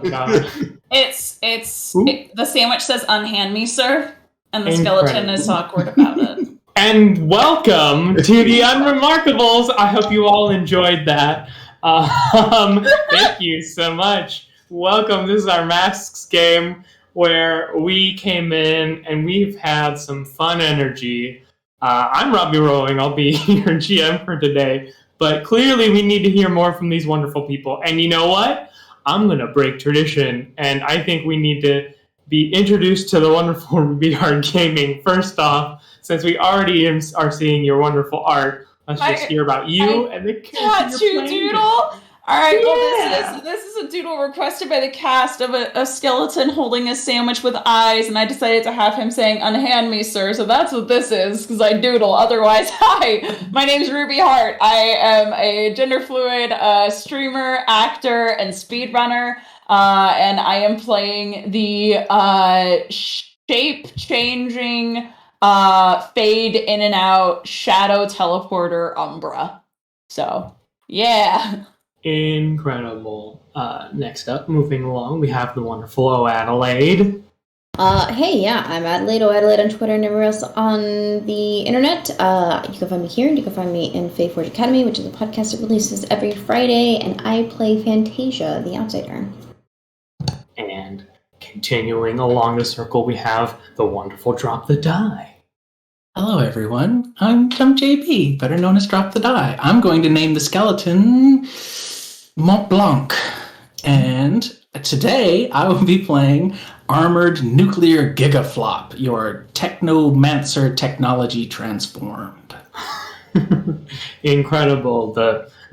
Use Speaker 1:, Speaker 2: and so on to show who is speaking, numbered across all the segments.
Speaker 1: God.
Speaker 2: The sandwich says "unhand me, sir," and the
Speaker 1: Incredible.
Speaker 2: skeleton is awkward about it.
Speaker 1: And welcome to the UnRemarkables. I hope you all enjoyed that. Thank you so much. Welcome. This is our masks game where we came in and we've had some fun energy. I'm Robbie Rowling. I'll be your GM for today. But clearly we need to hear more from these wonderful people. And you know what? I'm going to break tradition. And I think we need to be introduced to the wonderful VR Gaming. First off, since we already are seeing your wonderful art, let's just hear about you and the character you're playing.
Speaker 2: Doodle. All right, well, this is a doodle requested by the cast of a skeleton holding a sandwich with eyes, and I decided to have him saying, "Unhand me, sir," so that's what this is, because I doodle. Otherwise, hi, my name's Ruby Hart. I am a gender-fluid streamer, actor, and speedrunner, and I am playing the shape-changing, fade in and out, shadow teleporter Umbra. So, yeah.
Speaker 1: Incredible. Next up, moving along, we have the wonderful Adelaide.
Speaker 3: Hey, yeah, I'm Adelaide, Adelaide on Twitter and everywhere else on the internet. You can find me here, and you can find me in Fae Forge Academy, which is a podcast that releases every Friday, and I play Fantasia, the Outsider.
Speaker 1: And continuing along the circle, we have the wonderful Drop the Die.
Speaker 4: Hello, everyone. I'm JP, better known as Drop the Die. I'm going to name the skeleton Mont Blanc. And today I will be playing Armored Nuclear Gigaflop, your Technomancer technology transformed.
Speaker 1: Incredible.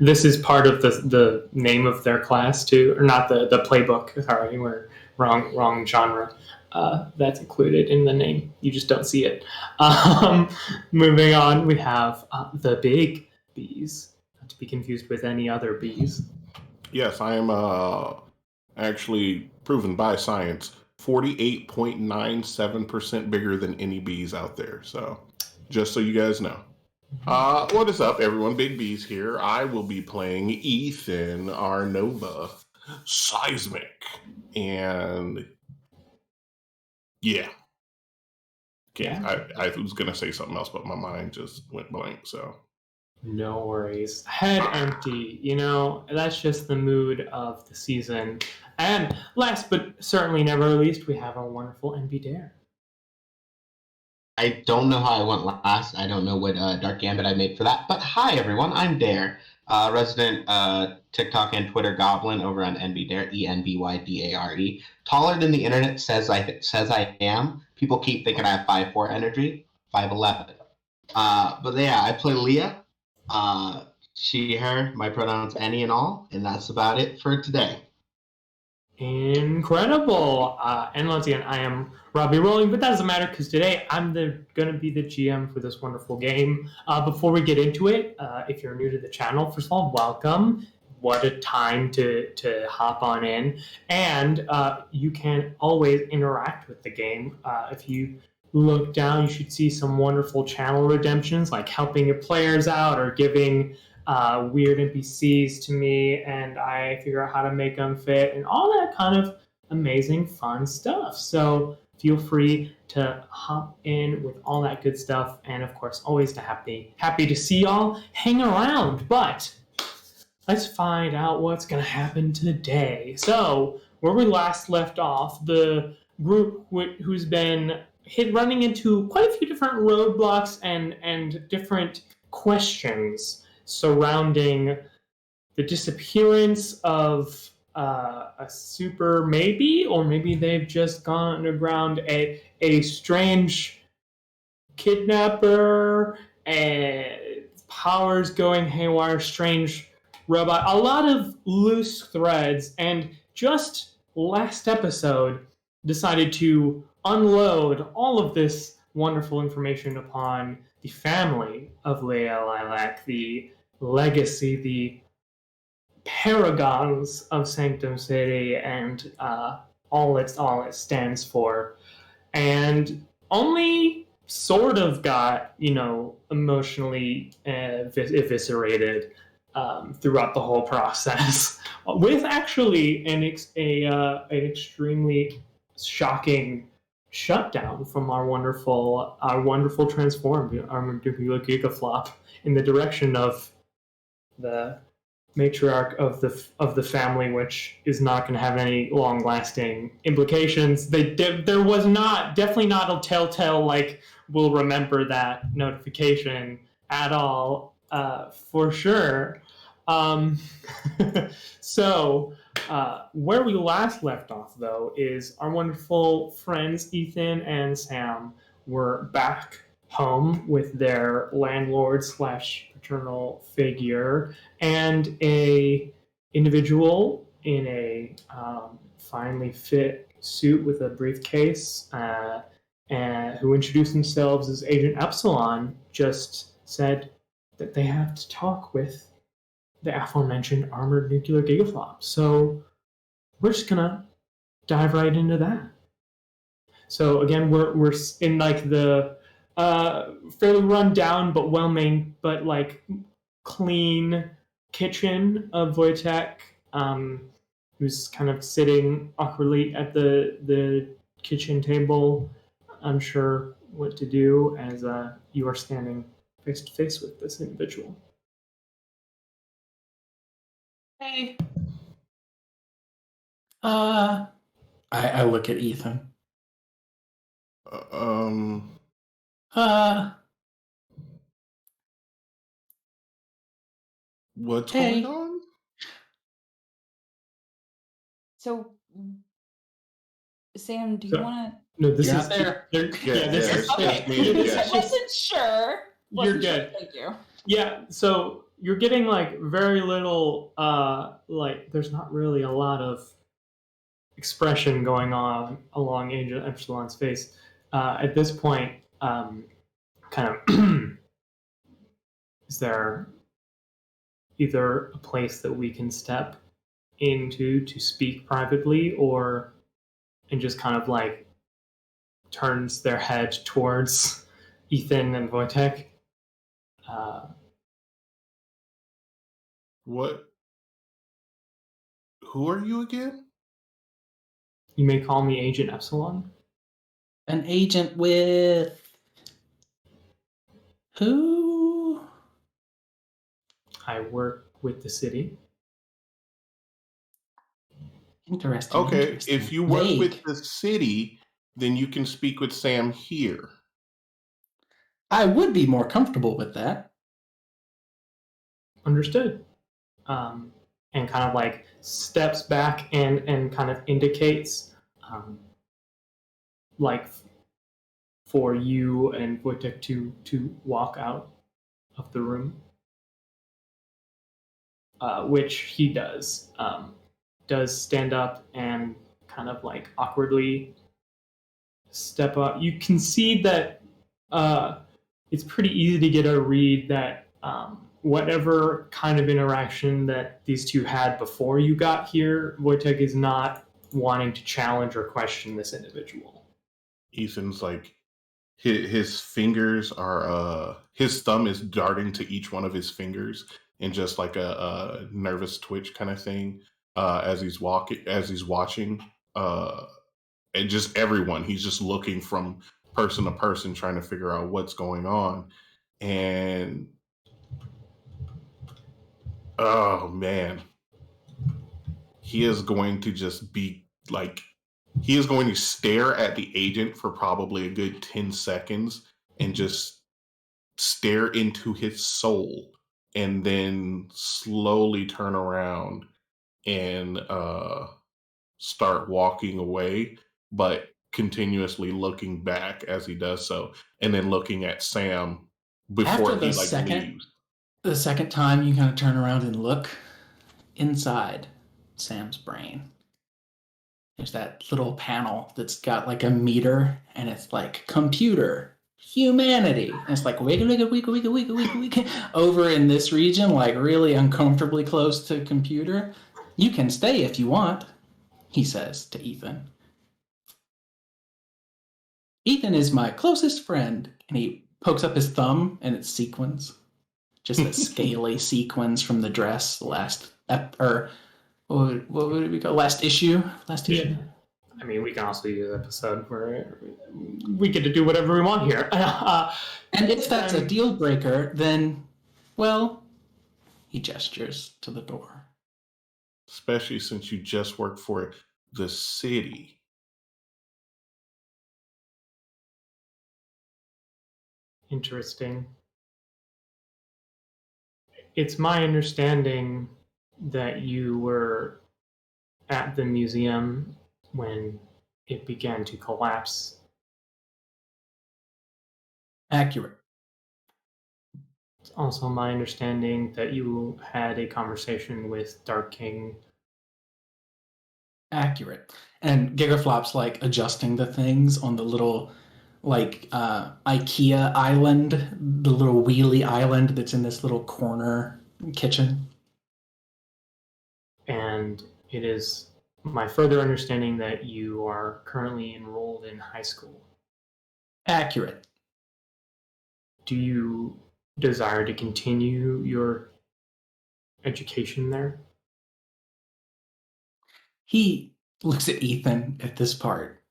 Speaker 1: This is part of the name of their class too, or not the playbook. Sorry, we're wrong genre. That's included in the name. You just don't see it. Moving on, we have the big bees, not to be confused with any other bees.
Speaker 5: Yes, I am actually proven by science 48.97% bigger than any bees out there. So, just so you guys know. What is up, everyone? Big Bees here. I will be playing Ethan Arnova Seismic. And yeah. I was going to say something else, but my mind just went blank, so.
Speaker 1: No worries. Head empty. That's just the mood of the season. And last but certainly never least, we have a wonderful NB Dare.
Speaker 6: I don't know how I went last. I don't know what Dark Gambit I made for that. But hi, everyone. I'm Dare, resident TikTok and Twitter goblin over on NB Dare, ENBYDARE. Taller than the internet says I am. People keep thinking I have 5'4" energy, 5'11". But yeah, I play Leah. She, her, my pronouns any and all, and that's about it for today.
Speaker 1: Incredible. And once again, I am Robbie Rowling, but that doesn't matter because today I'm going to be the GM for this wonderful game. Before we get into it, if you're new to the channel, first of all, welcome. What a time to hop on in. And you can always interact with the game. If you look down, you should see some wonderful channel redemptions, like helping your players out or giving weird NPCs to me, and I figure out how to make them fit and all that kind of amazing fun stuff. So feel free to hop in with all that good stuff, and of course always happy to see y'all hang around. But let's find out what's gonna happen today. So where we last left off, the group who's been running into quite a few different roadblocks and different questions surrounding the disappearance of a super maybe, or maybe they've just gone underground, a strange kidnapper, powers going haywire, strange robot, a lot of loose threads, and just last episode decided to unload all of this wonderful information upon the family of Leia Lilac, the legacy, the paragons of Sanctum City, and all it stands for, and only sort of got emotionally eviscerated throughout the whole process, with actually an extremely shocking shutdown from our wonderful transformed armadillo gigaflop in the direction of the matriarch of the family, which is not going to have any long lasting implications. There was definitely not a telltale like we'll remember that notification at all, for sure. Um, so where we last left off, though, is our wonderful friends Ethan and Sam were back home with their landlord slash paternal figure and a individual in a finely fit suit with a briefcase, and who introduced themselves as Agent Epsilon, just said that they have to talk with the aforementioned armored nuclear gigaflop. So we're just gonna dive right into that. So again, we're in like the fairly run down but but like clean kitchen of Wojtek, who's kind of sitting awkwardly at the kitchen table, unsure what to do as you are standing face to face with this individual.
Speaker 4: Hey. I look at Ethan.
Speaker 5: What's
Speaker 4: Hey.
Speaker 5: going on?
Speaker 2: So, Sam, do you
Speaker 1: So-
Speaker 2: want
Speaker 1: No, this
Speaker 4: You're
Speaker 1: is
Speaker 4: not there.
Speaker 5: Yeah,
Speaker 1: this
Speaker 5: it's
Speaker 1: is
Speaker 5: just
Speaker 2: Okay.
Speaker 5: me and
Speaker 1: this
Speaker 2: to?
Speaker 1: is
Speaker 2: I
Speaker 5: Jess.
Speaker 2: wasn't sure.
Speaker 1: You're
Speaker 2: Wasn't sure.
Speaker 1: good.
Speaker 2: Thank you.
Speaker 1: Yeah, so you're getting like very little, like there's not really a lot of expression going on along Agent Epsilon's face at this point. Kind of, is there either a place that we can step into to speak privately, or and just kind of like turns their head towards Ethan and Wojtek?
Speaker 5: What? Who are you again?
Speaker 1: You may call me Agent Epsilon.
Speaker 4: An agent with who?
Speaker 1: I work with the city.
Speaker 4: Interesting.
Speaker 5: Okay,
Speaker 4: interesting.
Speaker 5: if you work
Speaker 4: Vague.
Speaker 5: with the city, then you can speak with Sam here.
Speaker 4: I would be more comfortable with that.
Speaker 1: Understood. And kind of like steps back and kind of indicates, like for you and Wojtek to walk out of the room, which he does. Does stand up and kind of like awkwardly step up. You can see that it's pretty easy to get a read that whatever kind of interaction that these two had before you got here, Wojtek is not wanting to challenge or question this individual.
Speaker 5: Ethan's like, his fingers are, his thumb is darting to each one of his fingers in just like a nervous twitch kind of thing, as he's watching, and just everyone. He's just looking from person to person, trying to figure out what's going on. And oh man, he is going to just be like, he is going to stare at the agent for probably a good 10 seconds and just stare into his soul, and then slowly turn around and start walking away, but continuously looking back as he does so, and then looking at Sam before
Speaker 4: After
Speaker 5: he
Speaker 4: the
Speaker 5: like
Speaker 4: second-
Speaker 5: leaves.
Speaker 4: The second time you kind of turn around and look inside Sam's brain, there's that little panel that's got like a meter, and it's like computer, humanity. And it's like wiggle, wiggle, wiggle, wiggle, wiggle, wiggle, wiggle. Over in this region, like really uncomfortably close to computer. You can stay if you want, he says to Ethan. Ethan is my closest friend, and he pokes up his thumb, and it's sequins. just the scaly sequins from the dress. Last what would it be called? Last issue.
Speaker 1: Yeah. I mean, we can also use an episode where we get to do whatever we want here.
Speaker 4: And if that's a deal breaker, then, well, he gestures to the door.
Speaker 5: Especially since you just work for the city.
Speaker 1: Interesting. It's my understanding that you were at the museum when it began to collapse.
Speaker 4: Accurate.
Speaker 1: It's also my understanding that you had a conversation with Dark King.
Speaker 4: Accurate. And Gigaflop's like adjusting the things on the little like IKEA island, the little wheelie island that's in this little corner kitchen.
Speaker 1: And it is my further understanding that you are currently enrolled in high school.
Speaker 4: Accurate.
Speaker 1: Do you desire to continue your education there?
Speaker 4: He looks at Ethan at this part,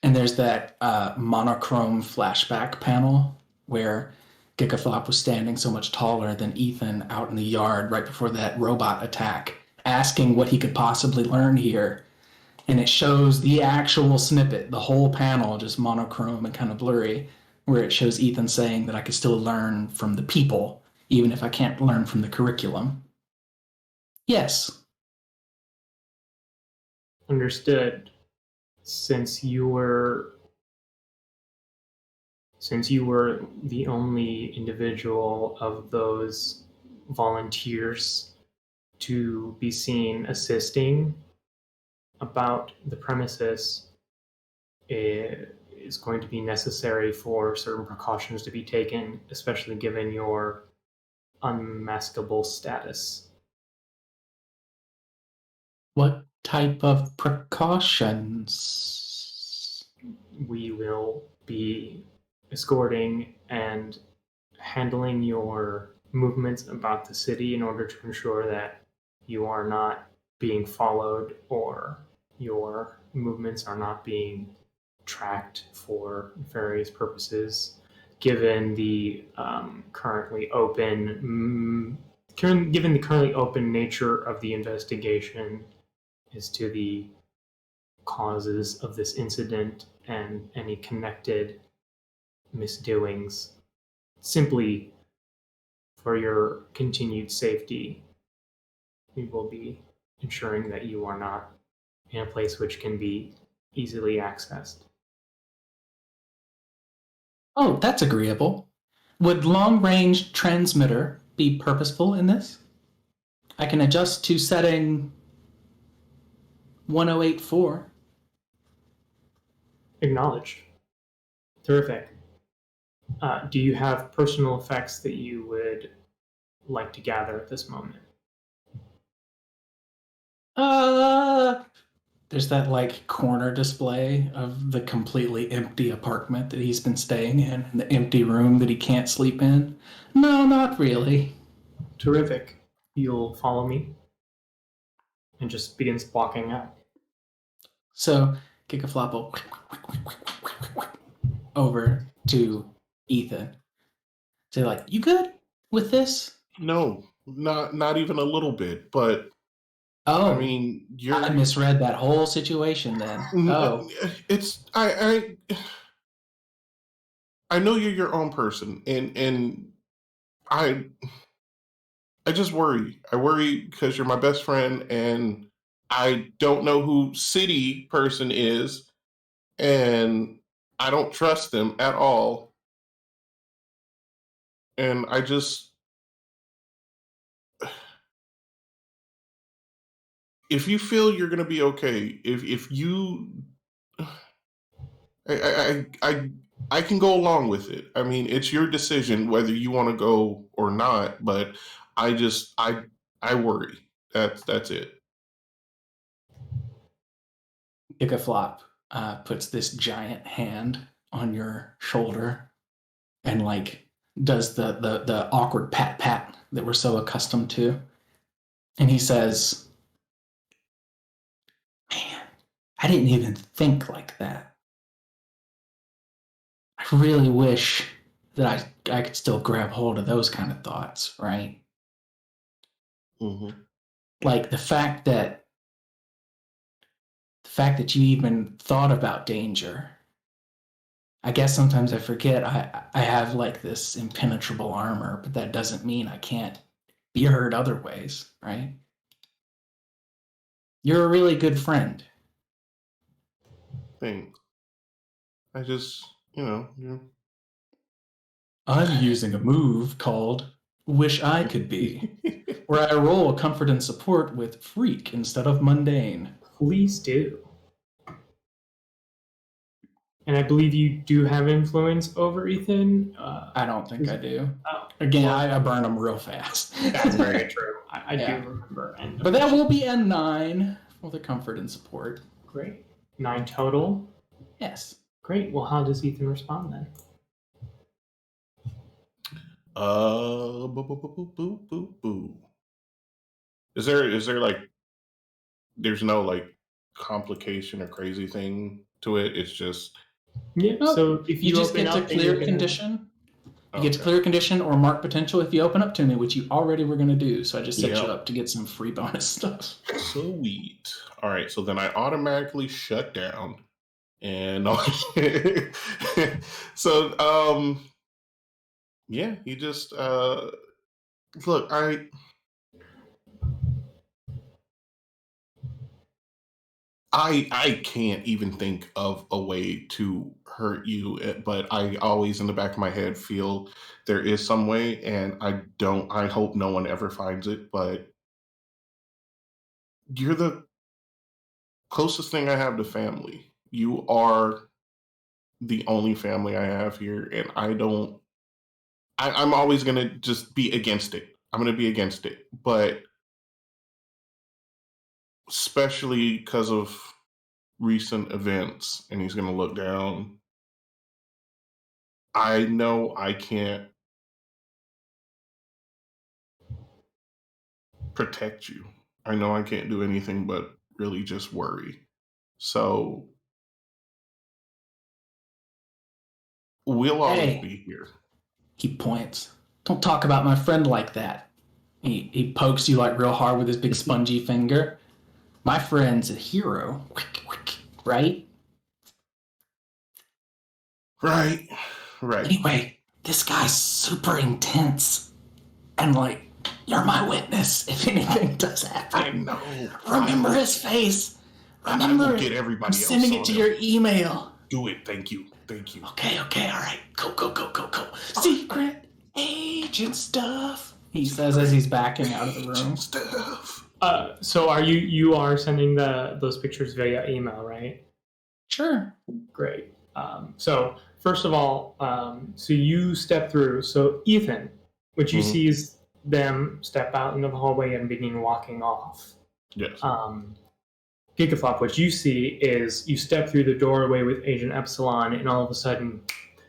Speaker 4: and there's that monochrome flashback panel where Gigaflop was standing so much taller than Ethan out in the yard right before that robot attack, asking what he could possibly learn here. And it shows the actual snippet, the whole panel, just monochrome and kind of blurry, where it shows Ethan saying that I could still learn from the people, even if I can't learn from the curriculum. Yes.
Speaker 1: Understood. Since you were the only individual of those volunteers to be seen assisting about the premises, it is going to be necessary for certain precautions to be taken, especially given your unmaskable status.
Speaker 4: What type of precautions?
Speaker 1: We will be escorting and handling your movements about the city in order to ensure that you are not being followed or your movements are not being tracked for various purposes. Given the currently open nature of the investigation as to the causes of this incident and any connected misdoings, simply for your continued safety, we will be ensuring that you are not in a place which can be easily accessed.
Speaker 4: Oh, that's agreeable. Would long-range transmitter be purposeful in this? I can adjust to setting 1084.
Speaker 1: Acknowledged. Terrific. Do you have personal effects that you would like to gather at this moment?
Speaker 4: There's that like corner display of the completely empty apartment that he's been staying in, and the empty room that he can't sleep in. No, not really.
Speaker 1: Terrific. You'll follow me and just begins walking out.
Speaker 4: So Gigaflop will over to Ethan. Say like, you good with this?
Speaker 5: No, not even a little bit. But
Speaker 4: Oh,
Speaker 5: I mean,
Speaker 4: I misread that whole situation then. Oh,
Speaker 5: it's I know you're your own person, and I just worry. I worry because you're my best friend, and I don't know who city person is, and I don't trust them at all. And I just, if you feel you're gonna be okay, if you, I can go along with it. I mean, it's your decision whether you want to go or not. But I worry. That's it.
Speaker 4: Gigaflop puts this giant hand on your shoulder and like does the awkward pat that we're so accustomed to. And he says, man, I didn't even think like that. I really wish that I could still grab hold of those kind of thoughts, right?
Speaker 5: Mm-hmm.
Speaker 4: Like the fact that you even thought about danger. I guess sometimes I forget I have like this impenetrable armor, but that doesn't mean I can't be hurt other ways, right? You're a really good friend.
Speaker 5: Thanks. I just, you know.
Speaker 4: I'm using a move called Wish I Could Be, where I roll comfort and support with freak instead of mundane.
Speaker 1: Please do. And I believe you do have influence over Ethan.
Speaker 4: I don't think I do.
Speaker 1: Oh,
Speaker 4: Again,
Speaker 1: well,
Speaker 4: I burn them real fast.
Speaker 1: that's very true. I
Speaker 4: Yeah.
Speaker 1: do remember. And
Speaker 4: But that will be N9 for the comfort and support.
Speaker 1: great. 9 total.
Speaker 4: Yes.
Speaker 1: Great. Well, how does Ethan respond then?
Speaker 5: Boo. Is there like, there's no like complication or crazy thing to it? It's just
Speaker 1: Yeah.
Speaker 4: Nope.
Speaker 1: So if
Speaker 4: You just
Speaker 1: open
Speaker 4: get to
Speaker 1: up, then
Speaker 4: clear
Speaker 1: you're gonna-
Speaker 4: condition. You get to clear condition or mark potential if you open up to me, which you already were going to do. So I just set you up to get some free bonus stuff.
Speaker 5: Sweet. All right, so then I automatically shut down, and so yeah, he just look. I can't even think of a way to hurt you, but I always in the back of my head feel there is some way, and I hope no one ever finds it, but you're the closest thing I have to family. You are the only family I have here, and I'm always gonna just be against it. I'm gonna be against it. But especially because of recent events, and he's gonna look down. I know I can't protect you. I know I can't do anything but really just worry. So we'll always
Speaker 4: Hey.
Speaker 5: be here.
Speaker 4: He points. Don't talk about my friend like that. He pokes you like real hard with his big spongy finger. My friend's a hero. Right?
Speaker 5: Right.
Speaker 4: Anyway, this guy's super intense. And like, you're my witness if anything does happen.
Speaker 5: I know.
Speaker 4: Remember his face.
Speaker 5: I
Speaker 4: Remember,
Speaker 5: will get everybody
Speaker 4: I'm
Speaker 5: else
Speaker 4: sending
Speaker 5: on
Speaker 4: it to
Speaker 5: him.
Speaker 4: your email.
Speaker 5: Do it. Thank you.
Speaker 4: Okay, all right. Go. Secret agent stuff. He says as he's backing out of the room.
Speaker 5: Stuff.
Speaker 1: So are you are sending those pictures via email, right?
Speaker 4: Sure.
Speaker 1: Great. So first of all, so you step through. So Ethan, what you see is them step out into the hallway and begin walking off.
Speaker 5: Yes.
Speaker 1: Gigaflop, what you see is you step through the doorway with Agent Epsilon, and all of a sudden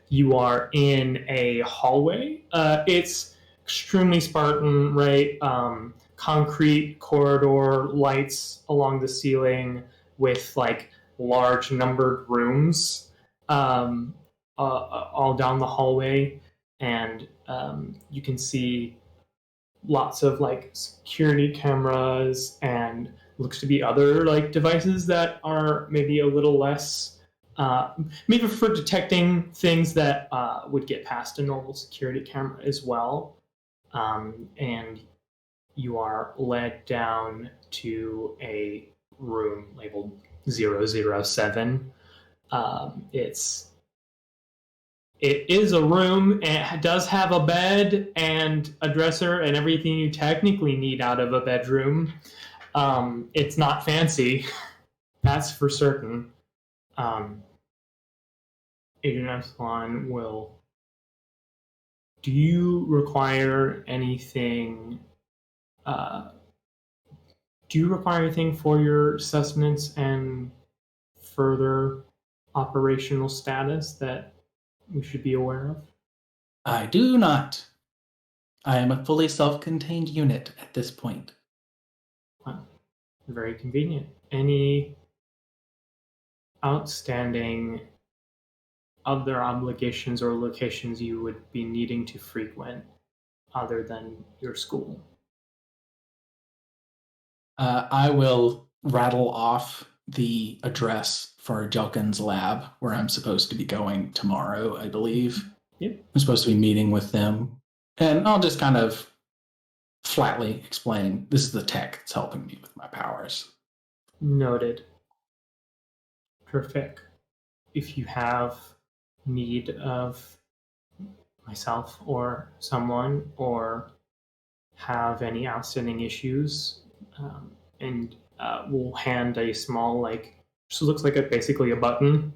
Speaker 1: you are in a hallway. It's extremely Spartan, right? Concrete corridor, lights along the ceiling with like large numbered rooms all down the hallway, and you can see lots of like security cameras and looks to be other like devices that are maybe a little less maybe for detecting things that would get past a normal security camera as well. And you are led down to a room labeled 007. It is a room, and it does have a bed and a dresser and everything you technically need out of a bedroom. It's not fancy, that's for certain. Agent Epsilon will... Do you require anything... do you require anything for your sustenance and further operational status that we should be aware of?
Speaker 4: I do not. I am a fully self-contained unit at this point.
Speaker 1: Wow. Very convenient. Any outstanding other obligations or locations you would be needing to frequent other than your school?
Speaker 4: I will rattle off the address for Jelkin's lab where I'm supposed to be going tomorrow, I believe.
Speaker 1: Yep.
Speaker 4: I'm supposed to be meeting with them. And I'll just kind of flatly explain this is the tech that's helping me with my powers.
Speaker 1: Noted. Perfect. If you have need of myself or someone, or have any outstanding issues, and we'll hand a small, like, just looks like basically a button.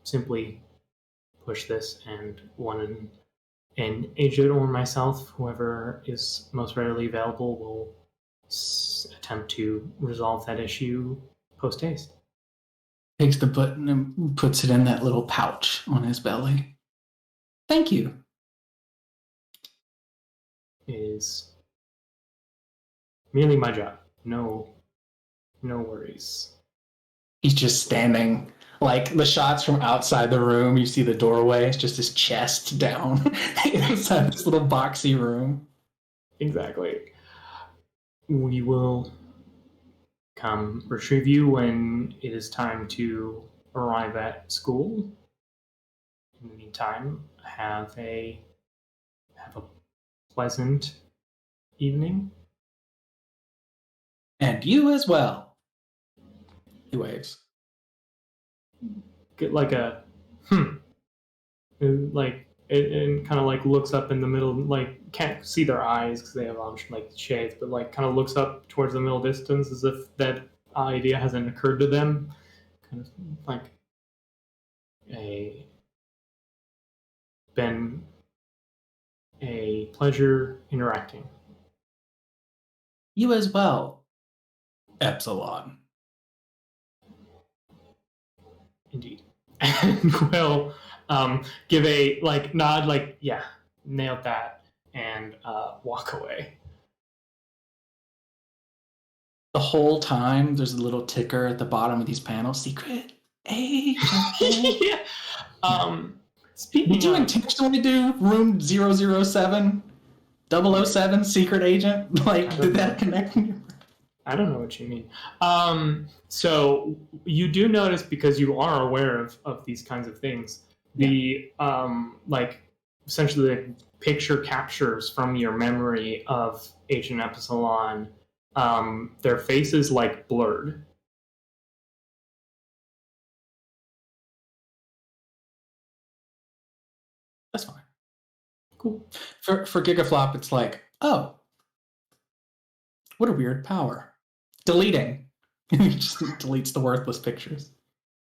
Speaker 1: Simply push this, and an agent or myself, whoever is most readily available, will attempt to resolve that issue post haste.
Speaker 4: Takes the button and puts it in that little pouch on his belly. Thank you.
Speaker 1: It is merely my job. No worries.
Speaker 4: He's just standing, like the shots from outside the room. You see the doorway. It's just his chest down inside this little boxy room.
Speaker 1: Exactly. We will come retrieve you when it is time to arrive at school. In the meantime, have a pleasant evening.
Speaker 4: And you as well. He waves.
Speaker 1: Get like a and like and kind of like looks up in the middle, like can't see their eyes because they have like shades, but like kind of looks up towards the middle distance as if that idea hasn't occurred to them. Kind of like been a pleasure interacting.
Speaker 4: You as well, Epsilon.
Speaker 1: Indeed. And will give a like nod, like, yeah, nailed that, and walk away.
Speaker 4: The whole time, there's a little ticker at the bottom of these panels. Secret agent.
Speaker 1: Yeah. Speaking
Speaker 4: Did you
Speaker 1: of,
Speaker 4: intentionally do room 007? 007 secret agent? Like, did that connect?
Speaker 1: I don't know what you mean. So you do notice, because you are aware of these kinds of things, the like essentially the picture captures from your memory of Agent Epsilon, their faces like blurred.
Speaker 4: That's fine.
Speaker 1: Cool.
Speaker 4: For Gigaflop, it's like, oh, what a weird power. Deleting. He just deletes the worthless pictures.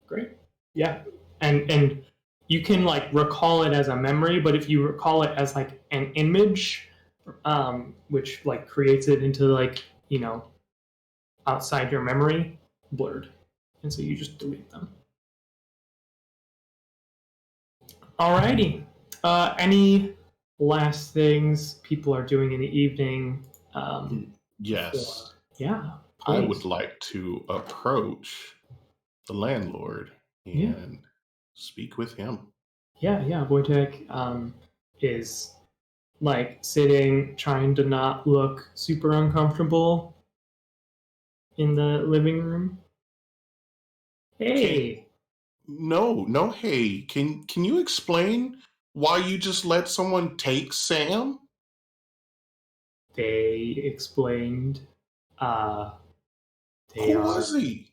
Speaker 1: Great. Yeah. And you can like recall it as a memory, but if you recall it as like an image, which like creates it into like, outside your memory, blurred. And so you just delete them. Alrighty. Any last things people are doing in the evening?
Speaker 5: Yes.
Speaker 1: Yeah.
Speaker 5: I
Speaker 1: please.
Speaker 5: would like to approach the landlord and speak with him.
Speaker 1: Yeah. Wojtek is like sitting, trying to not look super uncomfortable in the living room. Hey.
Speaker 5: No, hey, can you explain why you just let someone take Sam?
Speaker 1: They explained. They
Speaker 5: Who
Speaker 1: are.
Speaker 5: was he?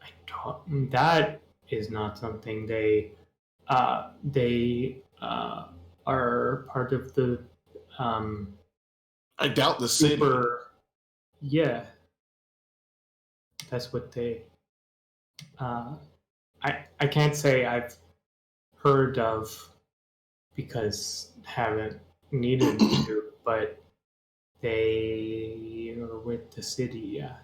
Speaker 1: I don't. That is not something they. They are part of the.
Speaker 5: I doubt the city.
Speaker 1: Super. Yeah. That's what they. I can't say I've heard of, because haven't needed to, but they are with the city. Yeah.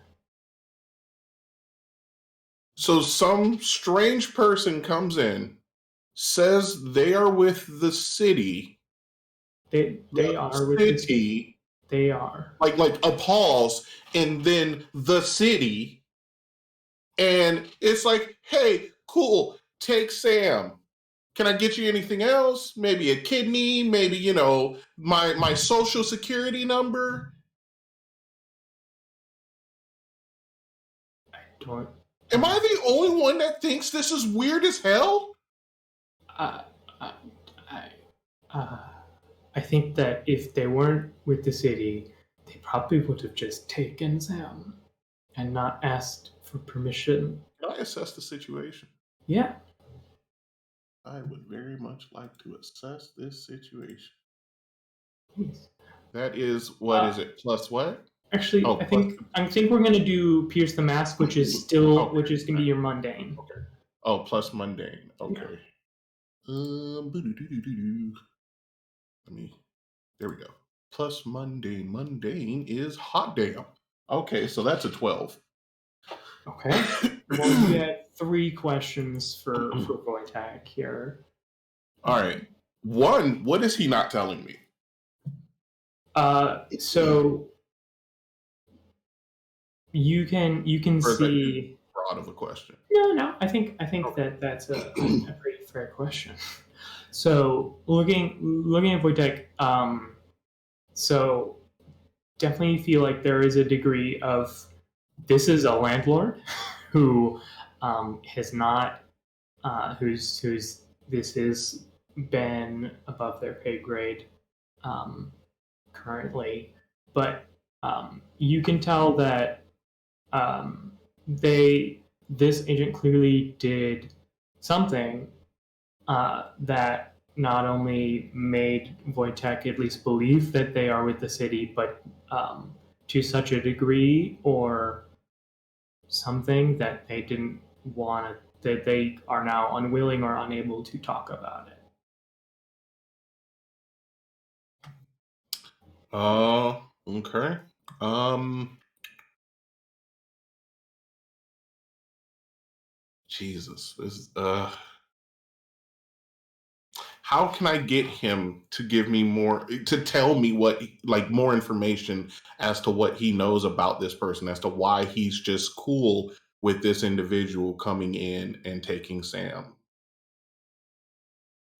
Speaker 5: So some strange person comes in, says they are with the city.
Speaker 1: They are with the city. They are.
Speaker 5: Like a pause and then the city. And it's like, hey, cool, take Sam. Can I get you anything else? Maybe a kidney, maybe, my social security number. Am I the only one that thinks this is weird as hell?
Speaker 1: I think that if they weren't with the city, they probably would have just taken Sam and not asked for permission.
Speaker 5: Can I assess the situation?
Speaker 1: Yeah.
Speaker 5: I would very much like to assess this situation.
Speaker 1: Please.
Speaker 5: That is, what is it? Plus what?
Speaker 1: Actually, I think we're gonna do Pierce the Mask, which is gonna be your mundane.
Speaker 5: Okay. Oh, plus mundane. Okay.
Speaker 1: Yeah.
Speaker 5: There we go. Plus mundane. Mundane is hot damn. Okay, so that's a 12.
Speaker 1: Okay. Well, we had 3 questions for Wojtek here.
Speaker 5: All right. One, what is he not telling me?
Speaker 1: So you can see
Speaker 5: broad of a question.
Speaker 1: No. I think that's a pretty fair question. So looking at Wojtek, so definitely feel like there is a degree of this is a landlord who has not who's this has been above their pay grade currently, but you can tell that this agent clearly did something that not only made Wojtek at least believe that they are with the city, but to such a degree or something that they didn't want that they are now unwilling or unable to talk about it.
Speaker 5: Okay. Jesus. How can I get him to give me to tell me more information as to what he knows about this person, as to why he's just cool with this individual coming in and taking Sam?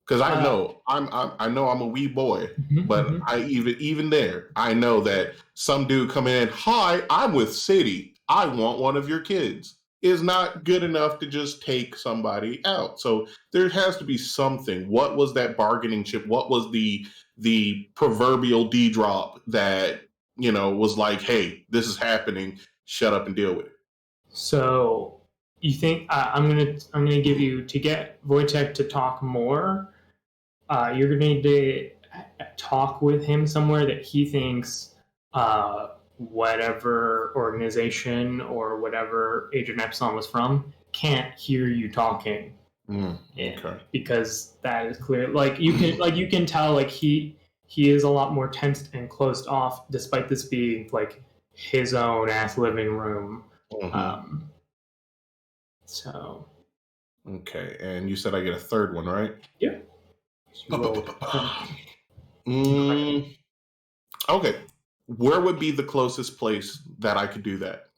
Speaker 5: Because I know I'm a wee boy, but I even there, I know that some dude coming in, hi, I'm with City, I want one of your kids, is not good enough to just take somebody out. So there has to be something. What was that bargaining chip? What was the proverbial D drop that was like, hey, this is happening, shut up and deal with it?
Speaker 1: So you think I'm gonna give you, to get Wojtek to talk more, you're gonna need to talk with him somewhere that he thinks whatever organization or whatever Agent Epsilon was from can't hear you talking.
Speaker 5: Okay.
Speaker 1: Because that is clear. Like you can tell like he is a lot more tensed and closed off, despite this being like his own ass living room. So.
Speaker 5: Okay, and you said I get a third one, right?
Speaker 1: Yeah.
Speaker 5: Okay. Where would be the closest place that I could do that?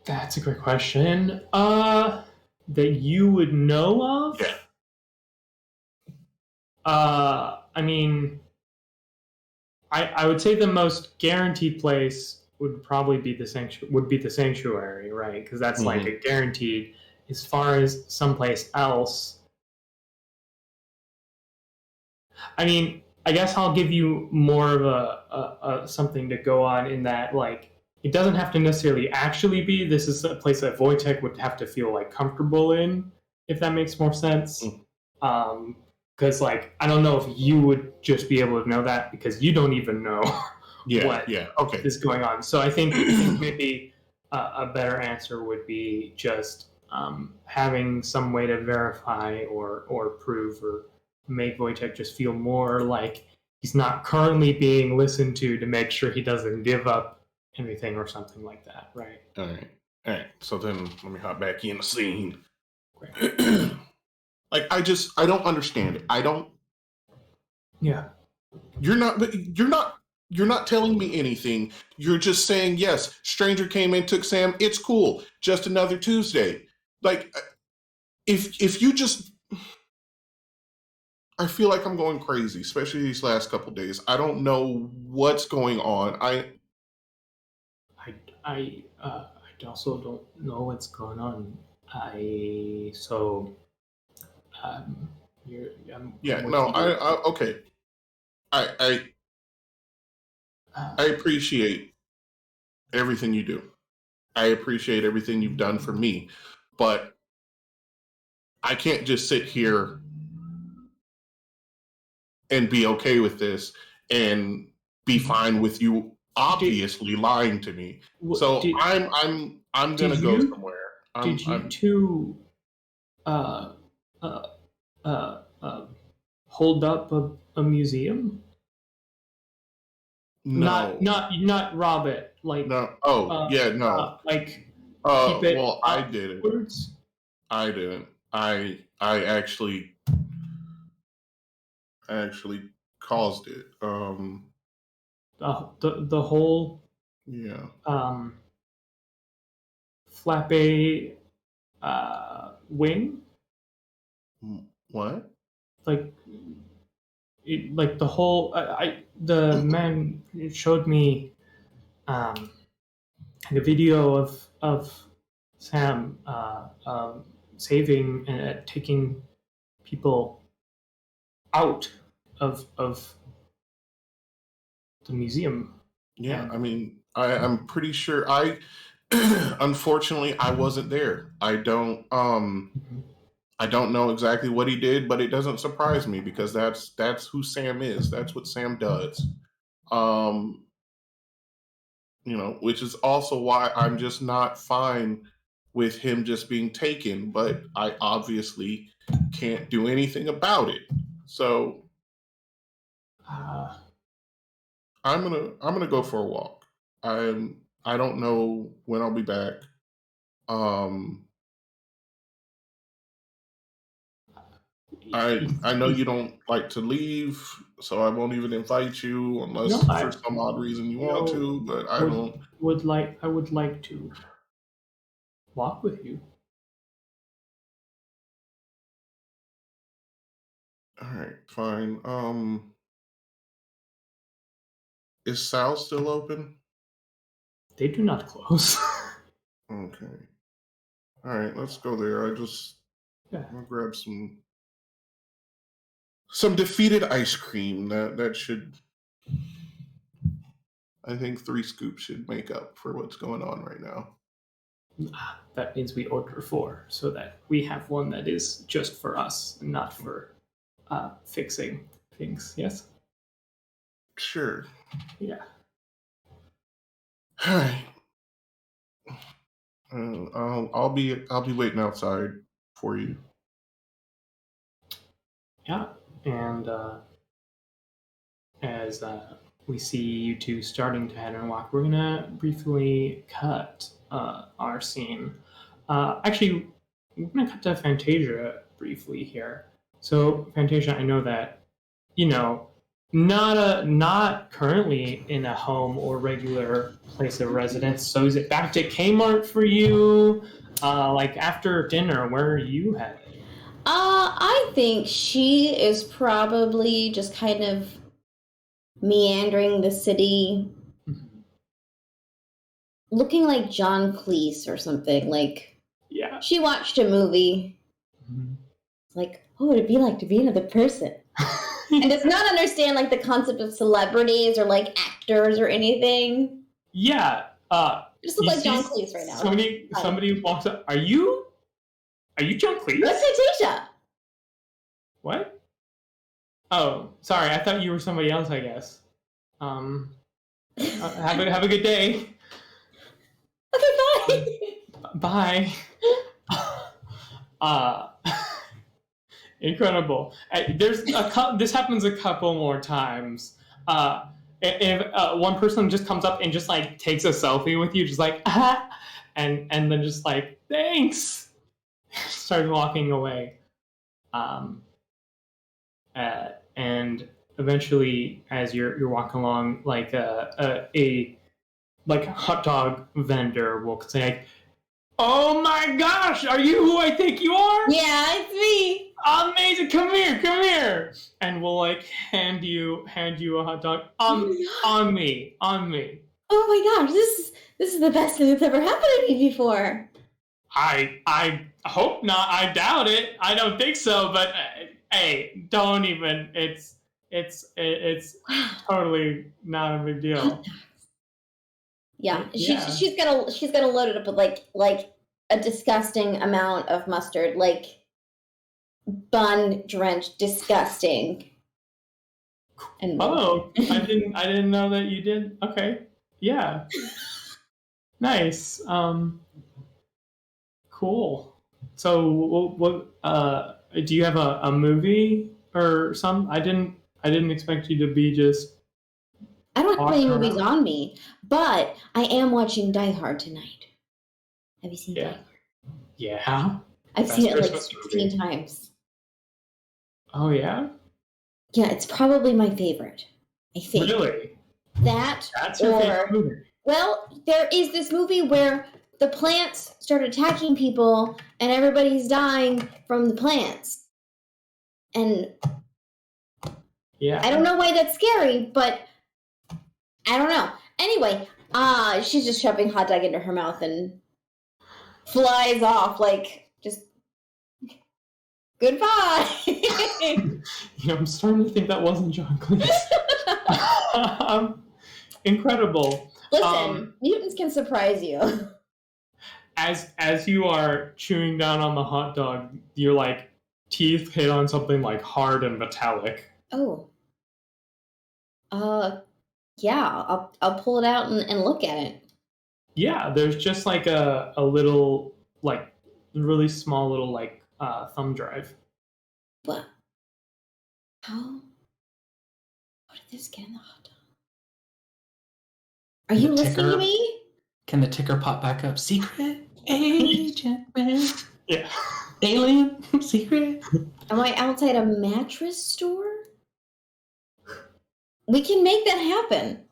Speaker 1: That's a great question. That you would know of?
Speaker 5: Yeah.
Speaker 1: I mean, I would say the most guaranteed place would probably be the sanctuary, right? Because that's like a guaranteed. As far as someplace else, I mean, I guess I'll give you more of a something to go on in that, like, it doesn't have to necessarily actually be. This is a place that Wojtek would have to feel like comfortable in, if that makes more sense. Because like I don't know if you would just be able to know that because you don't even know what is going on. So I think maybe a better answer would be just having some way to verify or prove or make Wojtek just feel more like he's not currently being listened to make sure he doesn't give up anything or something like that, right?
Speaker 5: All right. So then let me hop back in the scene. Like, I don't understand it. I don't.
Speaker 1: Yeah.
Speaker 5: You're not telling me anything. You're just saying, yes, stranger came in, took Sam. It's cool. Just another Tuesday. Like, if you just, I feel like I'm going crazy, especially these last couple days. I don't know what's going on.
Speaker 1: I also don't know what's going on. You're
Speaker 5: Yeah,
Speaker 1: I'm with
Speaker 5: no,
Speaker 1: you.
Speaker 5: okay. I
Speaker 1: Uh,
Speaker 5: I appreciate everything you do. I appreciate everything you've done for me, but I can't just sit here and be okay with this and be fine with you obviously lying to me. So
Speaker 1: did,
Speaker 5: I'm
Speaker 1: did
Speaker 5: gonna go
Speaker 1: you
Speaker 5: somewhere.
Speaker 1: did you two uh, uh, uh, uh, hold up a museum?
Speaker 5: no,
Speaker 1: Not rob it. Like
Speaker 5: no. Oh yeah, no.
Speaker 1: like keep it
Speaker 5: Well, I didn't.
Speaker 1: upwards.
Speaker 5: I didn't. I actually caused it.
Speaker 1: The whole
Speaker 5: Yeah.
Speaker 1: flappe wing,
Speaker 5: What?
Speaker 1: like like the whole the man showed me the video of Sam saving and taking people out of the museum.
Speaker 5: Yeah,
Speaker 1: And
Speaker 5: I mean, I'm pretty sure unfortunately I wasn't there. I don't know exactly what he did, but it doesn't surprise me because that's who Sam is. That's what Sam does. Um, which is also why I'm just not fine with him just being taken, but I obviously can't do anything about it. So
Speaker 1: uh,
Speaker 5: I'm gonna go for a walk. I don't know when I'll be back. Um, I know you don't like to leave, so I won't even invite you
Speaker 1: no,
Speaker 5: unless for some odd reason you want to. But I don't.
Speaker 1: I would like to walk with you.
Speaker 5: All right, fine. Is Sal still open?
Speaker 1: They do not close.
Speaker 5: Okay. All right, let's go there.
Speaker 1: Yeah.
Speaker 5: I'll grab some defeated ice cream. That should, I think 3 scoops should make up for what's going on right now.
Speaker 1: That means we order 4 so that we have one that is just for us, not for fixing things. Yes.
Speaker 5: Sure.
Speaker 1: Yeah.
Speaker 5: All right. I'll be waiting outside for you.
Speaker 1: Yeah. And as we see you two starting to head and walk, we're gonna briefly cut our scene. Actually, we're gonna cut to Fantasia briefly here. So, Fantasia, I know that not currently in a home or regular place of residence. So, is it back to Kmart for you? Like after dinner, where are you headed?
Speaker 3: I think she is probably just kind of meandering the city, looking like John Cleese or something. Like,
Speaker 1: Yeah.
Speaker 3: she watched a movie. Like, what would it be like to be another person? And does not understand like the concept of celebrities or like actors or anything.
Speaker 1: Yeah.
Speaker 3: Just look like John Cleese right now.
Speaker 1: Somebody walks up. Are you John Cleese?
Speaker 3: That's Fantasia.
Speaker 1: What? Oh, sorry. I thought you were somebody else. I guess. Have a good day.
Speaker 3: Okay, bye.
Speaker 1: Bye. Incredible. This happens a couple more times. If one person just comes up and just like takes a selfie with you, just like and then just like thanks. starts walking away. And eventually, as you're walking along, like a hot dog vendor will say, "Oh my gosh, are you who I think you are?
Speaker 3: Yeah, it's me.
Speaker 1: Amazing! Come here!" And we'll like hand you a hot dog. On me.
Speaker 3: Oh my gosh, this is the best thing that's ever happened to me before.
Speaker 1: I hope not. I doubt it. I don't think so. But hey, don't even. It's totally not a big deal.
Speaker 3: Yeah,
Speaker 1: Yeah.
Speaker 3: she's gonna load it up with like a disgusting amount of mustard, like bun drenched, disgusting. And
Speaker 1: Oh, I didn't know that you did. Okay, yeah, nice. Cool. So, what do you have a movie or some? I didn't expect you to be just.
Speaker 3: I don't have any
Speaker 1: walking
Speaker 3: movies
Speaker 1: around.
Speaker 3: on me, but I am watching Die Hard tonight. Have you seen Die
Speaker 1: Yeah.
Speaker 3: Hard?
Speaker 1: Yeah.
Speaker 3: I've
Speaker 1: Best
Speaker 3: seen it like
Speaker 1: Christmas
Speaker 3: 16
Speaker 1: movie.
Speaker 3: times.
Speaker 1: Oh yeah.
Speaker 3: Yeah, it's probably my favorite. I think
Speaker 1: Really?
Speaker 3: that
Speaker 1: That's your favorite movie?
Speaker 3: Well, there is this movie where the plants start attacking people and everybody's dying from the plants. And
Speaker 1: Yeah.
Speaker 3: I don't know why that's scary, but I don't know. Anyway, she's just shoving hot dog into her mouth and flies off like just goodbye.
Speaker 1: I'm starting to think that wasn't John Cleese. Incredible.
Speaker 3: Listen, mutants can surprise you.
Speaker 1: As you are chewing down on the hot dog, your like teeth hit on something like hard and metallic.
Speaker 3: Oh. Yeah, I'll pull it out and look at it.
Speaker 1: Yeah, there's just like a little like really small little like thumb drive.
Speaker 3: What? How did this get in the hot dog? Are you listening to me?
Speaker 4: Can the ticker pop back up? Secret agent, man.
Speaker 1: Yeah.
Speaker 4: Alien secret.
Speaker 3: Am I outside a mattress store? We can make that happen.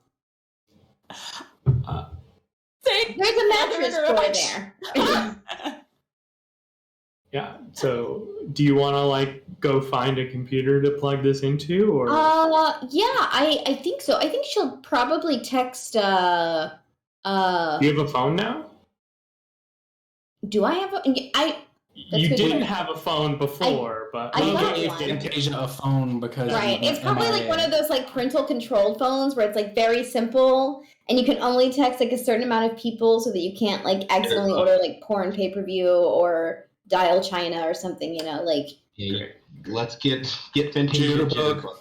Speaker 3: There's a mattress store there.
Speaker 1: Yeah. So, do you want to like go find a computer to plug this into, or?
Speaker 3: Yeah, I think so. I think she'll probably text.
Speaker 1: Do you have a phone now?
Speaker 3: Do I have a?
Speaker 1: You didn't have a phone before, but
Speaker 3: I got
Speaker 4: gave
Speaker 3: one.
Speaker 4: Fantasia a phone because
Speaker 3: Right.
Speaker 4: you
Speaker 3: It's probably like
Speaker 4: MIA.
Speaker 3: one of those like parental controlled phones where it's like very simple and you can only text like a certain amount of people so that you can't like accidentally order like porn pay-per-view or dial China or something, like.
Speaker 6: Yeah, let's get Fantasia
Speaker 4: Jitterbug.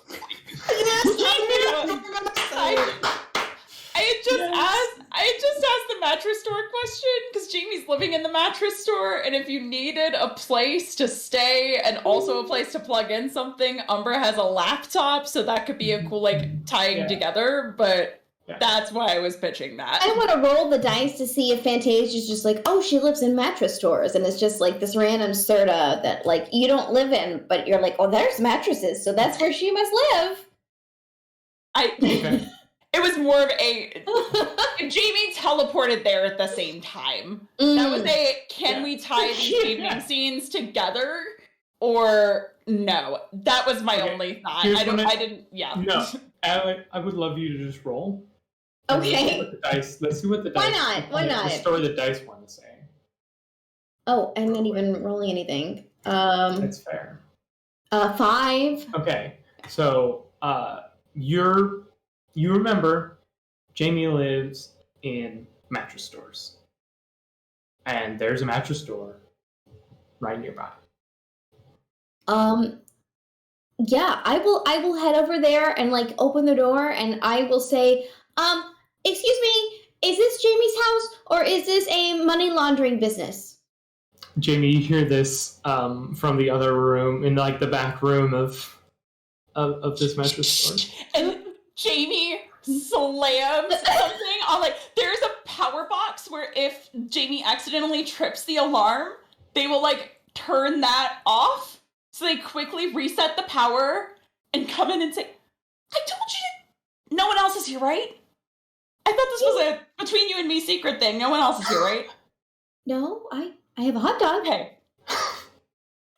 Speaker 2: I had just asked the mattress store question because Jamie's living in the mattress store, and if you needed a place to stay and also a place to plug in something, Umbra has a laptop, so that could be a cool like tying together. But that's why I was pitching that.
Speaker 3: I want to roll the dice to see if Fantasia's just like, oh, she lives in mattress stores, and it's just like this random Serta that like you don't live in, but you're like, oh, there's mattresses, so that's where she must live.
Speaker 2: It was more of a Jamie teleported there at the same time. That was a can we tie these evening scenes together or no? That was my only thought. I didn't.
Speaker 1: No, I would love you to just roll.
Speaker 3: Okay.
Speaker 1: Let's see what the dice.
Speaker 3: Why not? Why not?
Speaker 1: The story the dice want to say.
Speaker 3: Oh, I'm not even rolling anything.
Speaker 1: That's fair.
Speaker 3: 5.
Speaker 1: Okay, so you remember Jamie lives in mattress stores, and there's a mattress store right nearby.
Speaker 3: Yeah, I will head over there and like open the door and I will say, excuse me, is this Jamie's house or is this a money laundering business?
Speaker 1: Jamie, you hear this from the other room, in like the back room of this mattress store.
Speaker 2: And Jamie slams something on like there's a power box where if Jamie accidentally trips the alarm, they will like turn that off. So they quickly reset the power and come in and say, I told you no one else is here, right? I thought this was a between you and me secret thing. No one else is here, right?
Speaker 3: No, I have a hot dog.
Speaker 2: Okay.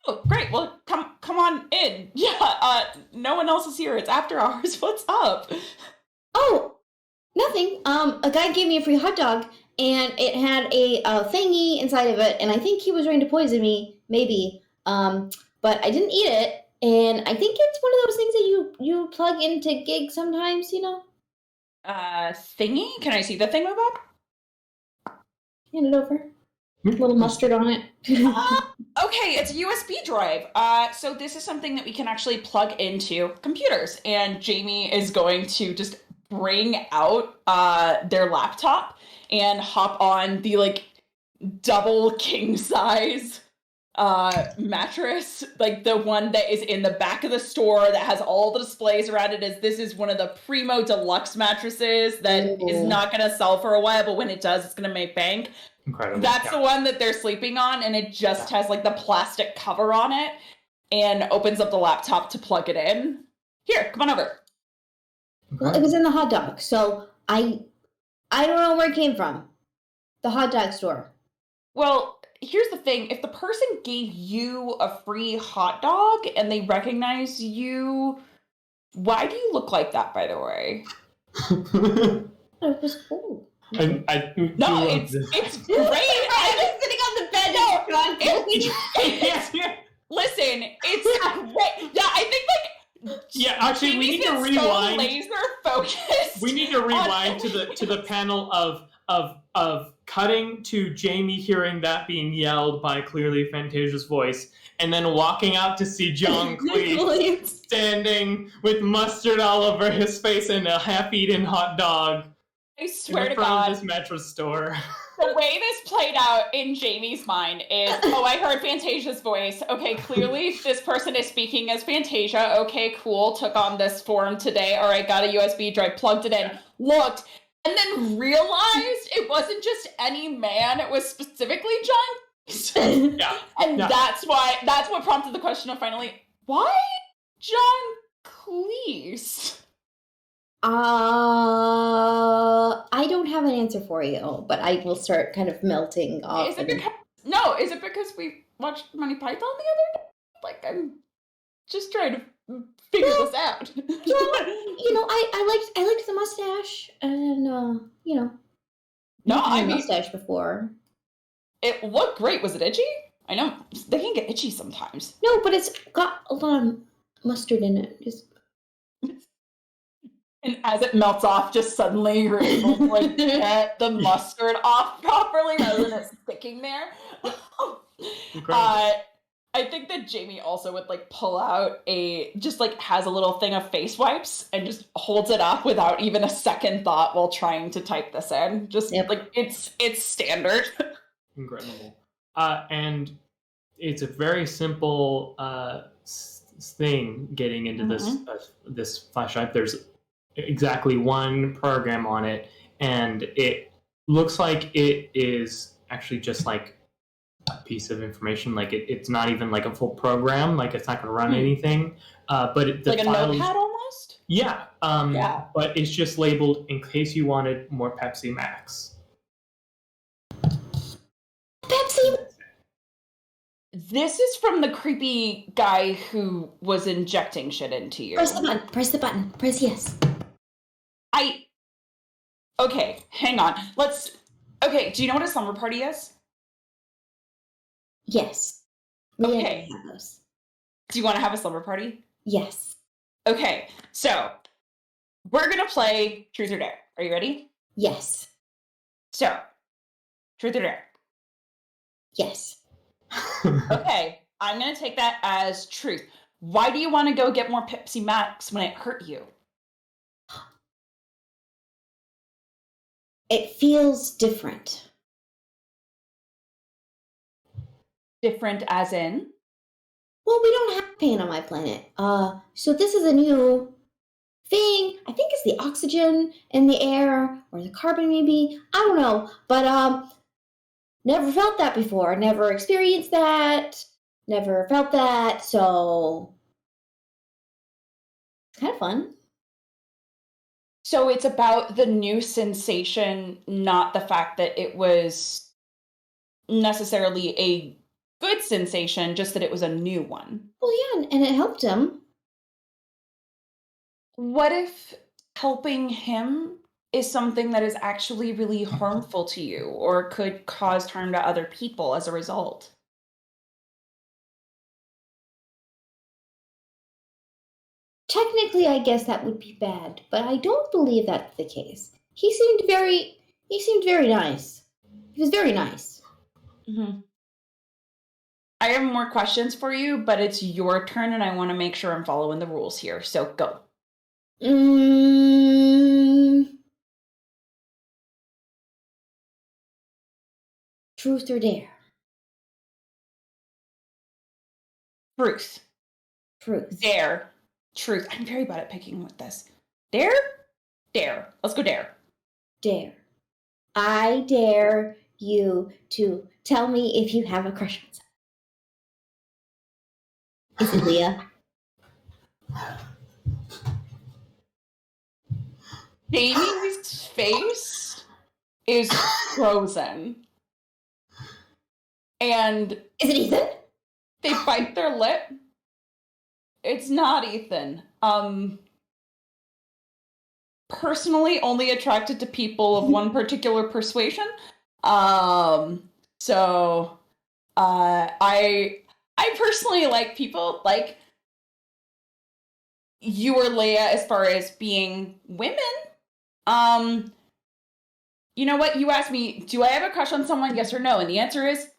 Speaker 2: Oh, great. Well, come on in. Yeah, no one else is here. It's after hours. What's up?
Speaker 3: Oh, nothing. A guy gave me a free hot dog, and it had a thingy inside of it, and I think he was trying to poison me, maybe. But I didn't eat it, and I think it's one of those things that you plug into gigs sometimes, you know?
Speaker 2: Thingy? Can I see the thingamabob?
Speaker 3: Hand it over. A little mustard on it.
Speaker 2: Okay, it's a USB drive. So this is something that we can actually plug into computers, and Jamie is going to just bring out their laptop and hop on the like double king size mattress, like the one that is in the back of the store that has all the displays around it. This is one of the primo deluxe mattresses that is not going to sell for a while, but when it does, it's going to make bank.
Speaker 1: Incredible.
Speaker 2: That's the one that they're sleeping on, and it just has like the plastic cover on it and opens up the laptop to plug it in. Here, come on over.
Speaker 3: Well, it was in the hot dog, so I don't know where it came from. The hot dog store.
Speaker 2: Well, here's the thing. If the person gave you a free hot dog and they recognize you, why do you look like that, by the way?
Speaker 3: It was cool.
Speaker 2: No, it's great.
Speaker 3: I'm just sitting on the bed.
Speaker 2: Listen, it's great. Yeah, I think like
Speaker 1: yeah. Actually, we need to rewind.
Speaker 2: So laser focused.
Speaker 1: We need to rewind to the panel of cutting to Jamie hearing that being yelled by clearly Fantasia's voice, and then walking out to see John Cleese standing with mustard all over his face and a half-eaten hot dog.
Speaker 2: I swear to
Speaker 1: front
Speaker 2: God,
Speaker 1: of this mattress store.
Speaker 2: The way this played out in Jamie's mind is, oh, I heard Fantasia's voice. Okay, clearly this person is speaking as Fantasia. Okay, cool. Took on this form today. All right, got a USB drive, plugged it in, looked, and then realized it wasn't just any man. It was specifically John. And that's what prompted the question of finally, why John Cleese?
Speaker 3: I don't have an answer for you, but I will start kind of melting off.
Speaker 2: Is it because we watched Monty Python the other day? Like, I'm just trying to figure this out.
Speaker 3: I liked the mustache, and
Speaker 2: no, I mean,
Speaker 3: mustache before.
Speaker 2: It looked great. Was it itchy? I know they can get itchy sometimes.
Speaker 3: No, but it's got a lot of mustard in it.
Speaker 2: And as it melts off, just suddenly you're able to like get the mustard off properly rather than it sticking there. I think that Jamie also would like pull out has a little thing of face wipes and just holds it up without even a second thought while trying to type this in. Just like it's standard.
Speaker 1: Incredible. And it's a very simple thing getting into this flash drive. There's exactly one program on it, and it looks like it is actually just like a piece of information. Like it's not even like a full program. Like it's not going to run anything. But the
Speaker 2: like a notepad almost.
Speaker 1: Yeah. But it's just labeled in case you wanted more Pepsi Max.
Speaker 3: Pepsi.
Speaker 2: This is from the creepy guy who was injecting shit into you.
Speaker 3: Press the button. Press the button. Press yes.
Speaker 2: Okay, hang on. Okay, do you know what a slumber party is?
Speaker 3: Yes.
Speaker 2: Okay. Do you want to have a slumber party?
Speaker 3: Yes.
Speaker 2: Okay, so we're going to play Truth or Dare. Are you ready?
Speaker 3: Yes.
Speaker 2: So, Truth or Dare?
Speaker 3: Yes.
Speaker 2: Okay, I'm going to take that as truth. Why do you want to go get more Pepsi Max when it hurt you?
Speaker 3: It feels different.
Speaker 2: Different as in?
Speaker 3: Well, we don't have pain on my planet. So this is a new thing. I think it's the oxygen in the air, or the carbon maybe. I don't know. But never felt that before. Never experienced that. never felt that, so it's kind of fun.
Speaker 2: So it's about the new sensation, not the fact that it was necessarily a good sensation, just that it was a new one.
Speaker 3: Well, yeah, and it helped him.
Speaker 2: What if helping him is something that is actually really harmful to you or could cause harm to other people as a result?
Speaker 3: Technically, I guess that would be bad, but I don't believe that's the case. He seemed very nice. He was very nice.
Speaker 2: Mm-hmm. I have more questions for you, but it's your turn, and I want to make sure I'm following the rules here. So go.
Speaker 3: Truth or dare?
Speaker 2: Truth.
Speaker 3: Truth.
Speaker 2: Dare. Truth. I'm very bad at picking with this. Dare? Dare. Let's go dare.
Speaker 3: Dare. I dare you to tell me if you have a crush on someone. Is it Leah?
Speaker 2: Jamie's face is frozen. And
Speaker 3: Is it Ethan?
Speaker 2: they bite their lip. It's not Ethan. Personally only attracted to people of one particular persuasion. So I personally like people like you or Leia as far as being women. You know what? You asked me, do I have a crush on someone? Yes or no? And the answer is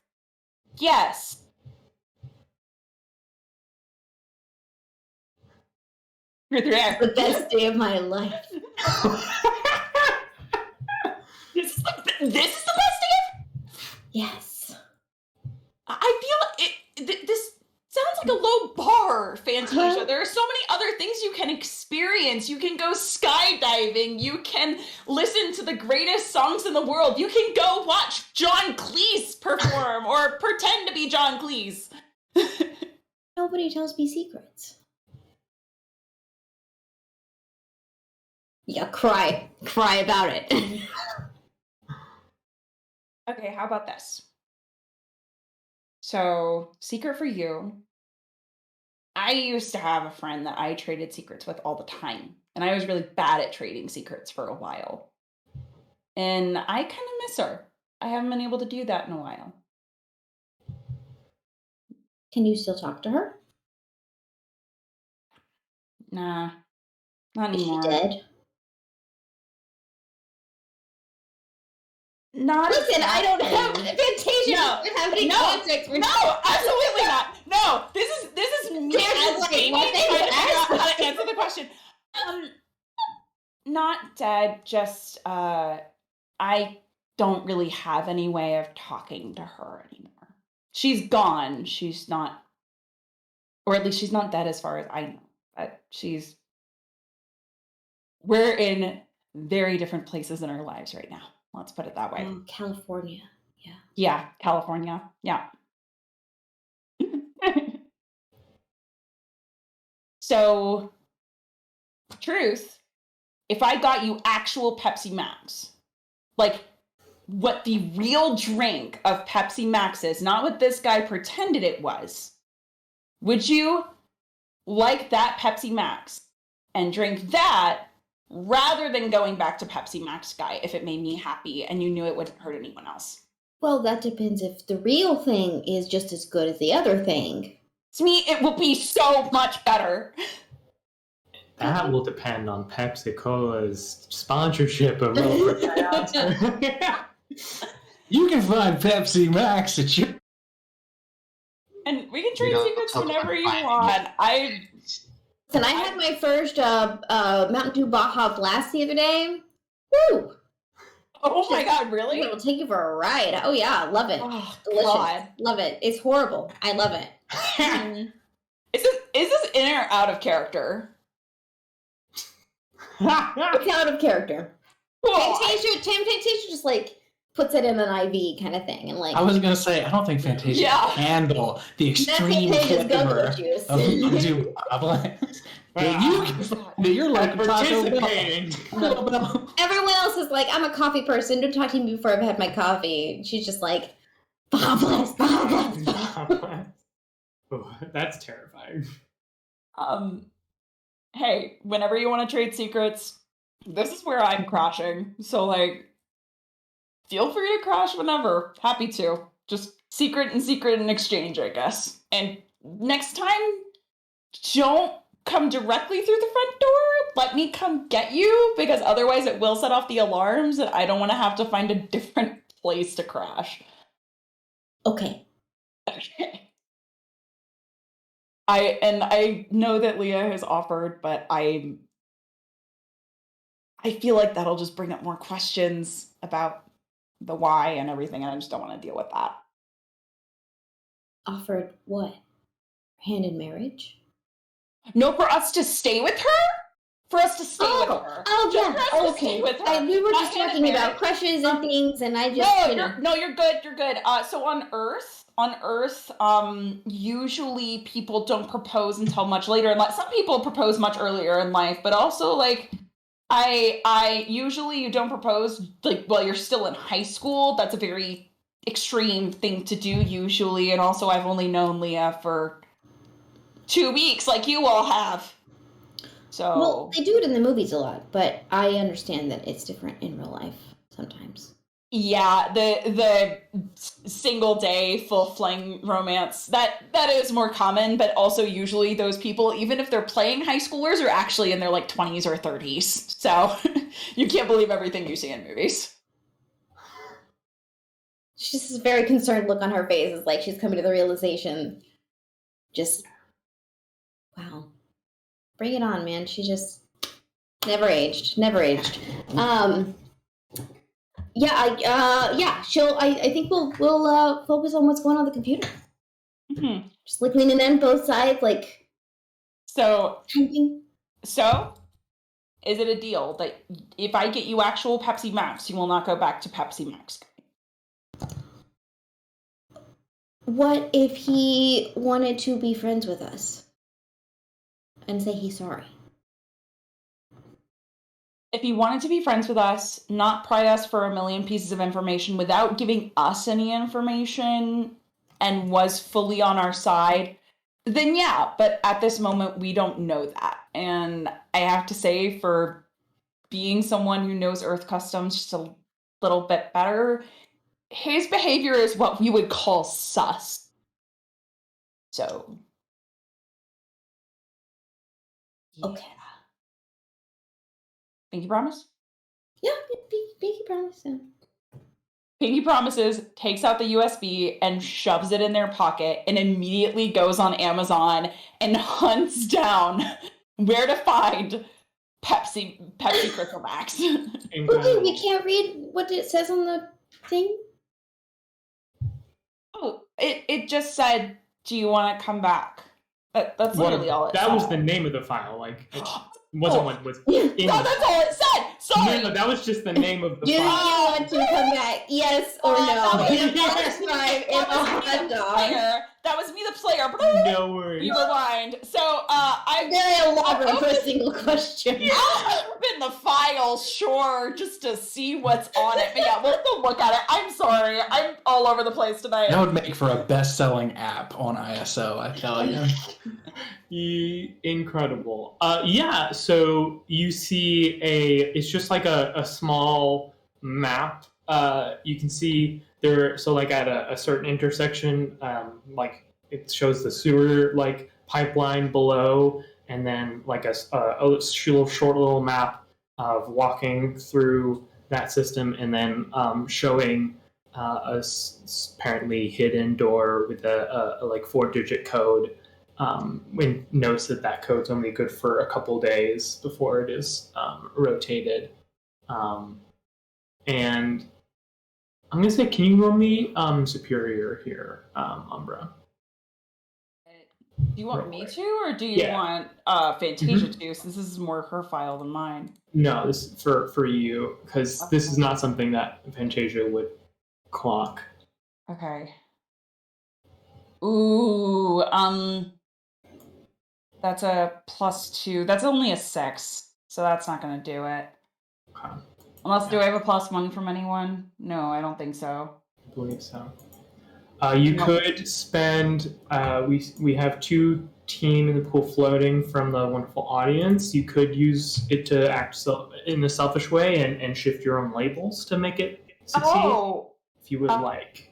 Speaker 2: yes. You're there.
Speaker 3: The best day of my life.
Speaker 2: This is the best day?
Speaker 3: Yes.
Speaker 2: I feel this sounds like a low bar, Fantasia. There are so many other things you can experience. You can go skydiving. You can listen to the greatest songs in the world. You can go watch John Cleese perform or pretend to be John Cleese.
Speaker 3: Nobody tells me secrets. Yeah, cry about it.
Speaker 2: Okay, how about this? So, secret for you. I used to have a friend that I traded secrets with all the time. And I was really bad at trading secrets for a while. And I kind of miss her. I haven't been able to do that in a while.
Speaker 3: Can you still talk to her?
Speaker 2: Nah, not
Speaker 3: Is she
Speaker 2: anymore.
Speaker 3: dead?
Speaker 2: Not
Speaker 3: Listen, I don't have
Speaker 2: exactly.
Speaker 3: Fantasia.
Speaker 2: No,
Speaker 3: doesn't have any
Speaker 2: no,
Speaker 3: context.
Speaker 2: No, absolutely not. No, this is me
Speaker 3: Can't
Speaker 2: as
Speaker 3: just, like,
Speaker 2: Jamie
Speaker 3: what they
Speaker 2: trying to figure
Speaker 3: ask
Speaker 2: out how to answer the question. Not dead, just I don't really have any way of talking to her anymore. She's gone. She's not, or at least she's not dead as far as I know. But we're in very different places in our lives right now. Let's put it that way.
Speaker 3: California. Yeah.
Speaker 2: Yeah, California. Yeah. So, truth, if I got you actual Pepsi Max, like what the real drink of Pepsi Max is, not what this guy pretended it was, would you like that Pepsi Max and drink that rather than going back to Pepsi Max guy if it made me happy and you knew it wouldn't hurt anyone else?
Speaker 3: Well, that depends if the real thing is just as good as the other thing.
Speaker 2: To me, it will be so much better.
Speaker 1: That will depend on Pepsi Cola's sponsorship of Real
Speaker 4: You can find Pepsi Max at your.
Speaker 2: And we can trade
Speaker 6: don't
Speaker 2: secrets
Speaker 6: tell
Speaker 2: whenever
Speaker 6: them
Speaker 2: you
Speaker 6: fine.
Speaker 2: want.
Speaker 3: And I had my first Mountain Dew Baja Blast the other day. Woo!
Speaker 2: Oh my god, really?
Speaker 3: It'll take you for a ride. Oh yeah, love it.
Speaker 2: Oh,
Speaker 3: Delicious.
Speaker 2: God.
Speaker 3: Love it. It's horrible. I love it.
Speaker 2: Is this in or out of character?
Speaker 3: It's out of character.
Speaker 2: Cool.
Speaker 3: Fantasia just like puts it in an IV kind of thing, and like.
Speaker 4: I was gonna say, I don't think Fantasia can handle the extreme flavor
Speaker 3: juice.
Speaker 4: of Dubois. You're like
Speaker 1: participating.
Speaker 4: Taco Bell.
Speaker 3: Everyone else is like, I'm a coffee person. Don't talk to me before I've had my coffee. She's just like, Bobless.
Speaker 1: Oh, that's terrifying.
Speaker 2: Hey, whenever you want to trade secrets, this is where I'm crashing. So, like, feel free to crash whenever. Happy to. Just secret and exchange, I guess. And next time, don't come directly through the front door. Let me come get you, because otherwise it will set off the alarms, and I don't want to have to find a different place to crash.
Speaker 3: Okay.
Speaker 2: Okay. I know that Leah has offered, but I feel like that'll just bring up more questions about the why and everything, and I just don't want to deal with that.
Speaker 3: Offered what? Hand in marriage?
Speaker 2: No, for us to stay with her? For us to stay with her.
Speaker 3: Oh,
Speaker 2: Just for us to
Speaker 3: yeah.
Speaker 2: stay
Speaker 3: Okay.
Speaker 2: with her.
Speaker 3: We were
Speaker 2: Not
Speaker 3: just
Speaker 2: hand in
Speaker 3: talking about
Speaker 2: marriage.
Speaker 3: crushes and things, and I just,
Speaker 2: You're good. You're good. So on Earth, usually people don't propose until much later in life. Some people propose much earlier in life, but also like I usually you don't propose like while you're still in high school. That's a very extreme thing to do usually, and also I've only known Leah for 2 weeks, like you all have. So
Speaker 3: Well, they do it in the movies a lot, but I understand that it's different in real life sometimes.
Speaker 2: yeah, the single day full fling romance that is more common, but also usually those people, even if they're playing high schoolers, are actually in their like 20s or 30s. So you can't believe everything you see in movies.
Speaker 3: She's just a very concerned look on her face. It's like she's coming to the realization. Just, wow. Bring it on, man. She just never aged. I think we'll focus on what's going on the computer.
Speaker 2: Mm-hmm.
Speaker 3: Just like leaning in both sides, like
Speaker 2: So
Speaker 3: typing.
Speaker 2: So, is it a deal that if I get you actual Pepsi Max, you will not go back to Pepsi Max?
Speaker 3: What if he wanted to be friends with us and say he's sorry?
Speaker 2: If he wanted to be friends with us, not pry us for a million pieces of information without giving us any information, and was fully on our side, then yeah, but at this moment we don't know that. And I have to say, for being someone who knows Earth customs just a little bit better, his behavior is what we would call sus. So.
Speaker 3: Okay.
Speaker 2: Pinky promise?
Speaker 3: Yeah, Pinky promise. Yeah.
Speaker 2: Pinky promises, takes out the USB and shoves it in their pocket, and immediately goes on Amazon and hunts down where to find Pepsi Crystal Max.
Speaker 3: Okay, we can't read what it says on the thing?
Speaker 2: Oh, it just said, "Do you want to come back?" That's literally all it said.
Speaker 1: That was the name of the file. Like, it wasn't what was in
Speaker 2: No, that's all it said. Sorry.
Speaker 1: No, that was just the name of the
Speaker 3: Do you
Speaker 1: file.
Speaker 3: want to come back? Yes or no? In a time, in a hot dog.
Speaker 2: That was me, the player.
Speaker 1: No worries.
Speaker 2: You rewind. So,
Speaker 3: I'm gonna elaborate for a single question.
Speaker 2: I'll open the file, sure, just to see what's on it. But yeah, we'll have to look at it. I'm sorry. I'm all over the place tonight.
Speaker 4: That would make for a best-selling app on ISO, I tell you.
Speaker 1: Incredible. Yeah, so you see it's just like a small map. You can see there, so like at a certain intersection, like it shows the sewer like pipeline below, and then like a short little map of walking through that system, and then showing a apparently hidden door with a like 4-digit code. We notice that code's only good for a couple days before it is rotated. And I'm gonna say, can you roll me Superior here, Umbra?
Speaker 2: Do you want me to, or do you want Fantasia to? Since this is more her file than mine.
Speaker 1: No, this is for you, because this is not something that Fantasia would clock.
Speaker 2: Okay. Ooh, that's a +2. That's only a 6, so that's not gonna do it.
Speaker 1: Okay.
Speaker 2: Unless, do I have a +1 from anyone? No, I don't think so.
Speaker 1: I believe so. You could spend. We have 2 team in the pool floating from the wonderful audience. You could use it to act in a selfish way and shift your own labels to make it succeed. If you would like.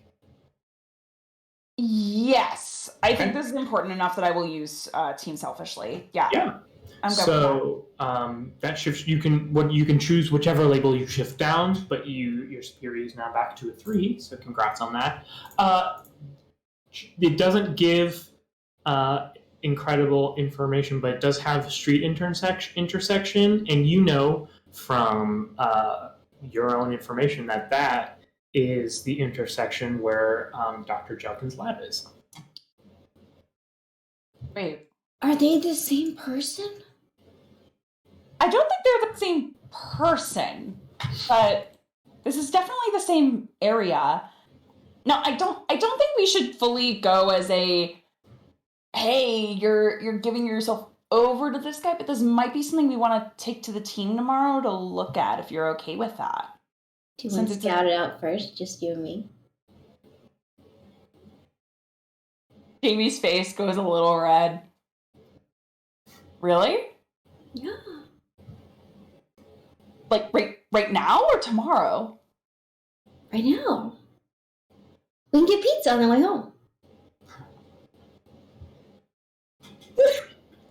Speaker 2: Yes, I think
Speaker 1: Okay.
Speaker 2: this is important enough that I will use team selfishly. Yeah.
Speaker 1: Yeah.
Speaker 2: I'm good with
Speaker 1: that shifts. You can choose whichever label you shift down, but your superior is now back to a 3. So congrats on that. It doesn't give incredible information, but it does have street intersection, and you know from your own information that is the intersection where Dr. Jelkin's lab is.
Speaker 2: Wait.
Speaker 3: Are they the same person?
Speaker 2: I don't think they're the same person, but this is definitely the same area. No, I don't think we should fully go as a, hey, you're giving yourself over to this guy, but this might be something we want to take to the team tomorrow to look at, if you're okay with that.
Speaker 3: Do you want to scout it out first, just you and me?
Speaker 2: Jamie's face goes a little red. Really?
Speaker 3: Yeah.
Speaker 2: Like right now or tomorrow?
Speaker 3: Right now. We can get pizza on the way home.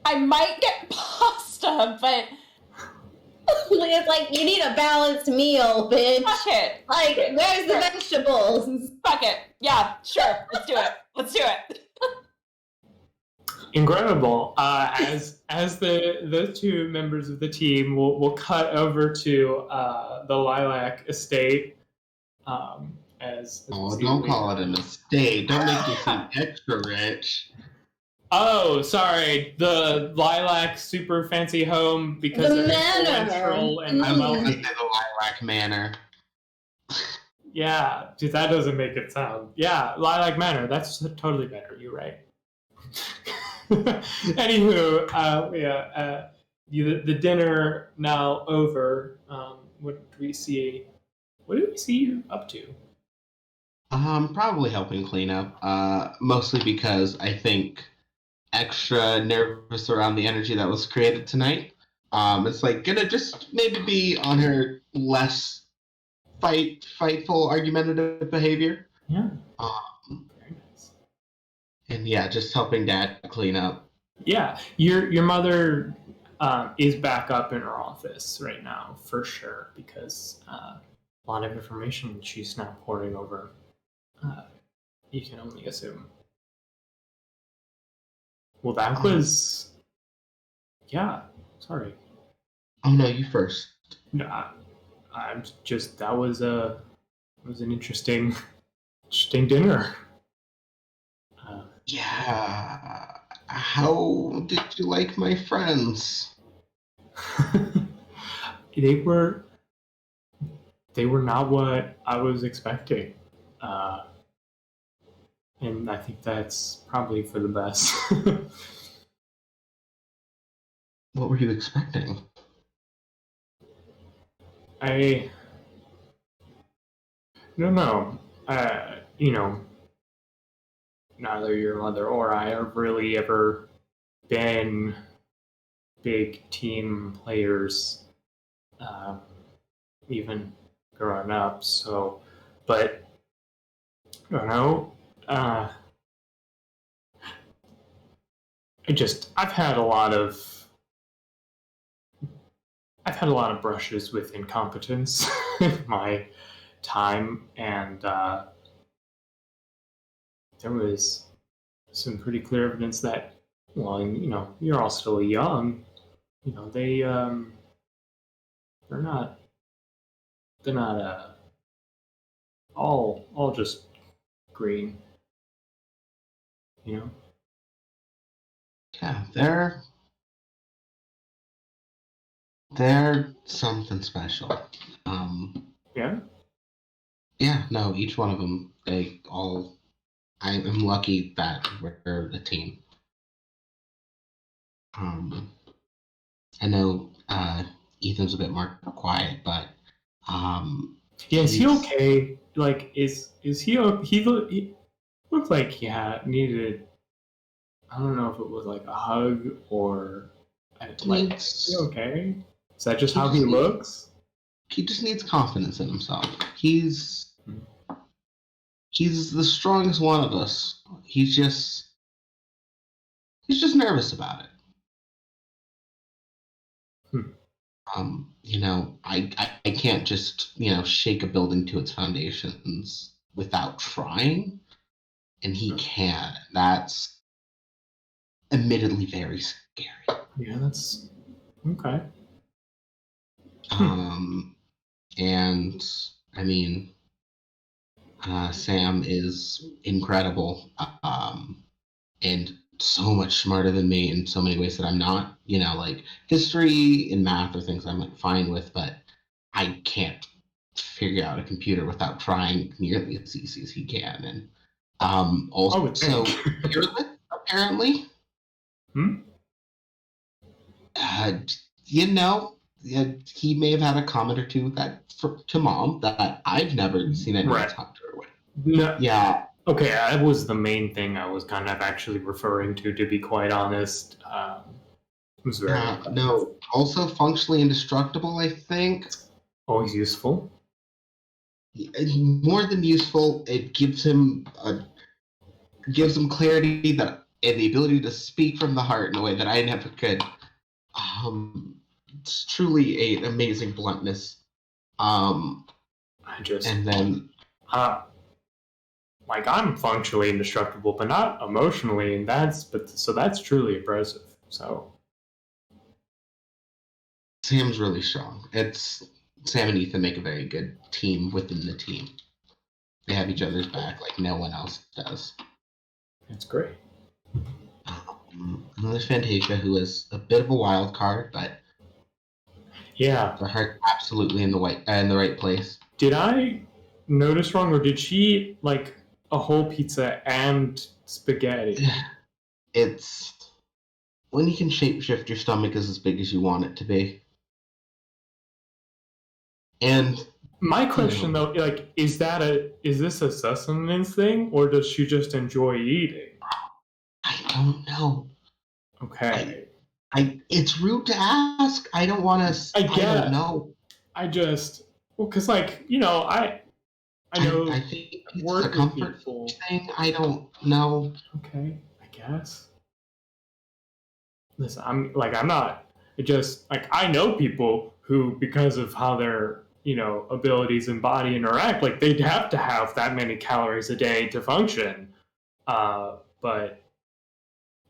Speaker 2: I might get pasta, but
Speaker 3: it's like, you need a balanced meal, bitch.
Speaker 2: fuck it.
Speaker 3: Like, where's the vegetables?
Speaker 2: Fuck it. Yeah, sure. Let's do it. Let's do it.
Speaker 1: Incredible. As the 2 members of the team will cut over to the Lilac Estate.
Speaker 6: Don't call it an estate. Don't make me seem extra rich.
Speaker 1: Oh, sorry. The Lilac super fancy home because
Speaker 3: The
Speaker 1: of
Speaker 3: manor.
Speaker 1: natural and
Speaker 6: I was
Speaker 1: wealthy.
Speaker 6: going to say the Lilac Manor.
Speaker 1: Yeah, dude, that doesn't make it sound. Yeah, Lilac Manor. That's totally better. You're right. Anywho, the dinner now over. What do we see? What do we see you up to?
Speaker 6: Probably helping clean up. Mostly because I think extra nervous around the energy that was created tonight. It's like gonna just maybe be on her less fightful, argumentative behavior.
Speaker 1: Yeah.
Speaker 6: Very nice. And yeah, just helping Dad clean up.
Speaker 1: Yeah, your mother is back up in her office right now for sure because a lot of information she's now pouring over. You can only assume. Well, that was. Yeah, sorry.
Speaker 6: Oh no, you first.
Speaker 1: No, I'm just that was an interesting dinner.
Speaker 6: Yeah. How did you like my friends?
Speaker 1: They were not what I was expecting. And I think that's probably for the best.
Speaker 6: What were you expecting?
Speaker 1: I don't know. Neither your mother or I have really ever been big team players, even growing up. So, but I don't know. I've had a lot of brushes with incompetence in my time, and there was some pretty clear evidence that, well, you're all still young. They're not all just green.
Speaker 6: Yeah, they're something special.
Speaker 1: Yeah.
Speaker 6: Yeah, no, each one of them, they all. I'm lucky that we're a team. I know Ethan's a bit more quiet, but
Speaker 1: Yeah, is he
Speaker 6: he's-
Speaker 1: okay? Like, is he? He looked like he needed. I don't know if it was like a hug or like. Is he okay? Is that just how he looks?
Speaker 6: He just needs confidence in himself. He's the strongest one of us. He's just nervous about it. You know, I can't just, you know, shake a building to its foundations without trying, and he can. That's admittedly very scary.
Speaker 1: Yeah, that's okay.
Speaker 6: And I mean, Sam is incredible, and so much smarter than me in so many ways that I'm not. You know, like history and math are things I'm fine with, but I can't figure out a computer without trying nearly as easy as he can. And also, apparently, you know, he may have had a comment or two to mom that I've never seen anyone talk to her with.
Speaker 1: No.
Speaker 6: Yeah.
Speaker 1: Okay, that was the main thing I was kind of actually referring to be quite honest. It was very
Speaker 6: no, also functionally indestructible, I think.
Speaker 1: Always useful.
Speaker 6: More than useful, it gives him clarity that and the ability to speak from the heart in a way that I never could. It's truly an amazing bluntness. And then
Speaker 1: like I'm functionally indestructible, but not emotionally, and that's truly impressive. So
Speaker 6: Sam's really strong. Sam and Ethan make a very good team within the team. They have each other's back like no one else does.
Speaker 1: That's great.
Speaker 6: And there's Fantasia, who is a bit of a wild card, but
Speaker 1: yeah,
Speaker 6: her heart's absolutely in the right place.
Speaker 1: Did I notice wrong, or did she eat like a whole pizza and spaghetti?
Speaker 6: It's when you can shapeshift, your stomach is as big as you want it to be. And
Speaker 1: my question though, like, is this a sustenance thing, or does she just enjoy eating?
Speaker 6: I don't know.
Speaker 1: Okay.
Speaker 6: It's rude to ask. I don't want to. I don't know.
Speaker 1: Because like, you know, I know.
Speaker 6: I think it's a comfort thing. I don't know.
Speaker 1: Okay, I guess. Listen, I'm not. It just like I know people who, because of how their abilities and body interact, like they'd have to have that many calories a day to function. But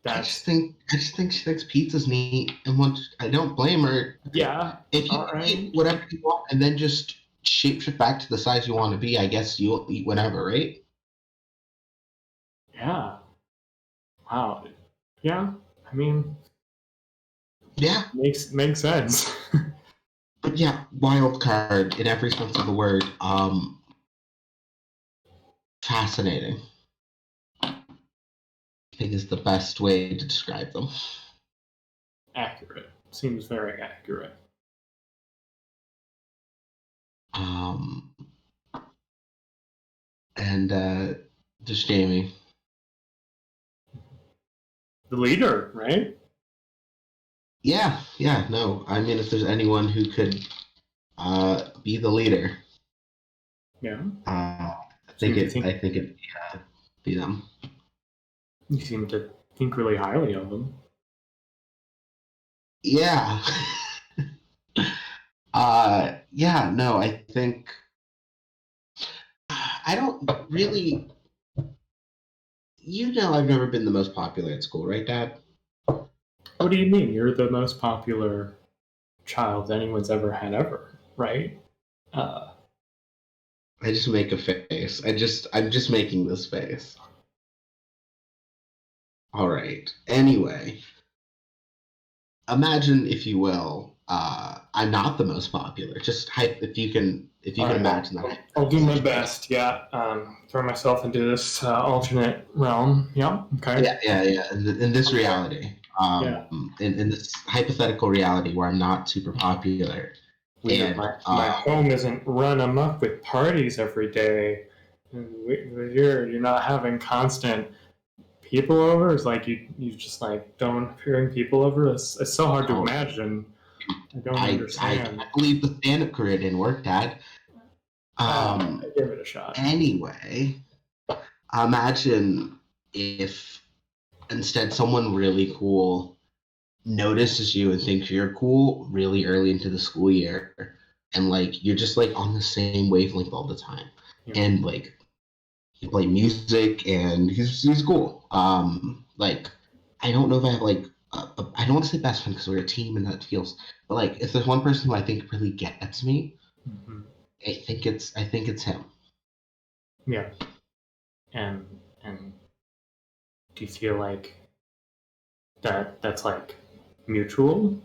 Speaker 6: I just think she thinks pizza's neat, and I don't blame her.
Speaker 1: Yeah.
Speaker 6: If you eat whatever you want and then just shapeshift back to the size you want to be, I guess you'll eat whatever, right?
Speaker 1: Yeah. Wow. Yeah. I mean.
Speaker 6: Yeah.
Speaker 1: Makes sense.
Speaker 6: But yeah, wild card in every sense of the word. Fascinating, I think, is the best way to describe them.
Speaker 1: Accurate. Seems very accurate.
Speaker 6: And just Jamie.
Speaker 1: The leader, right?
Speaker 6: Yeah, no. I mean, if there's anyone who could be the leader,
Speaker 1: yeah,
Speaker 6: I think it'd be them.
Speaker 1: You seem to think really highly of them.
Speaker 6: Yeah. Yeah, no, I think I don't really. I've never been the most popular at school, right, Dad?
Speaker 1: What do you mean? You're the most popular child anyone's ever had, right?
Speaker 6: I just make a face. I'm just making this face. All right. Anyway, imagine, if you will, I'm not the most popular. Just if you can
Speaker 1: Alright,
Speaker 6: imagine that.
Speaker 1: I'll do my best. Yeah. Throw myself into this alternate realm. Yeah. Okay.
Speaker 6: Yeah. In this reality, in this hypothetical reality where I'm not super popular,
Speaker 1: Weird.
Speaker 6: and
Speaker 1: My home isn't run amok with parties every day. And you're not having constant people over. It's like you just like don't hearing people over. It's so hard to imagine. I don't understand.
Speaker 6: I believe the stand-up career didn't work, Dad.
Speaker 1: I give it a shot.
Speaker 6: Anyway, imagine if instead someone really cool notices you and thinks you're cool really early into the school year, and like you're just like on the same wavelength all the time, and like you play music and he's cool. Like I don't know if I have like I don't want to say best friend because we're a team and that feels, but like if there's one person who I think really gets me, I think it's him.
Speaker 1: Yeah. And do you feel like that's like mutual?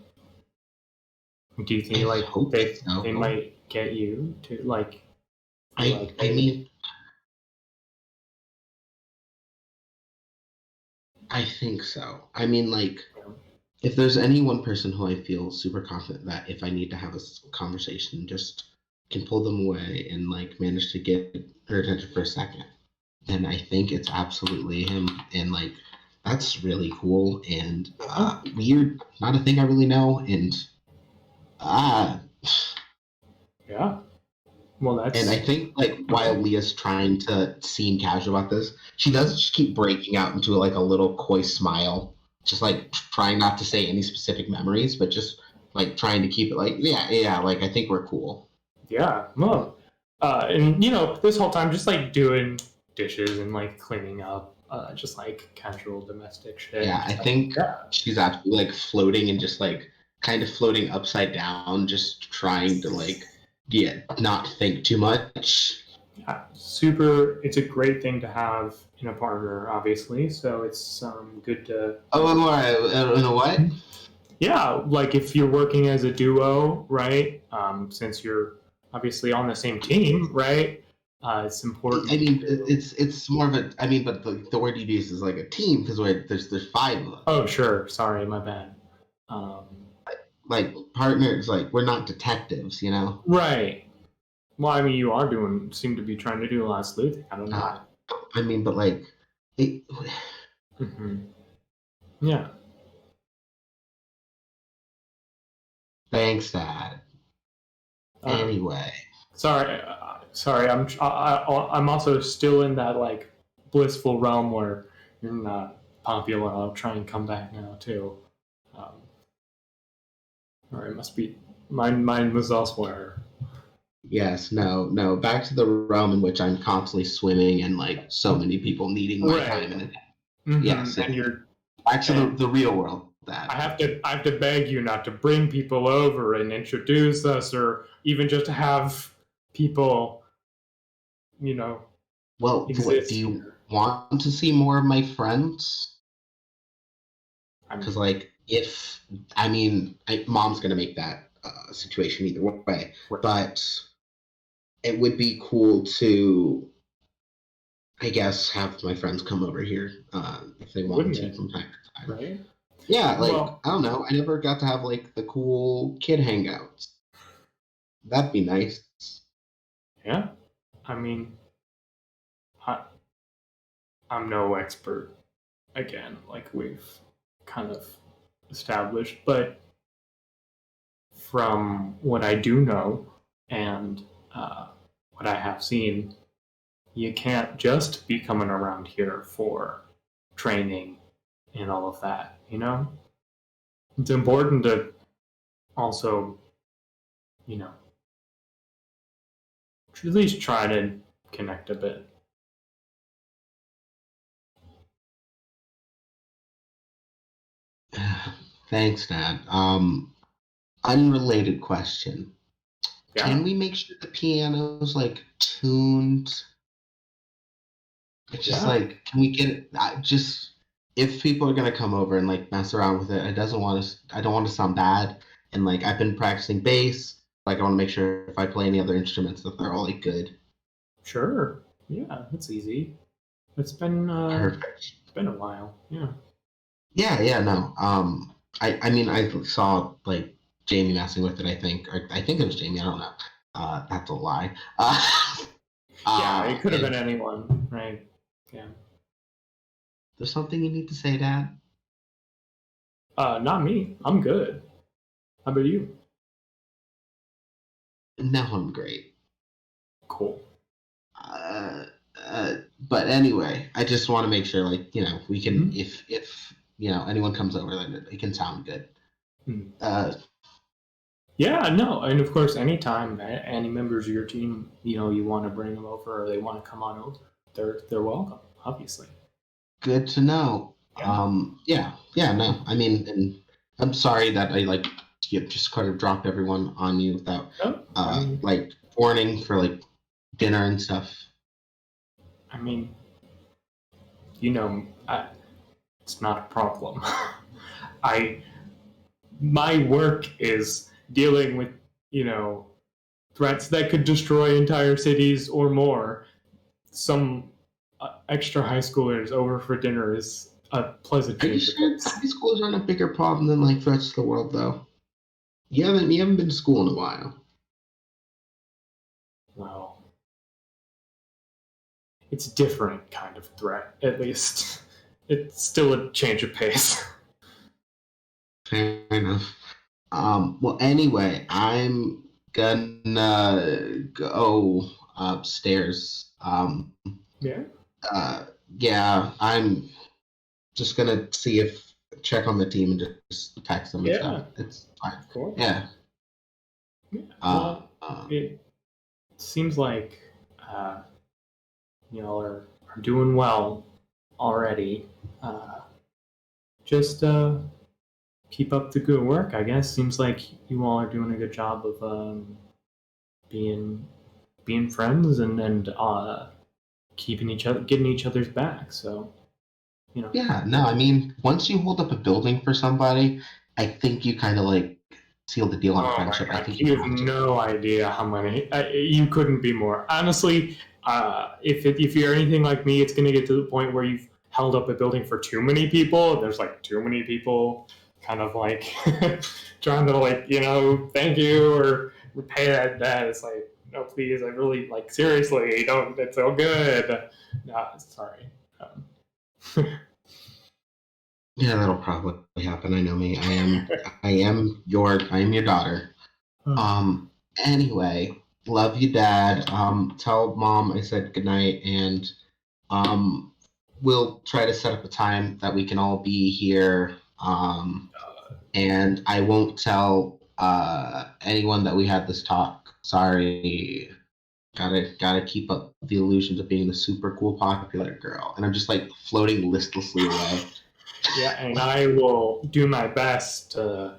Speaker 1: Do you think like they might get you to like?
Speaker 6: I mean, I think so. I mean, like, if there's any one person who I feel super confident that if I need to have a conversation, just can pull them away and like manage to get her attention for a second, then I think it's absolutely him. And like, that's really cool and weird. Not a thing I really know. And
Speaker 1: yeah. Well, that's.
Speaker 6: And I think like while Leah's trying to seem casual about this, she does just keep breaking out into like a little coy smile, just like trying not to say any specific memories, but just like trying to keep it like yeah, like I think we're cool.
Speaker 1: Yeah, well, and this whole time just like doing dishes and like cleaning up, just like casual domestic shit.
Speaker 6: Yeah, I think she's actually like floating and just like kind of floating upside down, just trying to like not think too much.
Speaker 1: Yeah, super. It's a great thing to have in a partner, obviously. So it's good to.
Speaker 6: Oh, in a what?
Speaker 1: Yeah, like if you're working as a duo, right? Since you're obviously on the same team, right? It's important.
Speaker 6: I mean, it's more of a. I mean, but the word you use is like a team because there's 5 of them.
Speaker 1: Oh, sure. Sorry, my bad.
Speaker 6: Like partners, like we're not detectives,
Speaker 1: Right. Well, I mean, you are seem to be trying to do a lot of sleuthing. I don't know.
Speaker 6: I mean, but like, it.
Speaker 1: Yeah.
Speaker 6: Thanks, Dad. Anyway.
Speaker 1: Sorry. I'm also still in that like blissful realm where you're not popular. I'll try and come back now too. Or it must be mine was elsewhere.
Speaker 6: Yes, no. Back to the realm in which I'm constantly swimming and like so many people needing my time in it. Yes,
Speaker 1: and you're
Speaker 6: back to the real world. That
Speaker 1: I have to beg you not to bring people over and introduce us, or even just to have people,
Speaker 6: Well, do you want to see more of my friends? Because Mom's gonna make that situation either way, but it would be cool to, I guess, have my friends come over here if they want to from time to time.
Speaker 1: Right?
Speaker 6: Yeah, I don't know. I never got to have like the cool kid hangouts. That'd be nice.
Speaker 1: Yeah, I mean, I'm no expert. Again, like we've kind of established, but from what I do know and what I have seen, you can't just be coming around here for training and all of that, It's important to also, at least try to connect a bit.
Speaker 6: Thanks, Dad. Unrelated question. Yeah. Can we make sure the piano's like tuned? It's just like, can we get it? Just if people are gonna come over and like mess around with it, I don't want to sound bad. and like I've been practicing bass. Like I want to make sure if I play any other instruments that they're all like good.
Speaker 1: Sure. Yeah, that's easy. It's been
Speaker 6: Perfect.
Speaker 1: it's been a while. Yeah.
Speaker 6: Yeah, no. I mean, I saw like Jamie messing with it. I think, or I think it was Jamie. I don't know. That's a lie.
Speaker 1: Yeah, it could have
Speaker 6: and
Speaker 1: been anyone, right? Yeah.
Speaker 6: there's something you need to say, Dad.
Speaker 1: Not me. I'm good. How about you?
Speaker 6: No, I'm great.
Speaker 1: Cool.
Speaker 6: Uh, but anyway, I just want to make sure, like, you know, we can, if you know anyone comes over, then it can sound good.
Speaker 1: Mhm. Yeah, no, and of course, anytime any members of your team, you know, you want to bring them over or they want to come on over, they're welcome, obviously.
Speaker 6: Good to know.
Speaker 1: Yeah.
Speaker 6: No, I mean, and I'm sorry that I like just kind of dropped everyone on you without
Speaker 1: Oh,
Speaker 6: like warning for like dinner and stuff.
Speaker 1: I mean, you know, it's not a problem. I my work is dealing with, you know, threats that could destroy entire cities or more. Some extra high schoolers over for dinner is a pleasant
Speaker 6: Are you
Speaker 1: change of
Speaker 6: sure
Speaker 1: pace.
Speaker 6: high schools aren't a bigger problem than like the rest of the world, though? You haven't been to school in a while.
Speaker 1: Well, it's a different kind of threat, at least. It's still a change of pace.
Speaker 6: Fair enough. Well, anyway, I'm gonna go upstairs.
Speaker 1: Yeah.
Speaker 6: Yeah, I'm just gonna see if check on the team and just text them and stuff.
Speaker 1: Yeah.
Speaker 6: It's fine.
Speaker 1: Cool.
Speaker 6: Yeah.
Speaker 1: Yeah. Well, it seems like you all are doing well already. Just keep up the good work, I guess. Seems like you all are doing a good job of being friends and keeping getting each other's back. So, you know.
Speaker 6: Yeah, no, I mean, once you hold up a building for somebody, I think you kind of like seal the deal on
Speaker 1: Oh my
Speaker 6: friendship. I
Speaker 1: god,
Speaker 6: think
Speaker 1: you
Speaker 6: you
Speaker 1: have
Speaker 6: have to.
Speaker 1: no idea how many. You couldn't be more. Honestly, if you're anything like me, it's going to get to the point where you've held up a building for too many people. And there's like too many people, kind of like trying to like thank you or repay that debt. It's like no, please, I really like seriously don't. It's so good. No, sorry.
Speaker 6: Yeah, that'll probably happen. I know me. I am your daughter. Anyway, love you, Dad. Tell Mom I said goodnight, and we'll try to set up a time that we can all be here. And I won't tell anyone that we had this talk. Sorry. Gotta keep up the illusions of being the super cool popular girl. And I'm just like floating listlessly away.
Speaker 1: Yeah, and I will do my best to,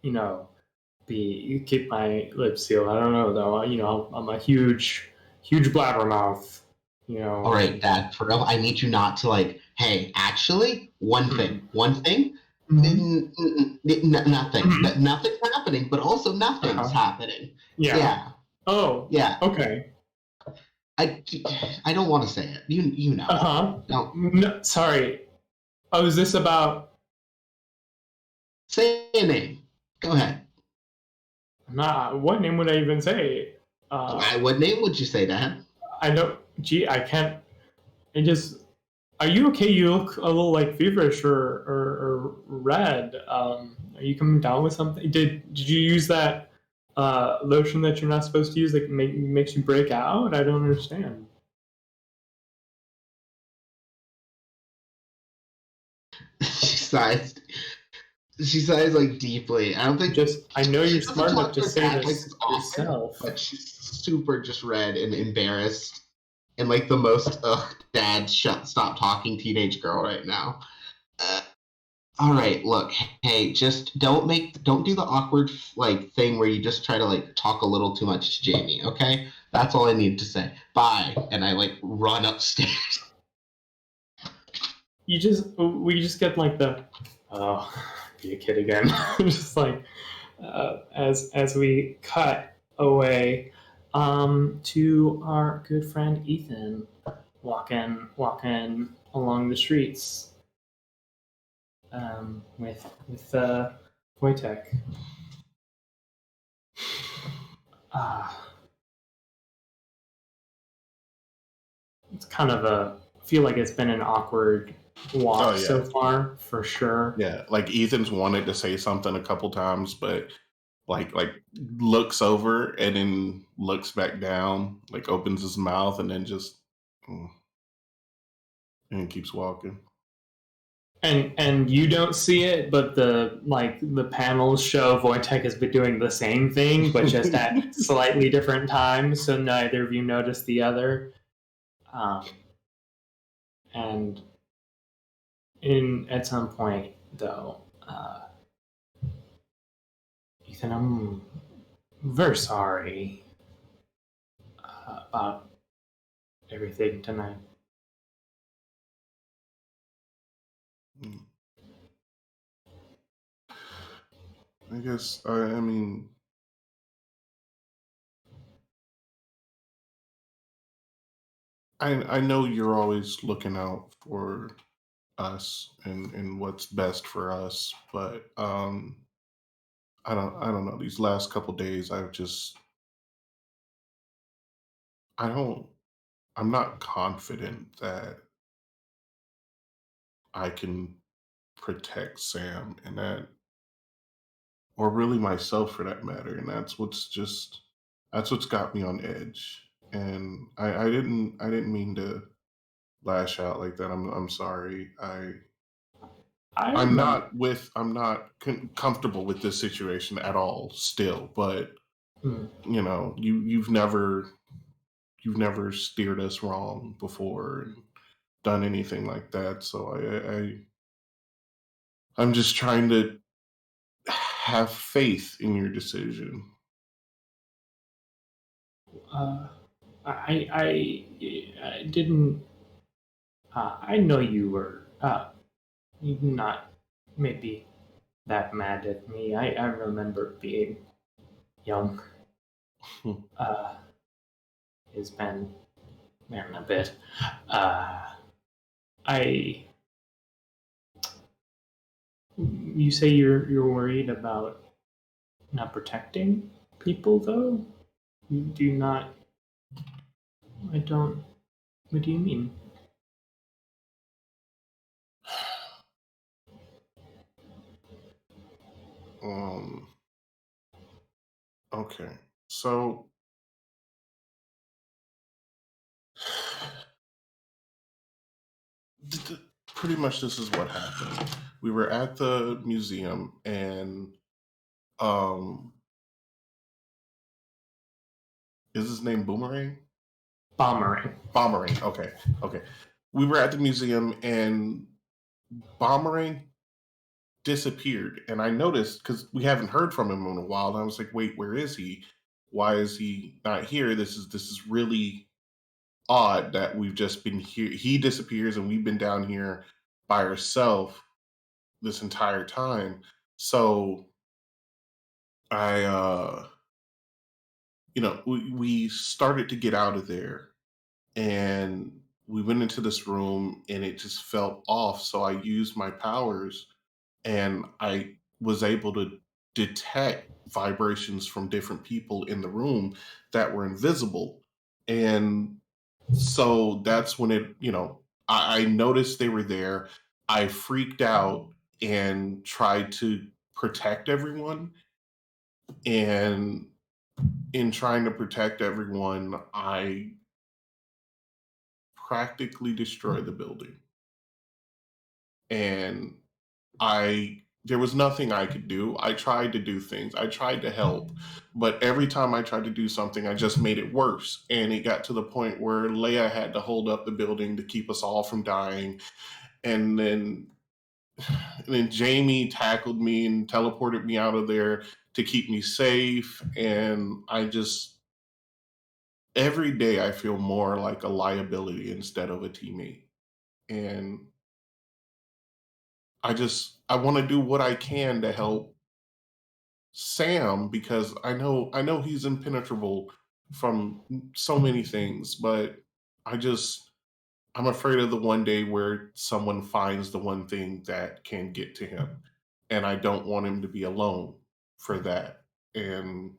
Speaker 1: keep my lips sealed. I don't know though. I'm a huge blabbermouth.
Speaker 6: All right, Dad, for real, I need you not to like, hey, actually, one thing,
Speaker 1: Mhm.
Speaker 6: nothing.
Speaker 1: Mhm.
Speaker 6: Nothing's happening, but also nothing's happening.
Speaker 1: Yeah. Oh.
Speaker 6: Yeah.
Speaker 1: Okay.
Speaker 6: I don't want to say it. You know. No.
Speaker 1: No, sorry. Oh, is this about?
Speaker 6: Say a name. Go ahead.
Speaker 1: Nah. What name would I even say?
Speaker 6: What name would you say, Dad?
Speaker 1: I know. Gee, I can't. I just. Are you okay? You look a little like feverish or red. Are you coming down with something? Did you use that lotion that you're not supposed to use that makes you break out? I don't understand.
Speaker 6: She sighs. She sighs like deeply. I don't think
Speaker 1: I know you're
Speaker 6: she doesn't
Speaker 1: smart enough
Speaker 6: talk
Speaker 1: to
Speaker 6: her
Speaker 1: say
Speaker 6: dad
Speaker 1: this
Speaker 6: like often,
Speaker 1: yourself.
Speaker 6: but she's super just red and embarrassed and like the most dad stop talking teenage girl right now. All right, look, hey, just don't do the awkward like thing where you just try to like talk a little too much to Jamie, okay? That's all I need to say. Bye, and I like run upstairs.
Speaker 1: We just get like the be a kid again. Just like as we cut away to our good friend Ethan walking along the streets with Wojtek. Uh, it's kind of I feel like it's been an awkward walk so far, for sure.
Speaker 5: Yeah, like Ethan's wanted to say something a couple times, but like looks over and then looks back down, like opens his mouth and then just and keeps walking.
Speaker 1: And you don't see it, but the panels show Wojtek has been doing the same thing, but just at slightly different times, so neither of you notice the other. And at some point, though, Ethan, I'm very sorry about everything tonight.
Speaker 5: I guess I mean I know you're always looking out for us and what's best for us, but I don't know. These last couple days I don't I'm not confident that I can protect Sam and that or really myself for that matter. And that's what's got me on edge. And I didn't mean to lash out like that. I'm sorry. I'm not comfortable with this situation at all still, but you know, you've never steered us wrong before and done anything like that. So I'm just trying to have faith in your decision.
Speaker 1: I didn't. I know you were not maybe that mad at me. I remember being young. Uh, it's been a bit. I. You say you're worried about not protecting people, though. You do not. I don't. What do you mean?
Speaker 5: Um. Okay. So pretty much this is what happened. We were at the museum and um is his name Boomerang?
Speaker 1: Bombering.
Speaker 5: Bombering. Okay. Okay. We were at the museum and Bombering disappeared and I noticed because we haven't heard from him in a while and I was like, wait, where is he? Why is he not here? This is really odd that we've just been here. He disappears and we've been down here by ourselves this entire time. So I you know, we started to get out of there and we went into this room and it just felt off. So I used my powers and I was able to detect vibrations from different people in the room that were invisible. And so that's when it, you know, I noticed they were there. I freaked out and tried to protect everyone. And in trying to protect everyone, I practically destroyed the building. And there was nothing I could do. I tried to do things. I tried to help, but every time I tried to do something, I just made it worse. And it got to the point where Leia had to hold up the building to keep us all from dying. And then Jamie tackled me and teleported me out of there to keep me safe. And every day I feel more like a liability instead of a teammate. And I want to do what I can to help Sam because I know he's impenetrable from so many things, but I'm afraid of the one day where someone finds the one thing that can get to him, and I don't want him to be alone for that. And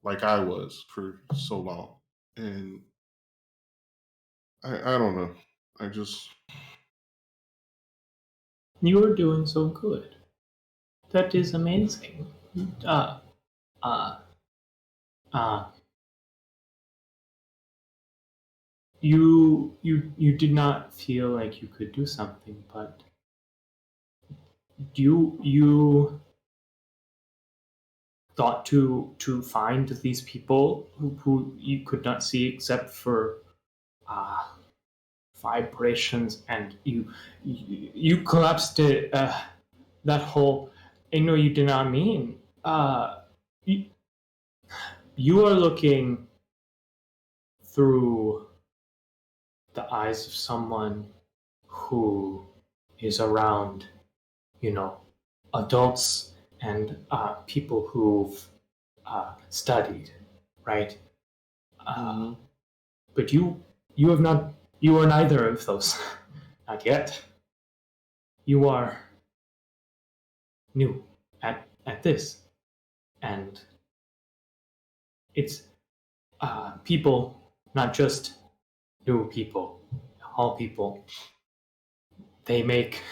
Speaker 5: like I was for so long, and I don't know. I just
Speaker 1: You are doing so good. That is amazing. Uh, uh, uh, you did not feel like you could do something, but you thought to find these people who you could not see except for uh, vibrations, and you collapsed it. That whole. I know you did not mean. You, you are looking through the eyes of someone who is around, you know, adults and people who've studied, right?
Speaker 5: mhm.
Speaker 1: But you have not. You are neither of those, not yet. You are new at this, and it's people, not just new people, all people. They make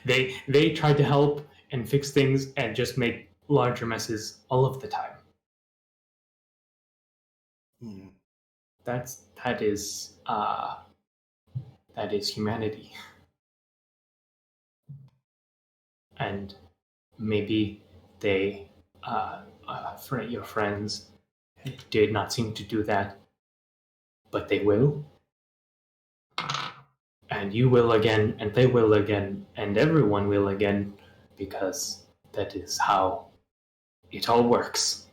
Speaker 1: they try to help and fix things and just make larger messes all of the time.
Speaker 5: Mm.
Speaker 1: That is that is humanity, and maybe they your friends did not seem to do that, but they will, and you will again, and they will again, and everyone will again, because that is how it all works.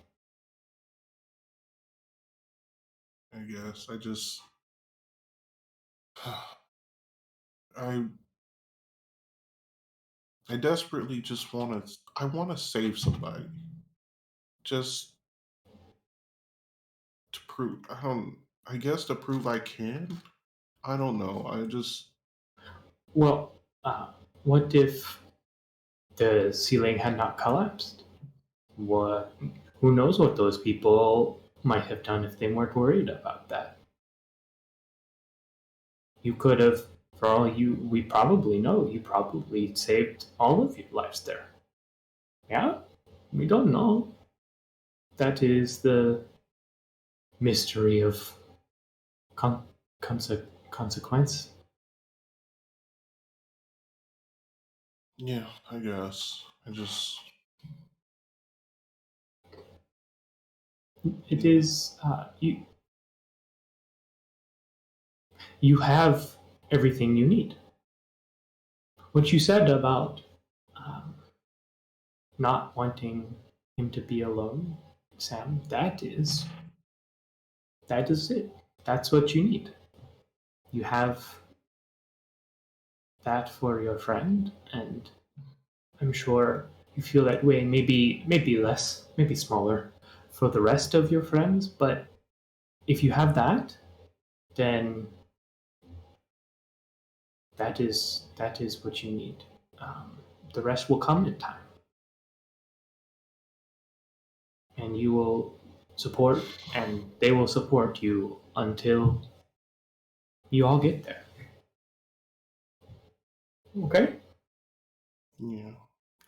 Speaker 5: I guess I I desperately just want to save somebody just to prove I guess to prove I can. I don't know. I just
Speaker 1: Well, what if the ceiling had not collapsed? What? Who knows what those people might have done if they weren't worried about that? You could have, for all we probably know, you probably saved all of your lives there. Yeah, we don't know. That is the mystery of con- consequence.
Speaker 5: yeah, I guess. I just
Speaker 1: It is you have everything you need. What you said about um, not wanting him to be alone, Sam, that is it. That's what you need. You have that for your friend, and I'm sure you feel that way. Maybe less, maybe smaller for the rest of your friends. But if you have that, then that is what you need. Um, the rest will come in time, and you will support, and they will support you until you all get there. Okay.
Speaker 5: yeah.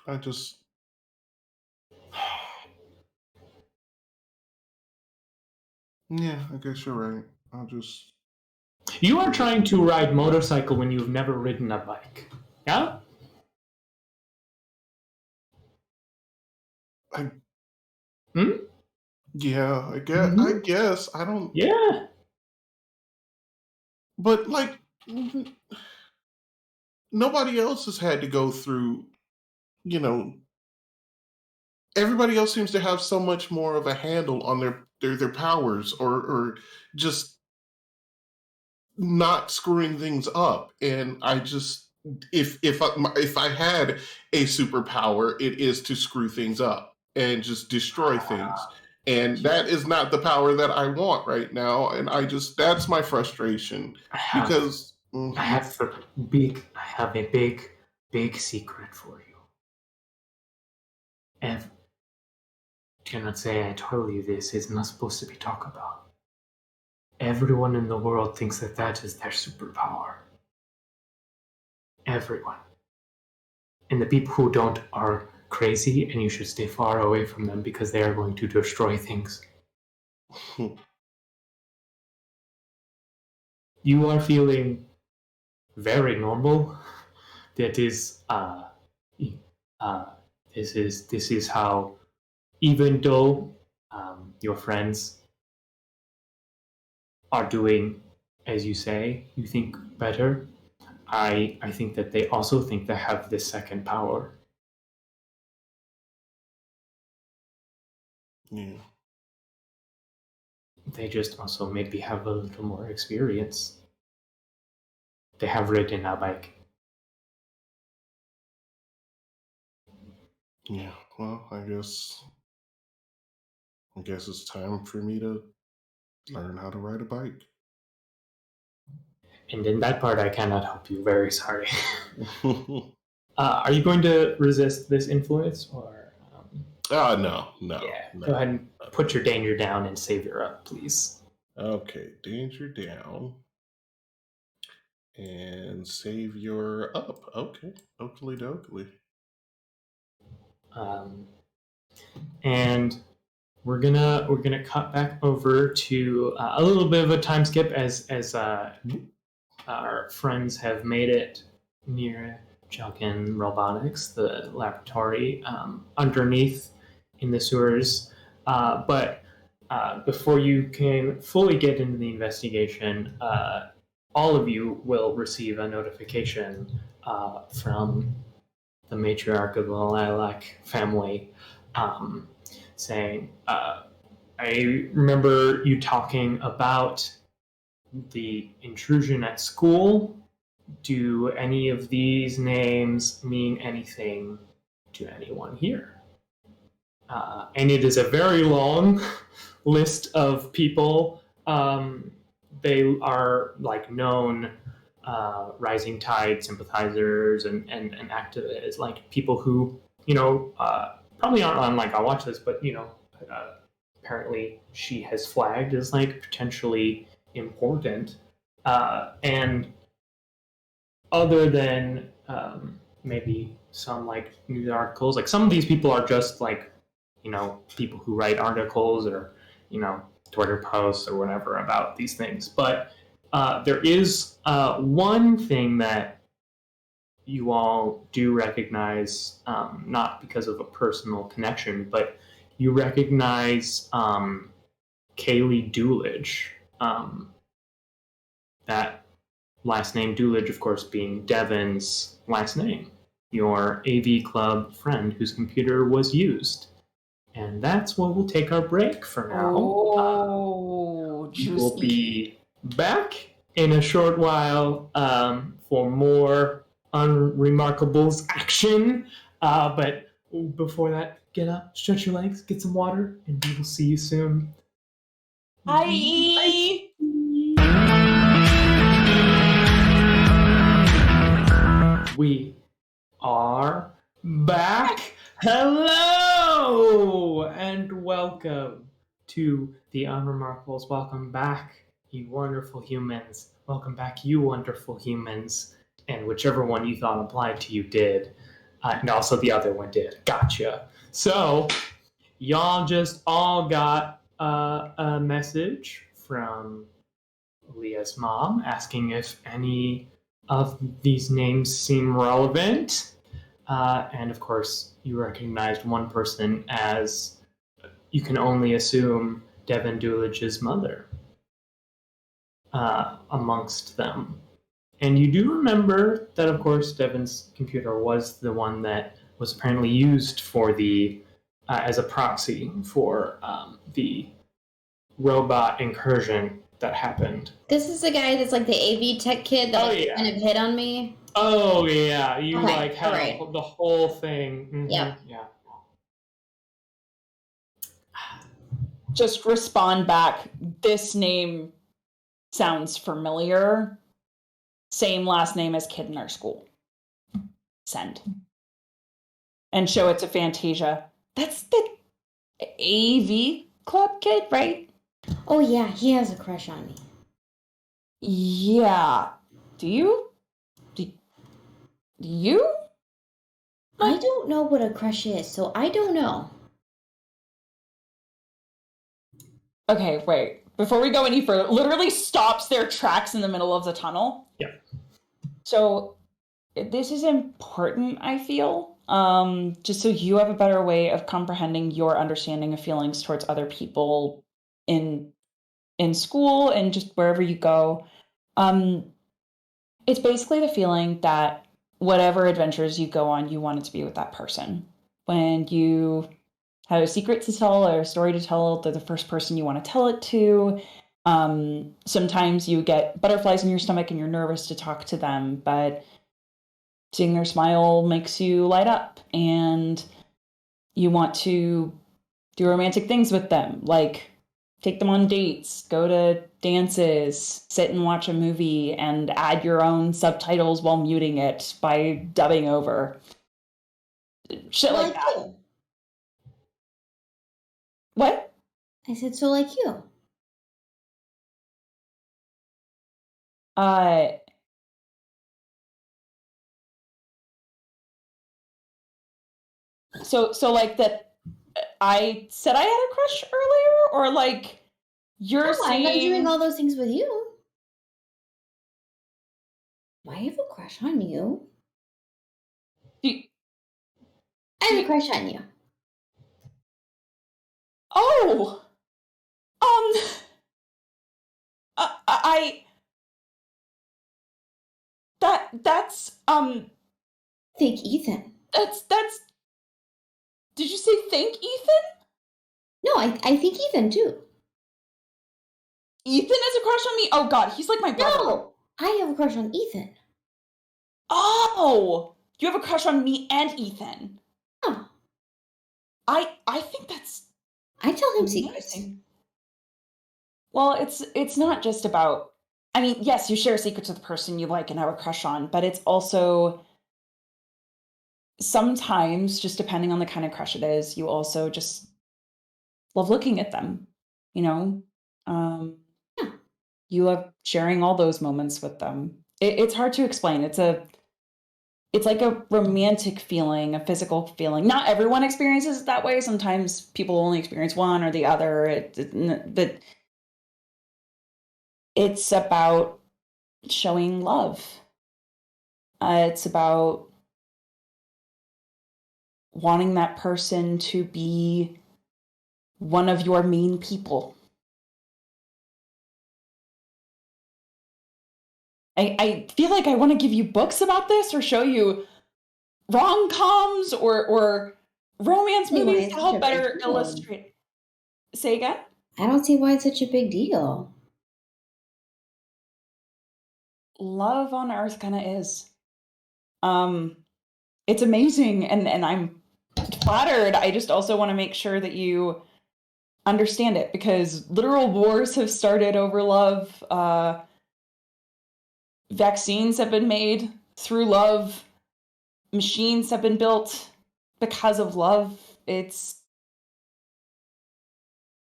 Speaker 5: I just yeah, I guess you're right. I'll just
Speaker 1: You are trying to ride motorcycle when you've never ridden a bike. Yeah?
Speaker 5: I
Speaker 1: Hmm?
Speaker 5: yeah, I
Speaker 1: Mm-hmm.
Speaker 5: guess I don't
Speaker 1: Yeah.
Speaker 5: but like nobody else has had to go through, you know, everybody else seems to have so much more of a handle on their powers or just not screwing things up. And I just if I had a superpower, it is to screw things up. and just destroy things. And that is not the power that I want right now. And that's my frustration. Because
Speaker 1: I have a big secret for you. And cannot say I told you this is not supposed to be talked about. Everyone in the world thinks that is their superpower. Everyone. And the people who don't are crazy, and you should stay far away from them because they are going to destroy things. You are feeling very normal. That is, this is how, even though your friends are doing, as you say, you think better. I think that they also think they have this second power.
Speaker 5: Yeah.
Speaker 1: They just also maybe have a little more experience. They have ridden a bike.
Speaker 5: Yeah, well, I guess it's time for me to learn how to ride a bike.
Speaker 1: And in that part, I cannot help you. Very sorry. Are you going to resist this influence, or?
Speaker 5: No.
Speaker 1: Yeah.
Speaker 5: No.
Speaker 1: Go ahead and put your danger down and save your up, please.
Speaker 5: Okay, danger down. And save your up. Okay, oakley dokley.
Speaker 1: And we're gonna cut back over to a little bit of a time skip as our friends have made it near Junkin Robotics, the laboratory underneath in the sewers. But before you can fully get into the investigation, all of you will receive a notification from the matriarch of the Lilac family saying, I remember you talking about the intrusion at school. Do any of these names mean anything to anyone here? And it is a very long list of people. They are like known rising tide sympathizers and activists, like people who, probably aren't on like our watch list, but apparently she has flagged as like potentially important. And other than maybe some like news articles, like some of these people are just like, people who write articles or, Twitter posts or whatever about these things. But there is one thing that you all do recognize, not because of a personal connection, but you recognize Kaylee Doolidge. That last name, Doolidge, of course, being Devin's last name, your AV Club friend whose computer was used. And that's where we'll take our break for now. We'll be back in a short while for more UnRemarkables action. But before that, get up, stretch your legs, get some water, and we will see you soon.
Speaker 2: Bye.
Speaker 1: We are back. Hello and welcome to the UnRemarkables. Welcome back, you wonderful humans. Welcome back, you wonderful humans. And whichever one you thought applied to you did. And also the other one did. Gotcha. So, y'all just all got a message from Leah's mom asking if any of these names seem relevant. And of course, you recognized one person as, you can only assume, Devin Doolidge's mother amongst them. And you do remember that, of course, Devin's computer was the one that was apparently used for as a proxy for the robot incursion that happened.
Speaker 3: This is the guy that's like the AV tech kid that kind of hit on me.
Speaker 1: Oh yeah, you had the whole thing. Mm-hmm.
Speaker 3: Yep.
Speaker 1: Yeah.
Speaker 2: just respond back, this name sounds familiar. Same last name as kid in our school. Send. And show it to Fantasia. That's the AV club kid, right?
Speaker 3: Oh yeah, he has a crush on me.
Speaker 2: Yeah. Do you? Do you?
Speaker 3: I don't know what a crush is, so I don't know.
Speaker 2: Okay, wait. Before we go any further, literally stops their tracks in the middle of the tunnel.
Speaker 1: Yeah.
Speaker 2: So this is important, I feel. Just so you have a better way of comprehending your understanding of feelings towards other people in school and just wherever you go. It's basically the feeling that whatever adventures you go on, you want it to be with that person. When you have a secret to tell or a story to tell, they're the first person you want to tell it to. Sometimes you get butterflies in your stomach and you're nervous to talk to them, but seeing their smile makes you light up and you want to do romantic things with them, like take them on dates, go to dances, sit and watch a movie, and add your own subtitles while muting it by dubbing over. Shit like that.
Speaker 3: You.
Speaker 2: What?
Speaker 3: I said, so like you.
Speaker 2: So like that I said I had a crush earlier, or like you're
Speaker 3: No,
Speaker 2: saying
Speaker 3: I'm not doing all those things with you. Why have a crush on you? I have a crush on you.
Speaker 2: Oh, that's
Speaker 3: Think Ethan.
Speaker 2: that's did you say thank Ethan?
Speaker 3: No, I think Ethan too.
Speaker 2: Ethan has a crush on me? Oh god, he's like my brother.
Speaker 3: No, I have a crush on Ethan.
Speaker 2: Oh, you have a crush on me and Ethan.
Speaker 3: Oh,
Speaker 2: I think that's
Speaker 3: I tell him secrets.
Speaker 2: amazing. Well, it's not just about, I mean, yes, you share secrets with the person you like and have a crush on, but it's also sometimes, just depending on the kind of crush it is, you also just love looking at them, you know?
Speaker 3: Yeah.
Speaker 2: You love sharing all those moments with them. It's hard to explain. It's like a romantic feeling, a physical feeling. Not everyone experiences it that way. Sometimes people only experience one or the other. But it's about showing love. It's about wanting that person to be one of your main people. I feel like I want to give you books about this or show you rom-coms or romance movies to help better illustrate. Say again?
Speaker 3: I don't see why it's such a big deal.
Speaker 2: Love on Earth kind of is. It's amazing and I'm flattered. I just also want to make sure that you understand it because literal wars have started over love. Vaccines have been made through love. Machines have been built because of love. It's,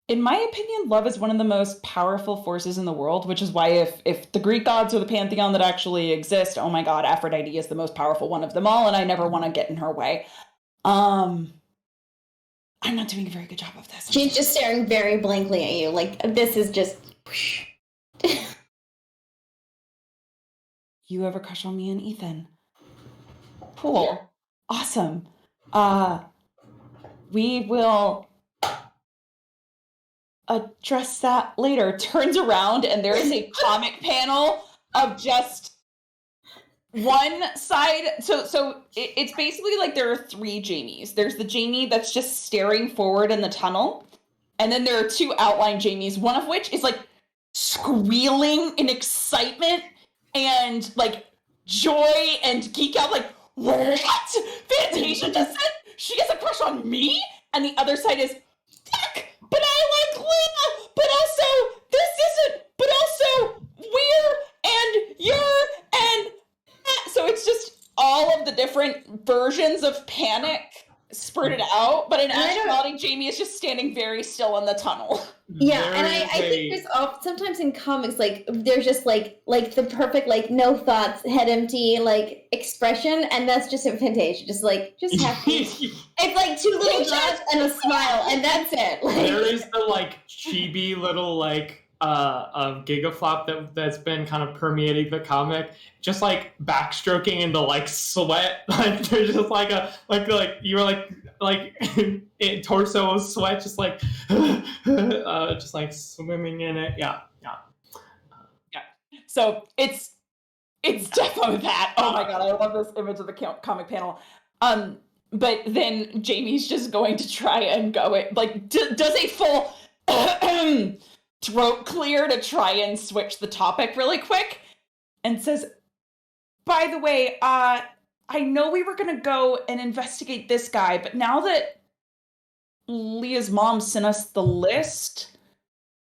Speaker 2: in my opinion, love is one of the most powerful forces in the world, which is why if the Greek gods are the pantheon that actually exist, oh my god, Aphrodite is the most powerful one of them all, and I never want to get in her way. I'm not doing a very good job of this.
Speaker 3: She's just staring very blankly at you, like this is just.
Speaker 2: You have a crush on me and Ethan. Cool.
Speaker 3: Yeah.
Speaker 2: Awesome. We will address that later. Turns around and there is a comic panel of just one side. So it's basically like there are three Jamies. There's the Jamie that's just staring forward in the tunnel. And then there are two outline Jamies, one of which is like squealing in excitement and like joy and geek out, like, what? Fantasia just said she has a crush on me? And the other side is, fuck, but I like this isn't, but also we're, and you're, and so it's just all of the different versions of panic spurted out, but in actuality, Jamie is just standing very still in the tunnel.
Speaker 3: Yeah, and I think there's sometimes in comics, like, there's just, like the perfect, like, no thoughts, head empty, like, expression, and that's just in Fantasia, just happy. It's like two little dots and a smile, and that's it. Like,
Speaker 1: there is the, like, chibi little, like, gigaflop that's been kind of permeating the comic, just like backstroking into like sweat, like there's just like you were like torso of sweat, just like just like swimming in it. Yeah.
Speaker 2: So it's definitely that. Oh my god, I love this image of the comic panel. But then Jamie's just going to try and go it, like, does a full throat clear to try and switch the topic really quick, and says, by the way, I know we were gonna go and investigate this guy, but now that Leah's mom sent us the list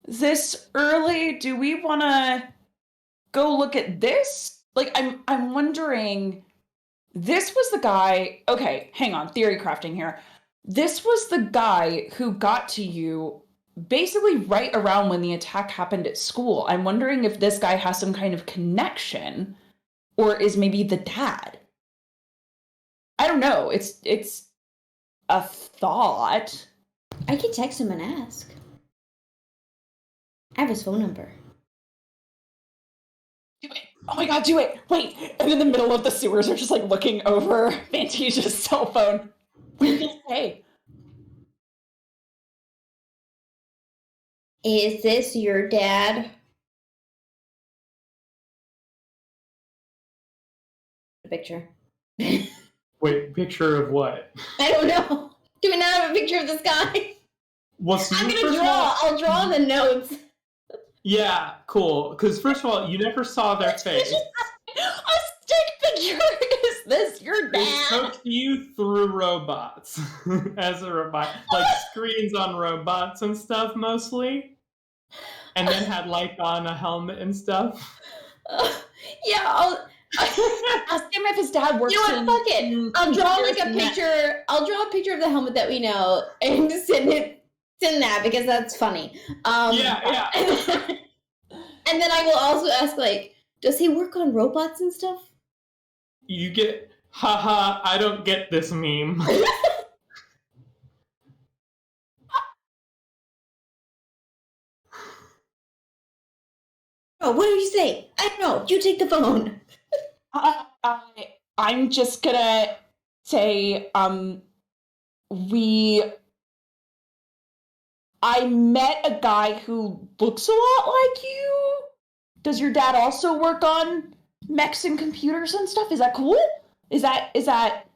Speaker 2: this early, do we want to go look at this? Like, I'm wondering, this was the guy, okay, hang on, theory crafting here. This was the guy who got to you basically right around when the attack happened at school. I'm wondering if this guy has some kind of connection, or is maybe the dad. I don't know. It's a thought.
Speaker 3: I could text him and ask. I have his phone number.
Speaker 2: Do it. Oh my god, do it. Wait. And in the middle of the sewers are just like looking over Fantasia's cell phone. What did he say?
Speaker 3: Is this your dad? A picture.
Speaker 1: Wait, picture of what?
Speaker 3: I don't know. Do we not have a picture of this guy?
Speaker 1: Well,
Speaker 3: I'm gonna draw. I'll draw the notes.
Speaker 1: Yeah, cool. Because first of all, you never saw their face.
Speaker 2: A stick figure. Is this your
Speaker 1: They
Speaker 2: dad?
Speaker 1: spoke to you through robots as a robot, like screens on robots and stuff mostly, and then had like on a helmet and stuff.
Speaker 3: Yeah, I'll
Speaker 2: ask him if his dad works.
Speaker 3: You know what? Fuck it. I'll draw like a picture. I'll draw a picture of the helmet that we know and send that because that's funny.
Speaker 1: Yeah.
Speaker 3: And then I will also ask, like, does he work on robots and stuff?
Speaker 1: You get, haha, I don't get this meme.
Speaker 3: Oh, what do you say? I don't know. You take the phone.
Speaker 2: I'm just gonna say, I met a guy who looks a lot like you. Does your dad also work on mechs and computers and stuff? Is that cool? Is that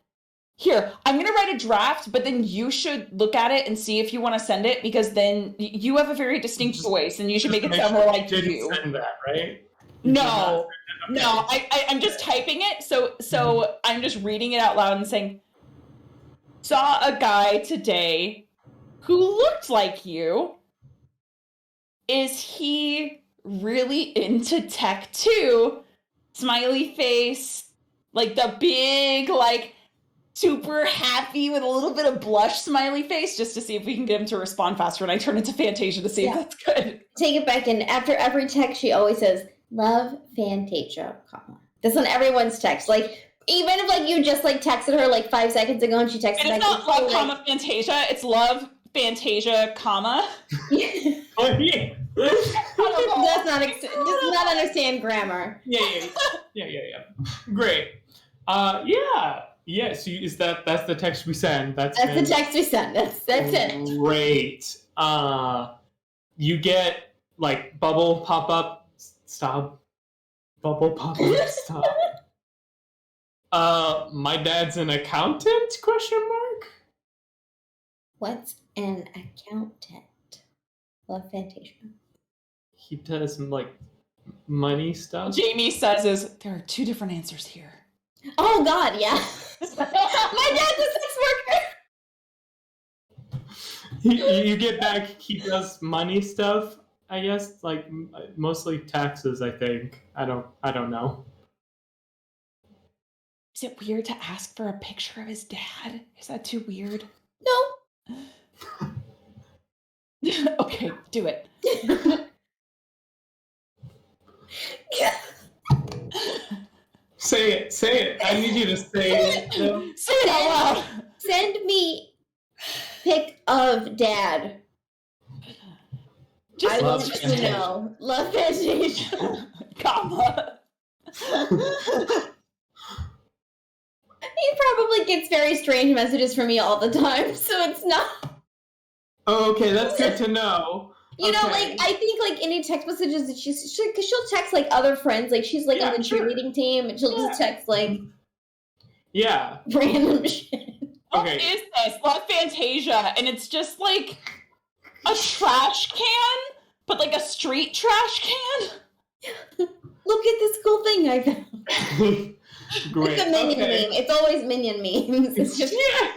Speaker 2: here? I'm gonna write a draft, but then you should look at it and see if you want to send it, because then you have a very distinct voice and you should make it sound more like you.
Speaker 1: Send that, right?
Speaker 2: No, I'm just typing it, so I'm just reading it out loud and saying, saw a guy today who looked like you. Is he really into tech too? Smiley face, like the big, like, super happy with a little bit of blush smiley face, just to see if we can get him to respond faster. And I turn it to Fantasia to see if that's good.
Speaker 3: Take it back, and after every text, she always says, "Love Fantasia, comma." That's on everyone's text. Like, even if like you just like texted her like 5 seconds ago and she texted
Speaker 2: and
Speaker 3: back,
Speaker 2: it's not love, comma, Fantasia. It's love Fantasia, comma.
Speaker 1: Oh, yeah.
Speaker 3: does not understand grammar.
Speaker 1: Yeah. Great. Yeah. So that's the text we send. That's
Speaker 3: the text we send. That's it.
Speaker 1: Great. You get like bubble pop up. Stop. Bubble pop up. Stop. My dad's an accountant? Question mark.
Speaker 3: What's an accountant? Love Fantasia. He
Speaker 1: does like money stuff.
Speaker 2: Jamie says there are two different answers here.
Speaker 3: Oh God, yeah. My dad's a sex worker.
Speaker 1: you get back, he does money stuff, I guess, like mostly taxes, I think. I don't know.
Speaker 2: Is it weird to ask for a picture of his dad? Is that too weird?
Speaker 3: No.
Speaker 2: Okay, do it.
Speaker 1: Say it. I need you to say it. No.
Speaker 2: Say it out loud.
Speaker 3: Send me pic of dad.
Speaker 2: Just
Speaker 3: I
Speaker 4: love
Speaker 3: want to
Speaker 4: Fantasia.
Speaker 3: know. Love Fantasia.
Speaker 2: comma.
Speaker 3: He probably gets very strange messages from me all the time, so it's not.
Speaker 1: Oh, okay, that's good to know.
Speaker 3: You know,
Speaker 1: Okay.
Speaker 3: like I think like any text messages that because she'll text like other friends, like she's like
Speaker 1: Yeah,
Speaker 3: on the
Speaker 1: sure.
Speaker 3: cheerleading team, and she'll just text like
Speaker 1: Yeah.
Speaker 3: random shit.
Speaker 2: What
Speaker 1: Okay.
Speaker 2: is this? Love Fantasia, and it's just like a trash can, but like a street trash can.
Speaker 3: Look at this cool thing I found.
Speaker 1: Great.
Speaker 3: It's a minion
Speaker 1: Okay.
Speaker 3: meme. It's always minion memes. It's just
Speaker 1: Yeah.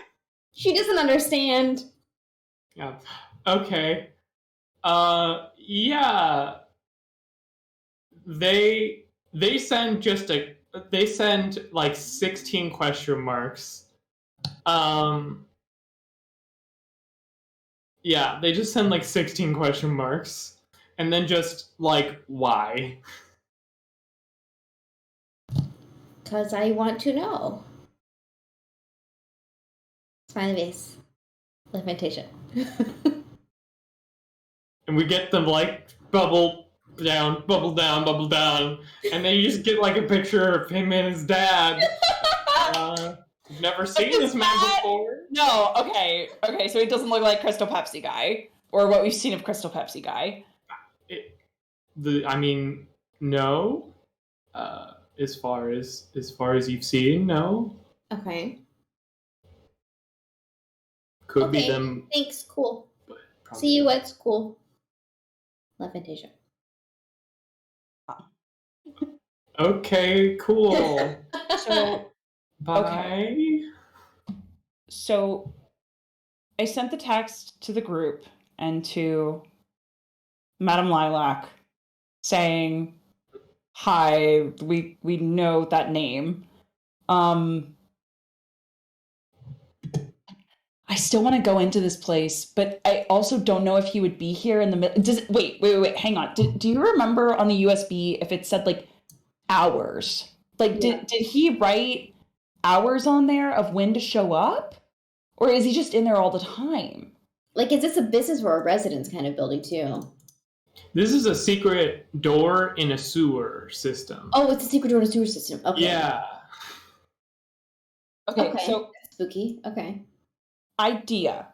Speaker 3: she doesn't understand.
Speaker 1: Yeah. Okay. Yeah. They send they send like 16 question marks. Yeah, they just send like 16 question marks. And then just like why?
Speaker 3: Because I want to know. Smiley face. Love Fantasia.
Speaker 1: And we get them like bubble down, and then you just get like a picture of him and his dad. I've never seen
Speaker 2: his
Speaker 1: this man
Speaker 2: dad-
Speaker 1: before.
Speaker 2: No, okay, so he doesn't look like Crystal Pepsi guy, or what we've seen of Crystal Pepsi guy.
Speaker 1: I mean, no. As far as you've seen, no.
Speaker 3: Okay.
Speaker 1: Could be
Speaker 3: Okay.
Speaker 1: them.
Speaker 3: Thanks. Cool.
Speaker 1: Probably.
Speaker 3: See you at school. Love Fantasia.
Speaker 1: Okay, cool.
Speaker 2: So,
Speaker 1: Bye.
Speaker 2: so I sent the text to the group and to Madam Lilac saying, "Hi, we know that name." I still want to go into this place, but I also don't know if he would be here in the middle. Wait, hang on. Do you remember on the USB if it said like hours? Like, did he write hours on there of when to show up? Or is he just in there all the time?
Speaker 3: Like, is this a business or a residence kind of building too?
Speaker 1: This is a secret door in a sewer system.
Speaker 3: Oh, it's a secret door to sewer system. Okay.
Speaker 1: Yeah.
Speaker 2: Okay,
Speaker 3: Okay.
Speaker 2: so
Speaker 3: That's spooky. Okay.
Speaker 2: idea.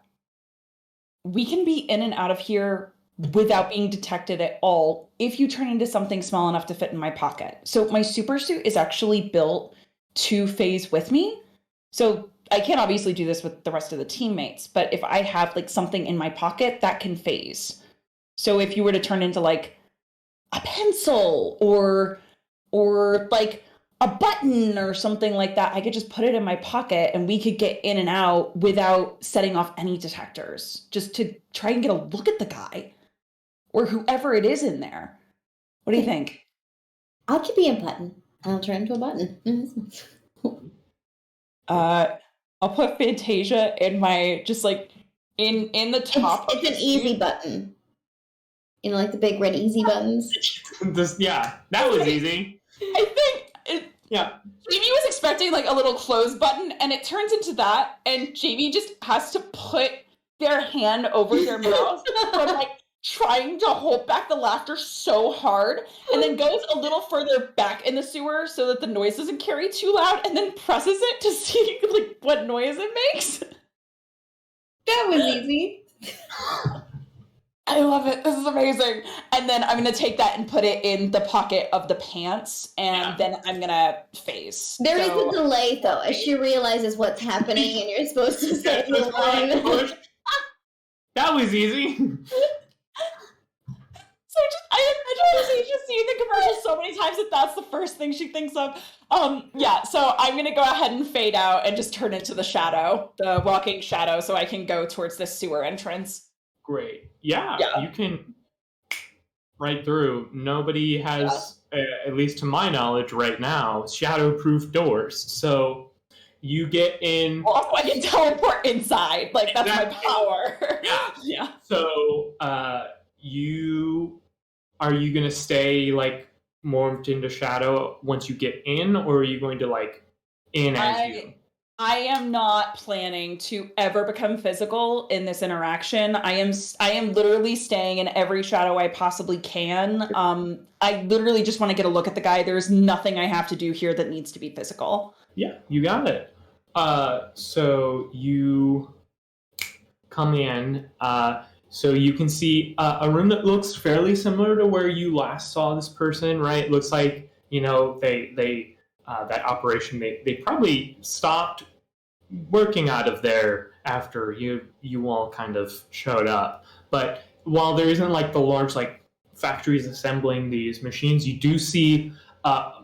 Speaker 2: We can be in and out of here without being detected at all if you turn into something small enough to fit in my pocket. So my super suit is actually built to phase with me. So I can't obviously do this with the rest of the teammates, but if I have like something in my pocket, that can phase. So if you were to turn into like a pencil or like a button or something like that, I could just put it in my pocket and we could get in and out without setting off any detectors, just to try and get a look at the guy or whoever it is in there. What do you think?
Speaker 3: I could be a button. I'll turn into a button.
Speaker 2: I'll put Fantasia in my, just like in the top.
Speaker 3: It's an easy button. You know, like the big red easy buttons.
Speaker 1: That was easy.
Speaker 2: I think
Speaker 1: Yeah.
Speaker 2: Jamie was expecting like a little close button, and it turns into that, and Jamie just has to put their hand over their mouth from like trying to hold back the laughter so hard, and then goes a little further back in the sewer so that the noise doesn't carry too loud, and then presses it to see like what noise it makes.
Speaker 3: That was easy.
Speaker 2: I love it. This is amazing. And then I'm going to take that and put it in the pocket of the pants, and then I'm going to phase.
Speaker 3: There is a delay, though, as she realizes what's happening, and you're supposed to say the line.
Speaker 1: That was easy.
Speaker 2: So I just She's seen the commercial so many times that that's the first thing she thinks of. Yeah, so I'm gonna go ahead and fade out and just turn into the shadow, the walking shadow, so I can go towards the sewer entrance.
Speaker 1: Great. Yeah,
Speaker 2: Yeah.
Speaker 1: you can right through. Nobody has, at least to my knowledge right now, shadow-proof doors. So you get in.
Speaker 2: Well, also I can teleport inside. Like, that's
Speaker 1: Exactly.
Speaker 2: my power.
Speaker 1: Yeah.
Speaker 2: Yeah.
Speaker 1: So are you gonna stay like morphed into shadow once you get in, or are you going to like in as you?
Speaker 2: I am not planning to ever become physical in this interaction. I am literally staying in every shadow I possibly can. I literally just want to get a look at the guy. There's nothing I have to do here that needs to be physical.
Speaker 1: Yeah, you got it. So you come in. So you can see a room that looks fairly similar to where you last saw this person, right? It looks like, they that operation, they probably stopped working out of there after you all kind of showed up. But while there isn't like the large like factories assembling these machines, you do see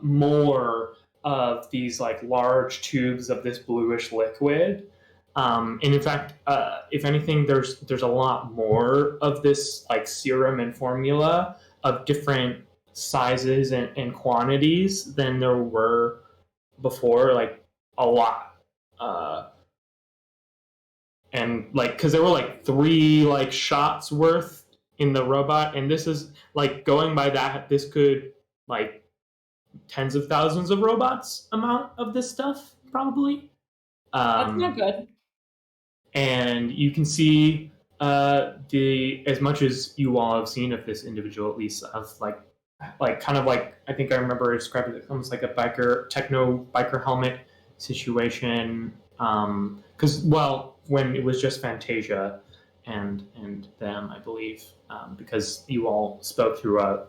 Speaker 1: more of these like large tubes of this bluish liquid. And in fact, if anything, there's a lot more of this like serum and formula of different sizes and quantities than there were before, like a lot. And like, because there were like 3 like shots worth in the robot, and this is like going by that, this could like tens of thousands of robots amount of this stuff probably.
Speaker 2: That's not good.
Speaker 1: And you can see the as much as you all have seen of this individual, at least of like kind of like, I think I remember describing it almost like a techno biker helmet situation. Because when it was just Fantasia and them, I believe, because you all spoke through a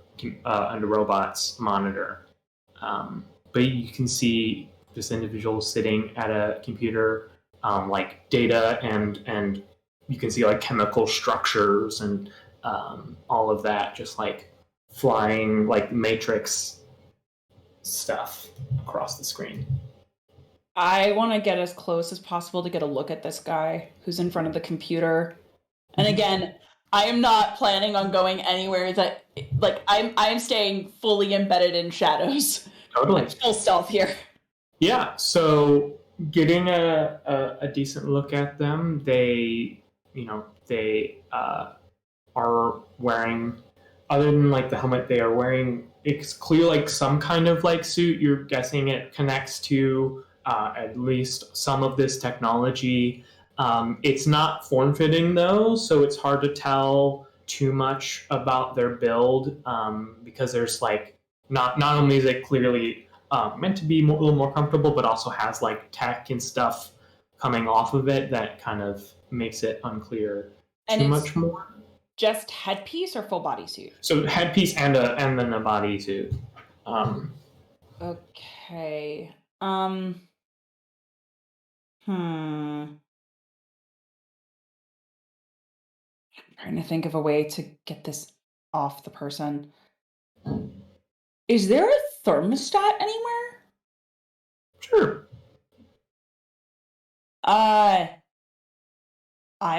Speaker 1: robots monitor. But you can see this individual sitting at a computer, like data and you can see like chemical structures and all of that, just like flying like matrix stuff across the screen.
Speaker 2: I want to get as close as possible to get a look at this guy who's in front of the computer. And again, I am not planning on going anywhere that, like, I'm staying fully embedded in shadows.
Speaker 1: Totally.
Speaker 2: I'm full stealth here.
Speaker 1: Yeah, so getting a decent look at them, they are wearing, other than like the helmet they are wearing, it's clear like some kind of like suit. You're guessing it connects to at least some of this technology. It's not form-fitting though, so it's hard to tell too much about their build, because there's like not only is it clearly meant to be a little more comfortable, but also has like tech and stuff coming off of it that kind of makes it unclear too much more.
Speaker 2: Just headpiece or full bodysuit?
Speaker 1: So headpiece and then a bodysuit.
Speaker 2: Okay. I'm trying to think of a way to get this off the person. Is there a thermostat anywhere?
Speaker 1: Sure.
Speaker 2: I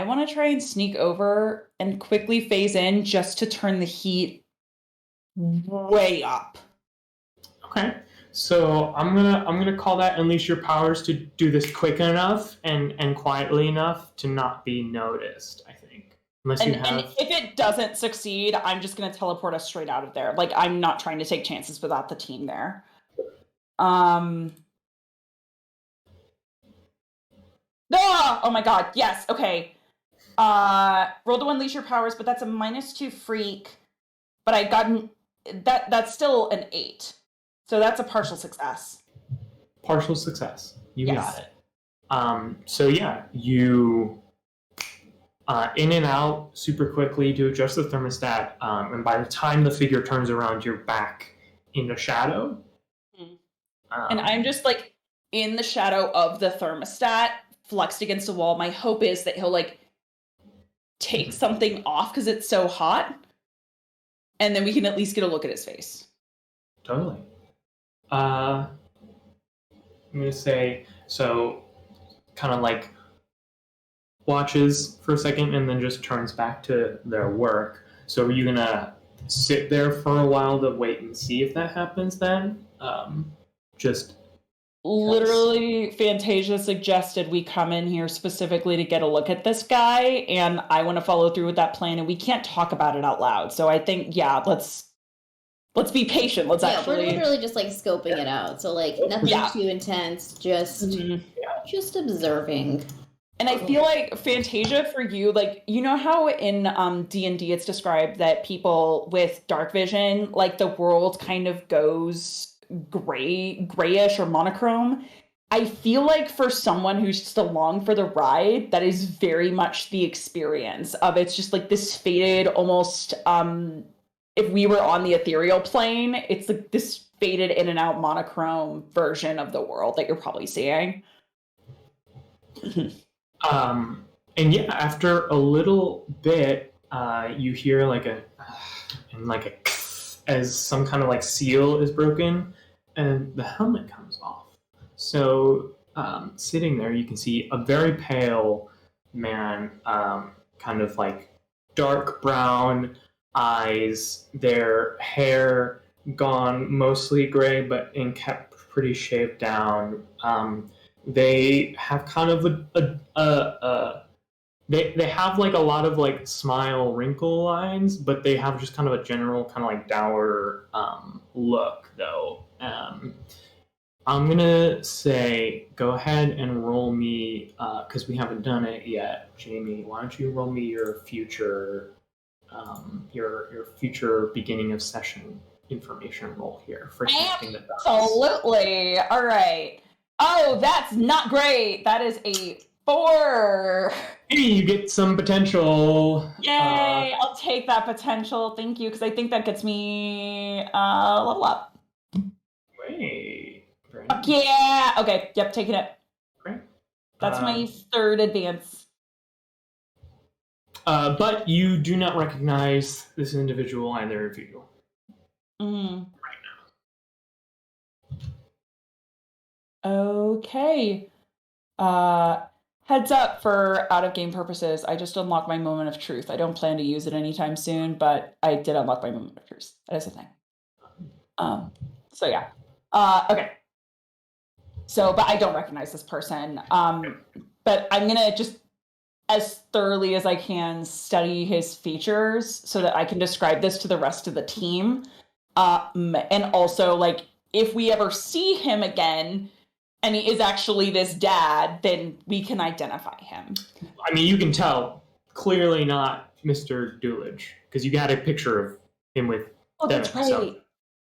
Speaker 2: want to try and sneak over and quickly phase in just to turn the heat way up.
Speaker 1: Okay. So I'm gonna call that unleash your powers to do this quick enough and quietly enough to not be noticed, I think. And
Speaker 2: if it doesn't succeed, I'm just gonna teleport us straight out of there. Like, I'm not trying to take chances without the team there. No! Oh my god, yes, okay. Roll to unleash your powers, but that's a -2 freak. But I got that's still an 8. So that's a partial success.
Speaker 1: Partial success. You got it. So yeah, you in and out super quickly to adjust the thermostat, and by the time the figure turns around, you're back in the shadow.
Speaker 2: And I'm just like in the shadow of the thermostat, flexed against a wall. My hope is that he'll like take something off because it's so hot. and then we can at least get a look at his face.
Speaker 1: Totally. I'm gonna say, so kind of like watches for a second and then just turns back to their work. So are you gonna sit there for a while to wait and see if that happens then? Just
Speaker 2: Literally, Fantasia suggested we come in here specifically to get a look at this guy, and I want to follow through with that plan, and we can't talk about it out loud. So I think, yeah, let's be patient. Let's actually.
Speaker 3: We're literally just like scoping it out. So like nothing too intense, just observing.
Speaker 2: And I feel like Fantasia for you, like, you know how in D&D it's described that people with dark vision, like the world kind of goes grayish or monochrome. I feel like for someone who's just along for the ride, that is very much the experience of it's just like this faded, almost if we were on the ethereal plane, it's like this faded in and out monochrome version of the world that you're probably seeing.
Speaker 1: And yeah, after a little bit, you hear like as some kind of like seal is broken, and the helmet comes off. So sitting there, you can see a very pale man, kind of like dark brown eyes, their hair gone mostly gray, and kept pretty shaved down. They have kind of they have like a lot of like smile wrinkle lines, but they have just kind of a general kind of like dour look though. I'm gonna say go ahead and roll me because we haven't done it yet. Jamie, why don't you roll me your future beginning of session information roll here for connecting the dots.
Speaker 2: Absolutely. All right. Oh, that's not great. That is a 4.
Speaker 1: Hey, you get some potential.
Speaker 2: Yay! I'll take that potential. Thank you, because I think that gets me level up.
Speaker 1: Wait.
Speaker 2: Yeah. Okay. Yep. Taking it.
Speaker 1: Great.
Speaker 2: That's my 3rd advance.
Speaker 1: But you do not recognize this individual, either of you. Right now.
Speaker 2: Okay. Heads up for out-of-game purposes. I just unlocked my moment of truth. I don't plan to use it anytime soon, but I did unlock my moment of truth. That is a thing. So yeah. Okay. So, but I don't recognize this person. But I'm gonna just, as thoroughly as I can, study his features so that I can describe this to the rest of the team. And also, like, if we ever see him again, and he is actually this dad, then we can identify him.
Speaker 1: I mean, you can tell clearly not Mr. Doolittle because you got a picture of him with.
Speaker 2: Oh, that's right.
Speaker 1: So,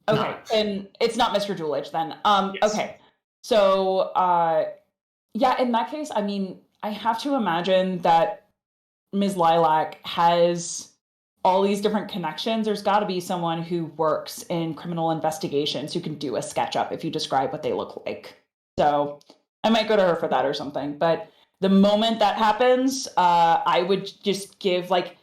Speaker 2: okay, and it's not Mr. Doolittle then.
Speaker 1: Yes.
Speaker 2: Okay, so yeah, in that case, I mean, I have to imagine that Ms. Lilac has all these different connections. There's got to be someone who works in criminal investigations who can do a SketchUp if you describe what they look like. So I might go to her for that or something. But the moment that happens, I would just give like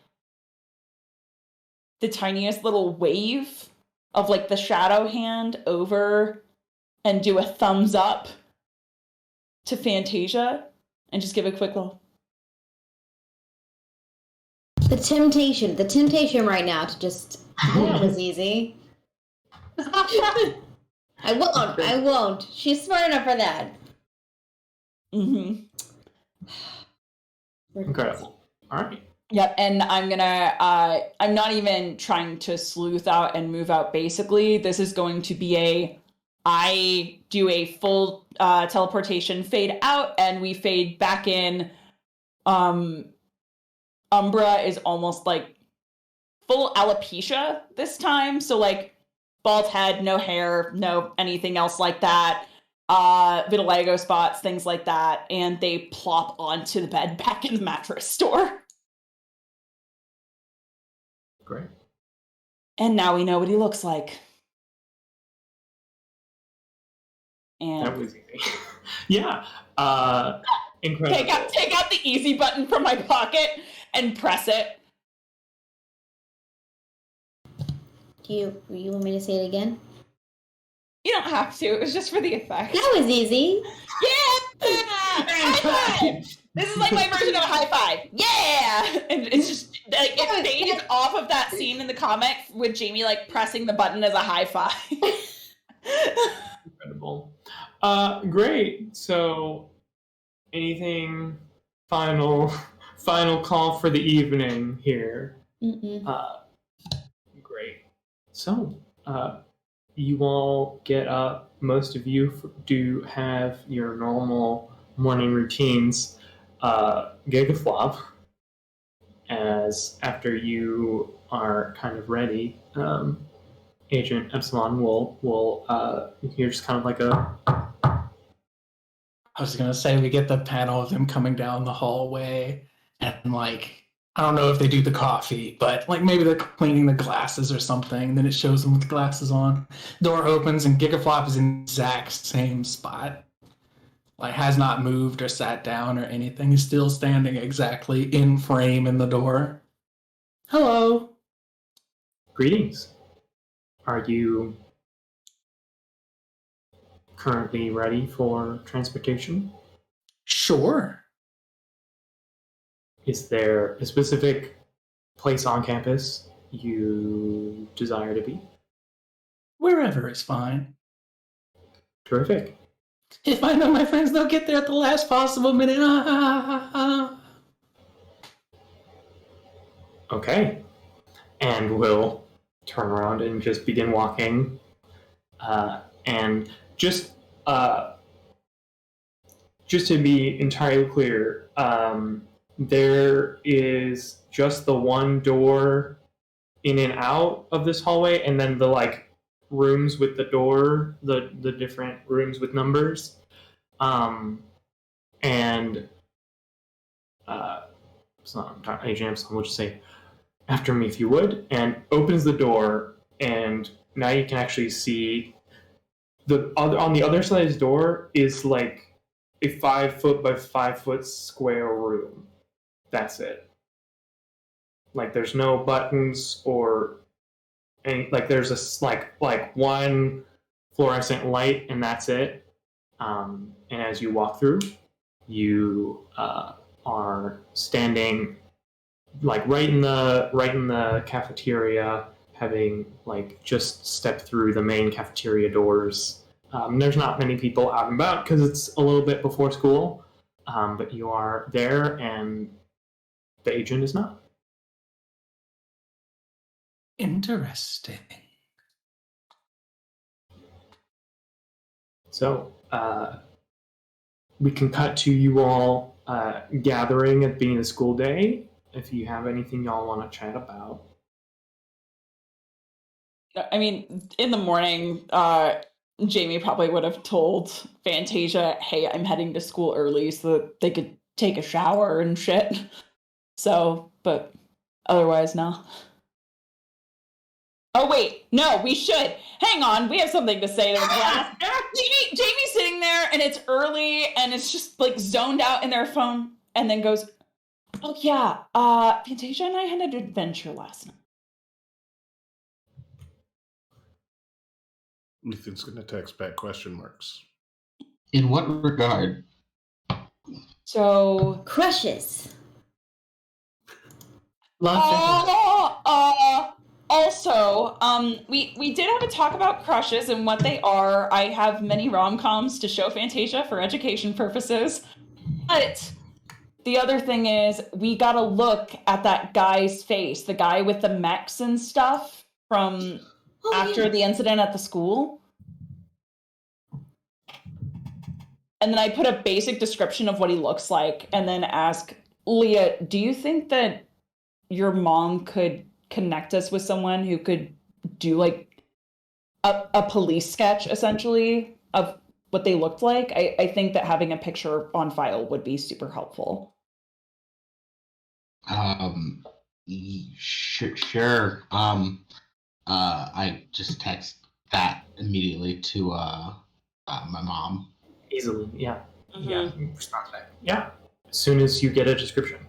Speaker 2: the tiniest little wave of like the shadow hand over and do a thumbs up to Fantasia and just give a quick little.
Speaker 3: The temptation right now to just, that was easy. I won't. She's smart enough for that.
Speaker 2: Mm-hmm.
Speaker 1: Incredible. All right.
Speaker 2: Yep, and I'm gonna, I'm not even trying to sleuth out and move out basically. This is going to be I do a full teleportation fade out and we fade back in. Umbra is almost like full alopecia this time. So like bald head, no hair, no anything else like that. Vitiligo spots, things like that. And they plop onto the bed back in the mattress store.
Speaker 1: Great.
Speaker 2: And now we know what he looks like. And
Speaker 1: That was easy. Yeah. Incredible.
Speaker 2: take out the easy button from my pocket and press it.
Speaker 3: You want me to say it again?
Speaker 2: You don't have to. It was just for the effect.
Speaker 3: That was easy.
Speaker 2: Yeah! High five! This is like my version of a high five. Yeah! And it's just like it fades off of that scene in the comic with Jamie like pressing the button as a high five.
Speaker 1: Incredible. Great. So, anything final call for the evening here? Great. So, you all get up. Most of you do have your normal morning routines. Gigaflop, as after you are kind of ready, Agent Epsilon will you're just kind of like a.
Speaker 4: I was gonna say we get the panel of them coming down the hallway, and like I don't know if they do the coffee, but like maybe they're cleaning the glasses or something. Then it shows them with the glasses on. Door opens and Gigaflop is in the exact same spot. Like has not moved or sat down or anything. He's still standing exactly in frame in the door. Hello.
Speaker 1: Greetings. Are you currently ready for transportation?
Speaker 4: Sure.
Speaker 1: Is there a specific place on campus you desire to be?
Speaker 4: Wherever is fine.
Speaker 1: Terrific.
Speaker 4: If I know my friends, they'll get there at the last possible minute.
Speaker 1: Okay. And we'll turn around and just begin walking. And just to be entirely clear, there is just the one door in and out of this hallway, and then the like rooms with the door, the different rooms with numbers, and so Agent Epsilon will just say, "After me, if you would," and opens the door, and now you can actually see on the other side of the door is like a 5 foot by 5 foot square room. That's it. Like there's no buttons or any, like there's a like one fluorescent light and that's it. And as you walk through, you are standing like right in the cafeteria, having like just stepped through the main cafeteria doors. There's not many people out and about because it's a little bit before school, but you are there and the agent is not.
Speaker 4: Interesting.
Speaker 1: So we can cut to you all gathering at the beginning of the school day if you have anything y'all want to chat about.
Speaker 2: I mean, in the morning, Jamie probably would have told Fantasia, "Hey, I'm heading to school early," so that they could take a shower and shit. So, but otherwise, no. Oh wait, no, we should. Hang on, we have something to say to the class. Jamie's sitting there, and it's early, and it's just like zoned out in their phone, and then goes, "Oh yeah, Fantasia and I had an adventure last night."
Speaker 5: Ethan's going to text back question marks.
Speaker 6: In what regard?
Speaker 2: So
Speaker 3: Crushes.
Speaker 2: Also, we did have a talk about crushes and what they are. I have many rom-coms to show Fantasia for education purposes. But the other thing is, we gotta look at that guy's face, the guy with the mechs and stuff from after the incident at the school. And then I put a basic description of what he looks like and then ask, Leah, do you think that your mom could connect us with someone who could do like a police sketch essentially of what they looked like? I think that having a picture on file would be super helpful.
Speaker 6: Sure. I just text that immediately to my mom.
Speaker 1: Easily, yeah.
Speaker 2: Mm-hmm.
Speaker 1: Yeah, respond to that. Yeah, as soon as you get a description.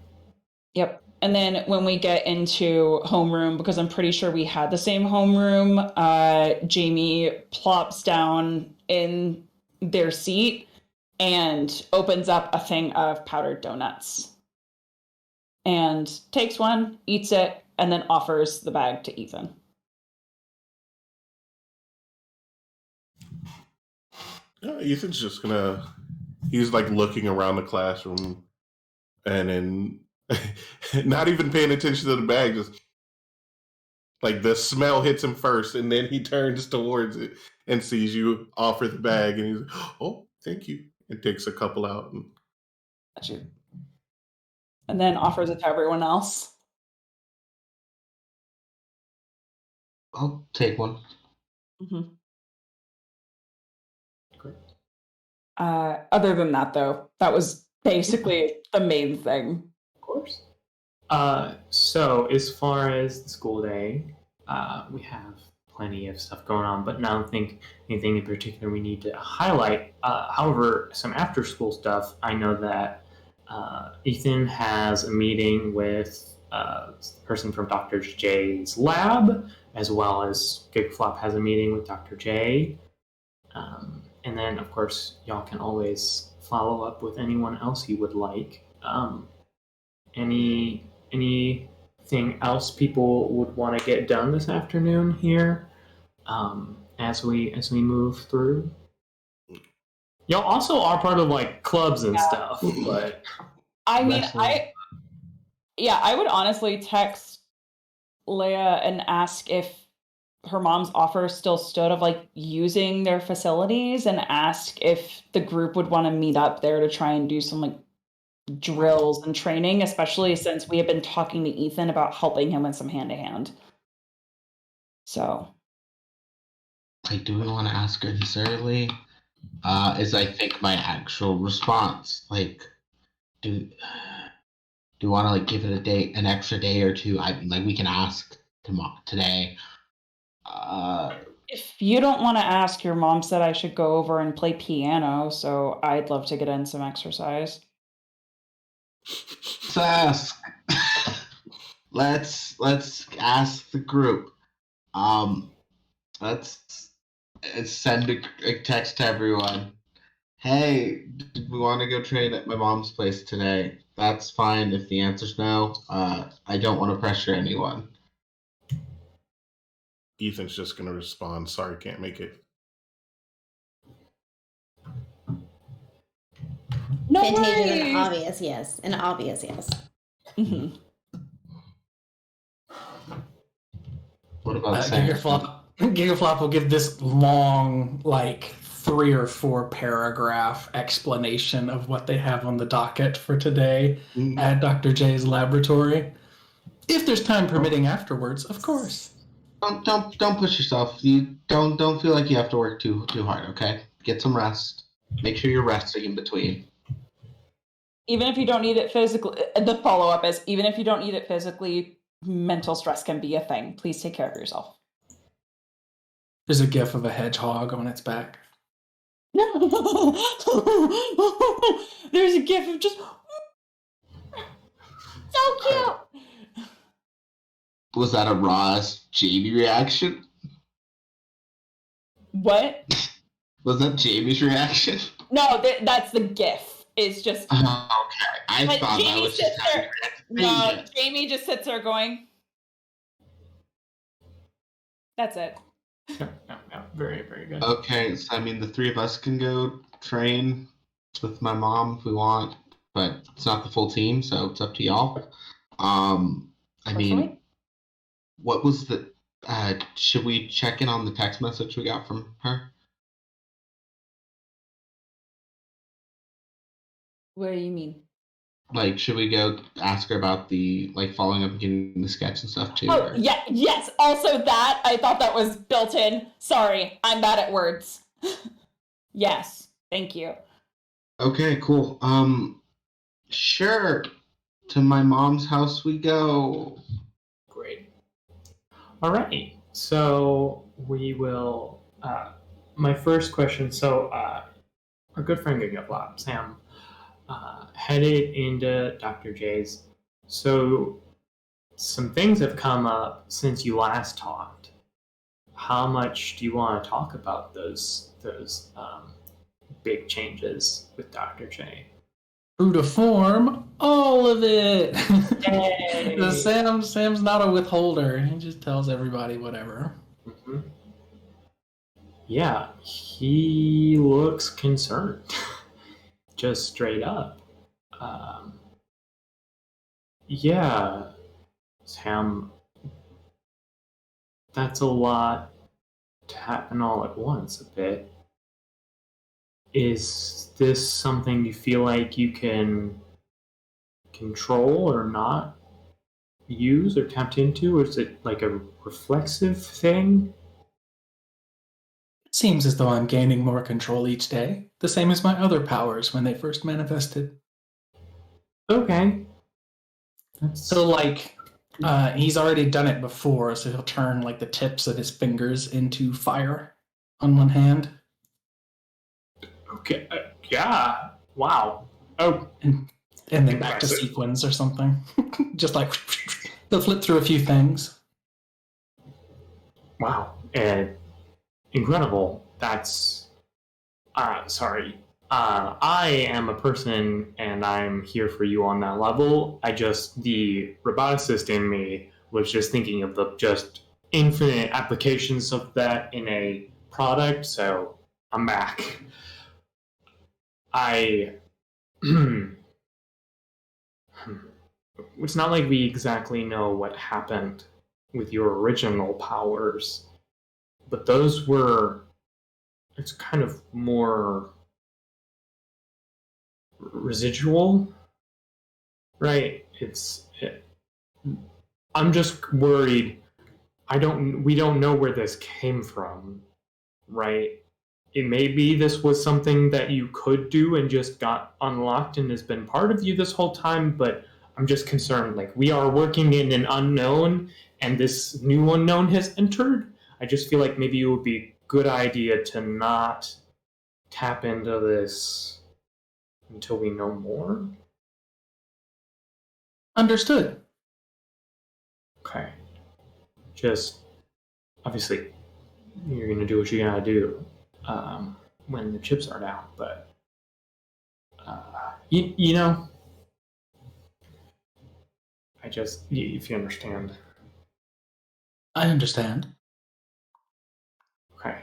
Speaker 2: Yep. And then when we get into homeroom, because I'm pretty sure we had the same homeroom, Jamie plops down in their seat and opens up a thing of powdered donuts. And takes one, eats it, and then offers the bag to Ethan.
Speaker 5: Ethan's just he's like looking around the classroom and then not even paying attention to the bag, just like the smell hits him first, and then he turns towards it and sees you offer the bag, and he's like, "Oh, thank you," and takes a couple out.
Speaker 2: Got you. And then offers it to everyone else.
Speaker 6: I'll take one.
Speaker 2: Mm-hmm. Great. Other than that, though, that was basically the main thing.
Speaker 1: Of course. So as far as the school day, we have plenty of stuff going on, but I don't think anything in particular we need to highlight. However, some after school stuff, I know that Ethan has a meeting with the person from Dr. J's lab, as well as Gigflop has a meeting with Dr. J. And then, of course, y'all can always follow up with anyone else you would like. Anything else people would want to get done this afternoon here, as we move through? Y'all also are part of like clubs and stuff, but
Speaker 2: I mean, I would honestly text Leia and ask if her mom's offer still stood of like using their facilities, and ask if the group would want to meet up there to try and do some like drills and training, especially since we have been talking to Ethan about helping him with some hand-to-hand. So
Speaker 6: I do want to ask her this early. Is I think my actual response. Like, do you want to like give it an extra day or two? I mean, like we can ask today.
Speaker 2: If you don't want to ask, your mom said I should go over and play piano, so I'd love to get in some exercise.
Speaker 6: Let's ask. let's ask the group. Let's send a text to everyone. Hey, we want to go train at my mom's place today. That's fine if the answer's no. I don't want to pressure anyone.
Speaker 5: Ethan's just going to respond, "Sorry, can't make it."
Speaker 2: No
Speaker 3: Fantasia is an
Speaker 2: worries.
Speaker 3: obvious yes. An obvious yes.
Speaker 2: Mm-hmm.
Speaker 6: What about Sam?
Speaker 4: Gigaflop will give this long, like 3 or 4 paragraph explanation of what they have on the docket for today at Dr. J's laboratory. If there's time permitting afterwards, of course.
Speaker 6: Don't push yourself. You don't feel like you have to work too hard, okay? Get some rest. Make sure you're resting in between.
Speaker 2: Even if you don't need it physically, the follow-up is, even if you don't need it physically, mental stress can be a thing. Please take care of yourself.
Speaker 4: There's a gif of a hedgehog on its back.
Speaker 2: There's a gif of just so cute.
Speaker 6: Was that a Ross Jamie reaction?
Speaker 2: What?
Speaker 6: Was that Jamie's reaction?
Speaker 2: No, that's the gif. It's just.
Speaker 6: Oh, okay. I thought
Speaker 2: Jamie
Speaker 6: that was just how you
Speaker 2: No, Jamie just sits there going. That's it.
Speaker 1: Yeah, very, very good.
Speaker 6: Okay, so I mean, the 3 of us can go train with my mom if we want, but it's not the full team, so it's up to y'all. I mean, what was the? Should we check in on the text message we got from her?
Speaker 2: What do you mean?
Speaker 6: Like, should we go ask her about the like following up and getting the sketch and stuff too?
Speaker 2: Oh,
Speaker 6: or?
Speaker 2: yeah, yes. Also that, I thought that was built in. Sorry, I'm bad at words. Yes, thank you.
Speaker 6: Okay, cool. Sure. To my mom's house we go.
Speaker 1: Great. All right. So we will. My first question. So our good friend Gigaflop, Sam, headed into Dr. J's. So some things have come up since you last talked. How much do you want to talk about those big changes with Dr. J?
Speaker 4: True to form, all of it.
Speaker 1: Yay!
Speaker 4: Sam's not a withholder. He just tells everybody whatever.
Speaker 1: Mm-hmm. Yeah, he looks concerned. Just straight up. Yeah, Sam, that's a lot to happen all at once a bit. Is this something you feel like you can control or not use or tap into, or is it like a reflexive thing?
Speaker 4: It seems as though I'm gaining more control each day, the same as my other powers when they first manifested.
Speaker 1: Okay.
Speaker 4: So, like, he's already done it before, so he'll turn, like, the tips of his fingers into fire on one hand.
Speaker 1: Okay. Yeah. Wow. Oh.
Speaker 4: And then back to sequins or something. Just like, they'll flip through a few things.
Speaker 1: Wow. Incredible. That's... sorry. I am a person, and I'm here for you on that level. The roboticist in me was just thinking of the just infinite applications of that in a product, so I'm back. It's not like we exactly know what happened with your original powers, but those were... It's kind of more residual, right? I'm just worried. We don't know where this came from, right? It may be this was something that you could do and just got unlocked and has been part of you this whole time, but I'm just concerned. Like, we are working in an unknown, and this new unknown has entered. I just feel like maybe it would be a good idea to not tap into this until we know more.
Speaker 4: Understood.
Speaker 1: Okay. Just, obviously, you're going to do what you got to do when the chips aren't out, but, you know, if you understand.
Speaker 4: I understand.
Speaker 1: Okay.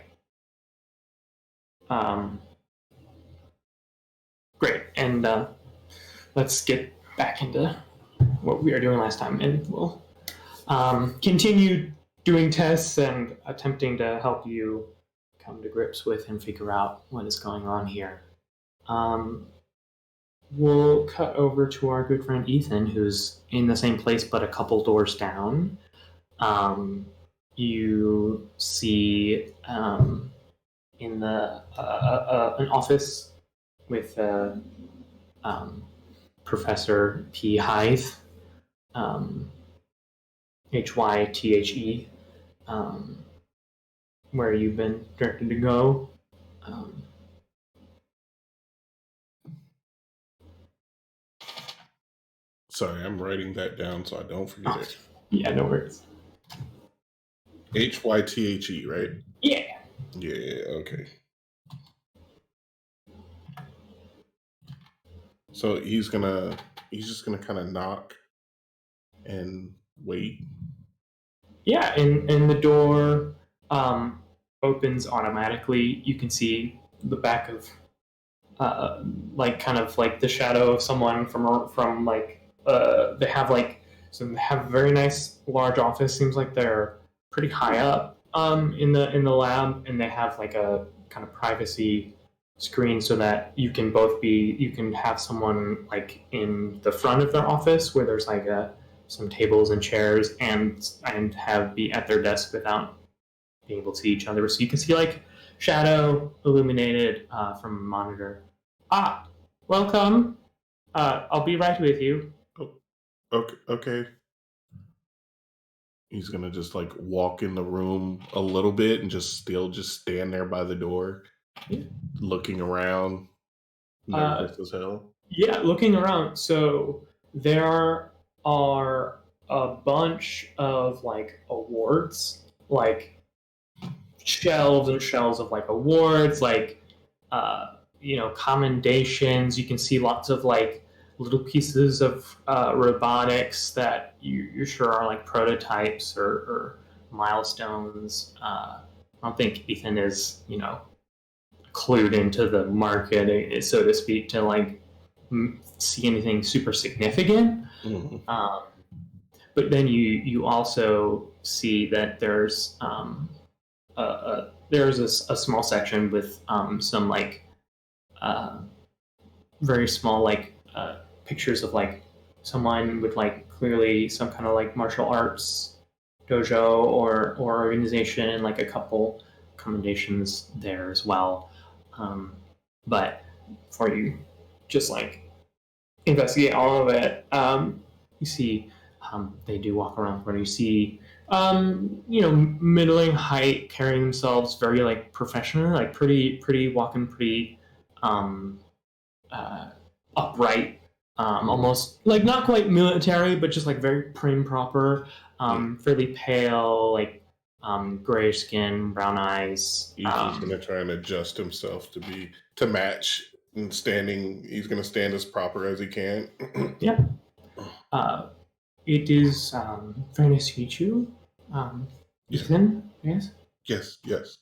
Speaker 1: Great. And let's get back into what we were doing last time, and we'll continue doing tests and attempting to help you come to grips with and figure out what is going on here. We'll cut over to our good friend Ethan, who's in the same place but a couple doors down. You see in the an office with Professor P. Hythe, Hythe, where you've been directed to go.
Speaker 5: Sorry, I'm writing that down so I don't forget it.
Speaker 1: Yeah, no worries.
Speaker 5: Hythe, right?
Speaker 1: Yeah.
Speaker 5: Yeah, okay. So he's just gonna kind of knock and wait.
Speaker 1: Yeah, and the door opens automatically. You can see the back of like kind of like the shadow of someone from like they have a very nice large office. Seems like they're pretty high up in the lab, and they have like a kind of privacy screen so that you can have someone like in the front of their office where there's like some tables and chairs and be at their desk without being able to see each other. So you can see like shadow illuminated from a monitor. Welcome. I'll be right with you.
Speaker 5: Oh, okay. He's gonna just like walk in the room a little bit and just stand there by the door, looking around, nervous as hell.
Speaker 1: Yeah, looking around. So there are a bunch of like awards, like shelves and shelves of like awards, like commendations. You can see lots of like little pieces of robotics that you're sure are like prototypes or milestones. I don't think Ethan is clued into the market, so to speak, to like see anything super significant. But then you also see that there's a small section with some like very small like pictures of like someone with like clearly some kind of like martial arts dojo or organization, and like a couple commendations there as well. But before you just like investigate all of it, you see they do walk around where you see middling height, carrying themselves very like professional, like pretty walking pretty upright, almost like not quite military, but just like very prim proper, fairly pale, like grayish skin, brown eyes.
Speaker 5: He's gonna try and adjust himself to match and standing. He's gonna stand as proper as he can.
Speaker 1: Yeah. It is very nice to meet you, Ethan. Yes.
Speaker 5: Yes.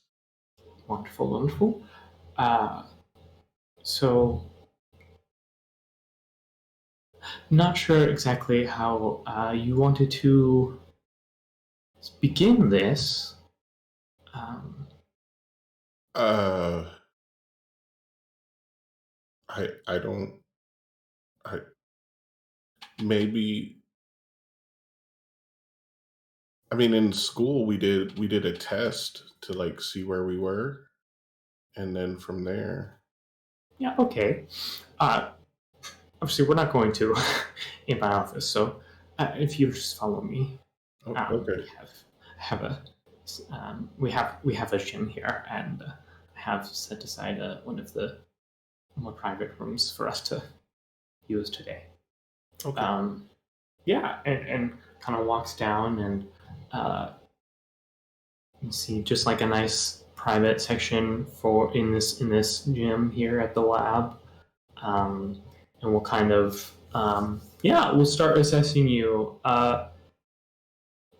Speaker 1: Wonderful. So, not sure exactly how you wanted to begin this.
Speaker 5: I don't. I maybe. I mean, in school we did a test to like see where we were, and then from there.
Speaker 1: Yeah. Okay. Obviously, we're not going to in my office, so if you just follow me,
Speaker 5: Okay.
Speaker 1: we have a gym here, and I have set aside one of the more private rooms for us to use today.
Speaker 5: Okay.
Speaker 1: Yeah, and kind of walks down, and you see just like a nice private section for in this gym here at the lab, and we'll kind of we'll start assessing you.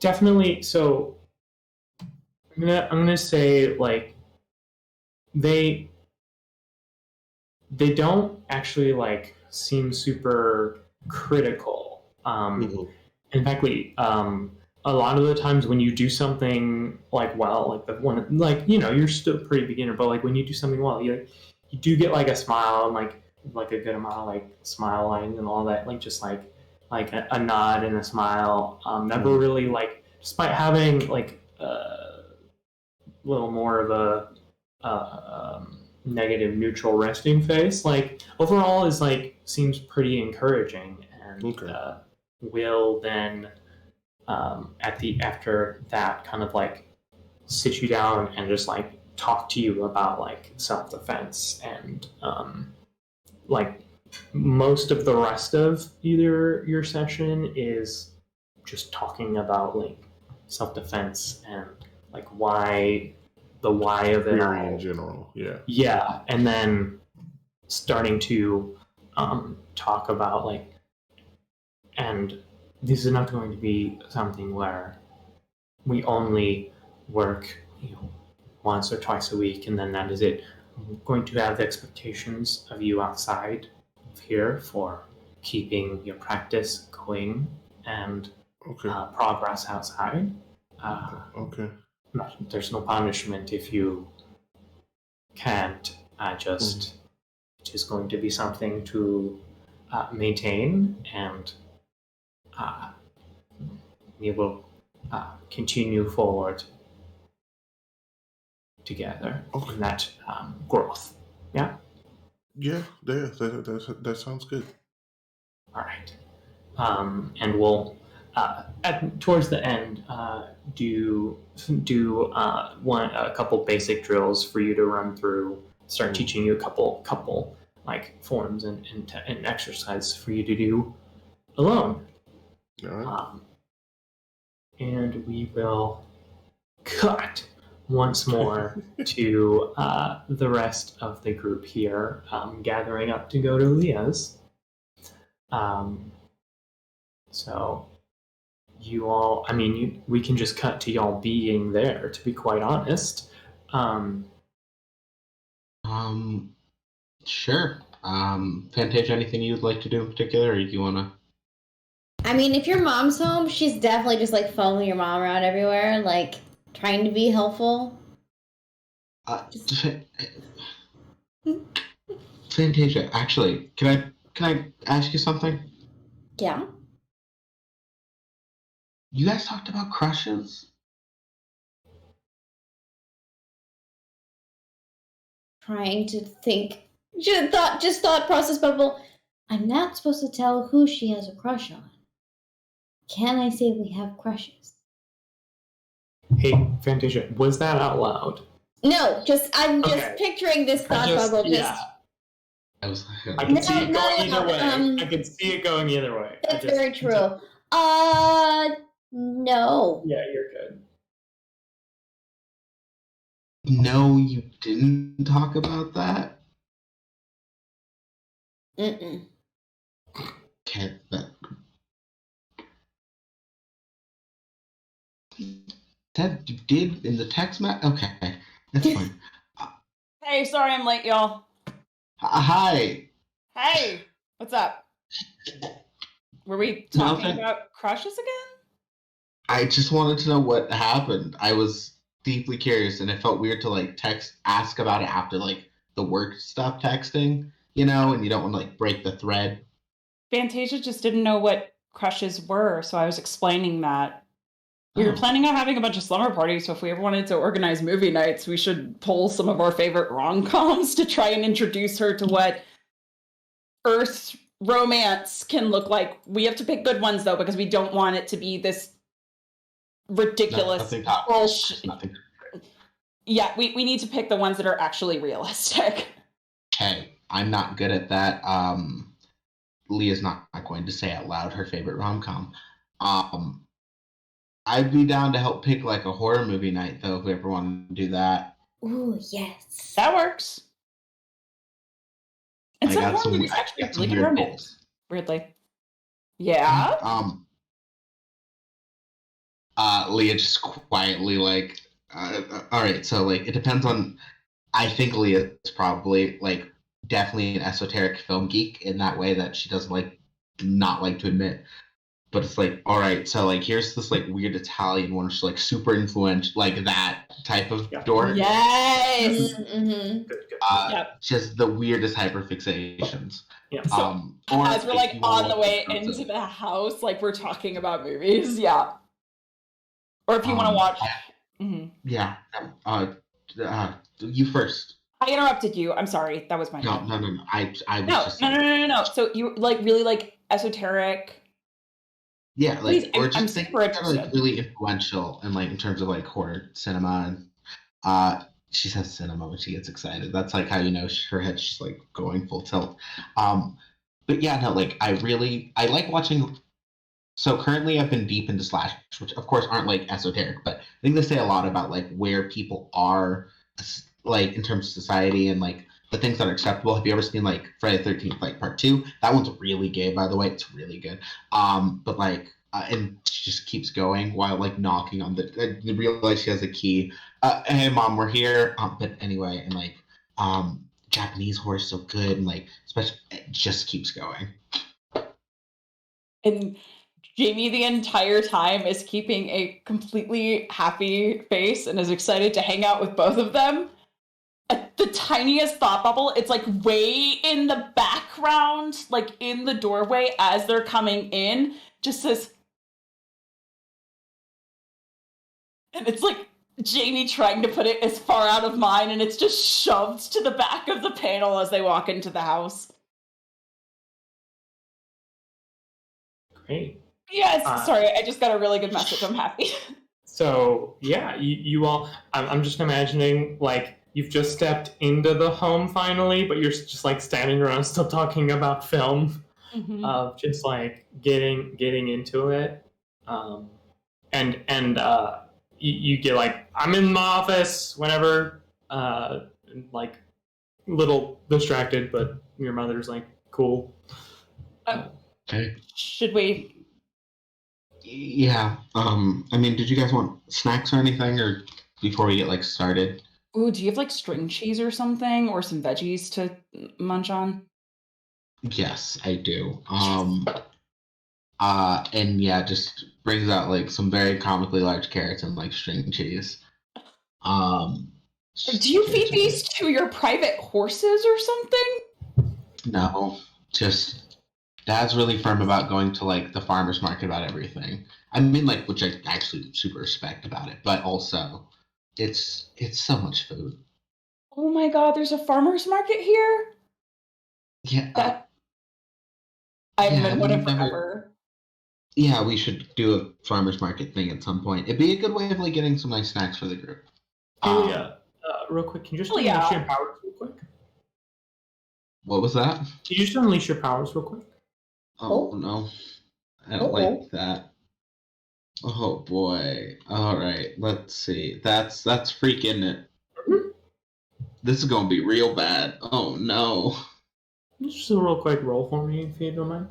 Speaker 1: Definitely. So I'm gonna say like they don't actually like seem super critical. In fact, a lot of the times when you do something like well, like the one, like you're still pretty beginner, but like when you do something well, you do get like a smile and like a good amount of like smile lines and all that, like just like a nod and a smile. Never really like, despite having like a little more of a negative neutral resting face, like overall is like seems pretty encouraging, and will then after that kind of like sit you down and just like talk to you about like self-defense, and like most of the rest of either your session is just talking about like self-defense and like the why of it all
Speaker 5: in general.
Speaker 1: Yeah, and then starting to talk about like, and this is not going to be something where we only work once or twice a week and then that is it. I'm going to have the expectations of you outside of here for keeping your practice going and progress outside. There's no punishment if you can't. It is going to be something to maintain, and we will continue forward together in that growth. Yeah?
Speaker 5: That sounds good.
Speaker 1: All right. And we'll towards the end do a couple basic drills for you to run through. Start teaching you a couple like forms and exercise for you to do alone.
Speaker 5: All right.
Speaker 1: and we will cut once more to the rest of the group here gathering up to go to Leah's. So you all, I mean, we can just cut to y'all being there, to be quite honest.
Speaker 6: Sure. Fantasia, anything you'd like to do in particular, or do you want to?
Speaker 3: I mean, if your mom's home, she's definitely just like following your mom around everywhere, like trying to be helpful.
Speaker 6: Fantasia, actually, can I ask you something?
Speaker 3: Yeah.
Speaker 6: You guys talked about crushes?
Speaker 3: Trying to think. Just thought process bubble. I'm not supposed to tell who she has a crush on. Can I say we have crushes?
Speaker 1: Hey, Fantasia, was that out loud?
Speaker 3: No, I'm just
Speaker 1: Okay.
Speaker 3: picturing this thought bubble.
Speaker 1: Yeah.
Speaker 6: I was
Speaker 1: I can see it going either way. I can see it going either way.
Speaker 3: That's very true. No.
Speaker 1: Yeah, you're good.
Speaker 6: No, you didn't talk about that?
Speaker 3: Mm-mm.
Speaker 6: Okay, that you did in the text message? Okay, that's fine.
Speaker 2: Hey, sorry I'm late, y'all.
Speaker 6: Hi.
Speaker 2: Hey, what's up? Were we talking about crushes again?
Speaker 6: I just wanted to know what happened. I was deeply curious, and it felt weird to ask about it after the work stuff texting, and you don't want to break the thread.
Speaker 2: Fantasia just didn't know what crushes were, so I was explaining that. We were planning on having a bunch of slumber parties, so if we ever wanted to organize movie nights, we should pull some of our favorite rom-coms to try and introduce her to what Earth romance can look like. We have to pick good ones, though, because we don't want it to be this ridiculous bullshit. Yeah, we need to pick the ones that are actually realistic.
Speaker 6: Okay, I'm not good at that. Leah's not going to say out loud her favorite rom-com. I'd be down to help pick a horror movie night, though, if we ever want to do that.
Speaker 3: Ooh, yes.
Speaker 2: That works. And some horror movies actually have really good romance. Weirdly. Yeah?
Speaker 6: Leah just quietly all right, so it depends on. I think Leah's probably definitely an esoteric film geek in that way that she doesn't not like to admit. But it's all right, so here's this weird Italian one, which is super influential, that type of dork.
Speaker 2: Yes.
Speaker 3: Mm-hmm.
Speaker 6: Just the weirdest hyperfixations.
Speaker 1: Yeah.
Speaker 2: So, as we're on the way into the house, we're talking about movies, yeah. Or if you want to watch.
Speaker 6: Yeah. You first.
Speaker 2: I interrupted you. I'm sorry. That was my fault.
Speaker 6: No. I was just
Speaker 2: No. So you really esoteric.
Speaker 6: Yeah, or just things that are really influential and in terms of
Speaker 2: horror
Speaker 6: cinema. And she says cinema when she gets excited. That's how you know her head's just going full tilt. But yeah, no, I like watching. So currently I've been deep into slash, which of course aren't esoteric, but I think they say a lot about where people are in terms of society and the things that are acceptable. Have you ever seen Friday the 13th part 2? That one's really gay, by the way. It's really good. But and she just keeps going while knocking on the. You realize she has a key. Hey mom, we're here. But anyway, and Japanese horror is so good, and especially it just keeps going.
Speaker 2: And Jamie the entire time is keeping a completely happy face and is excited to hang out with both of them. The tiniest thought bubble, it's way in the background, in the doorway as they're coming in, just says, and it's Jamie trying to put it as far out of mind, and it's just shoved to the back of the panel as they walk into the house.
Speaker 1: Great.
Speaker 2: Yes, sorry, I just got a really good message. I'm happy.
Speaker 1: So yeah, you all. I'm just imagining you've just stepped into the home finally, but you're just standing around still talking about film, of just getting into it. you get like, I'm in my office whenever, like little distracted, but your mother's like, cool.
Speaker 6: Okay.
Speaker 2: Should we?
Speaker 6: Yeah. I mean, did you guys want snacks or anything, or before we get like started?
Speaker 2: Ooh, do you have like string cheese or something, or some veggies to munch on?
Speaker 6: Yes, I do. And yeah, just brings out like some very comically large carrots and like string cheese. Um,
Speaker 2: Do you feed these to your private horses or something?
Speaker 6: No, just Dad's really firm about going to like the farmers market about everything. I mean, like, which I actually super respect about it, but also, it's so much food.
Speaker 2: Oh my God, there's a farmer's market here?
Speaker 6: Yeah,
Speaker 2: That I haven't
Speaker 6: yeah. I
Speaker 2: been
Speaker 6: mean,
Speaker 2: one in
Speaker 6: you've never.
Speaker 2: forever.
Speaker 6: Yeah, we should do a farmers market thing at some point. It'd be a good way of like getting some nice snacks for the group.
Speaker 1: Hey,
Speaker 6: Um,
Speaker 1: Leah, real quick, can you just
Speaker 2: Oh,
Speaker 1: unleash
Speaker 2: yeah.
Speaker 1: your powers real quick?
Speaker 6: what was that?
Speaker 1: Can you just unleash your powers real quick?
Speaker 6: Oh
Speaker 3: Oh.
Speaker 6: no, I don't
Speaker 3: Uh-oh.
Speaker 6: like that. Oh boy. All right, let's see. That's freaking it.
Speaker 1: Mhm.
Speaker 6: This is gonna be real bad. Oh no.
Speaker 1: Just a real quick roll for me, if you don't mind.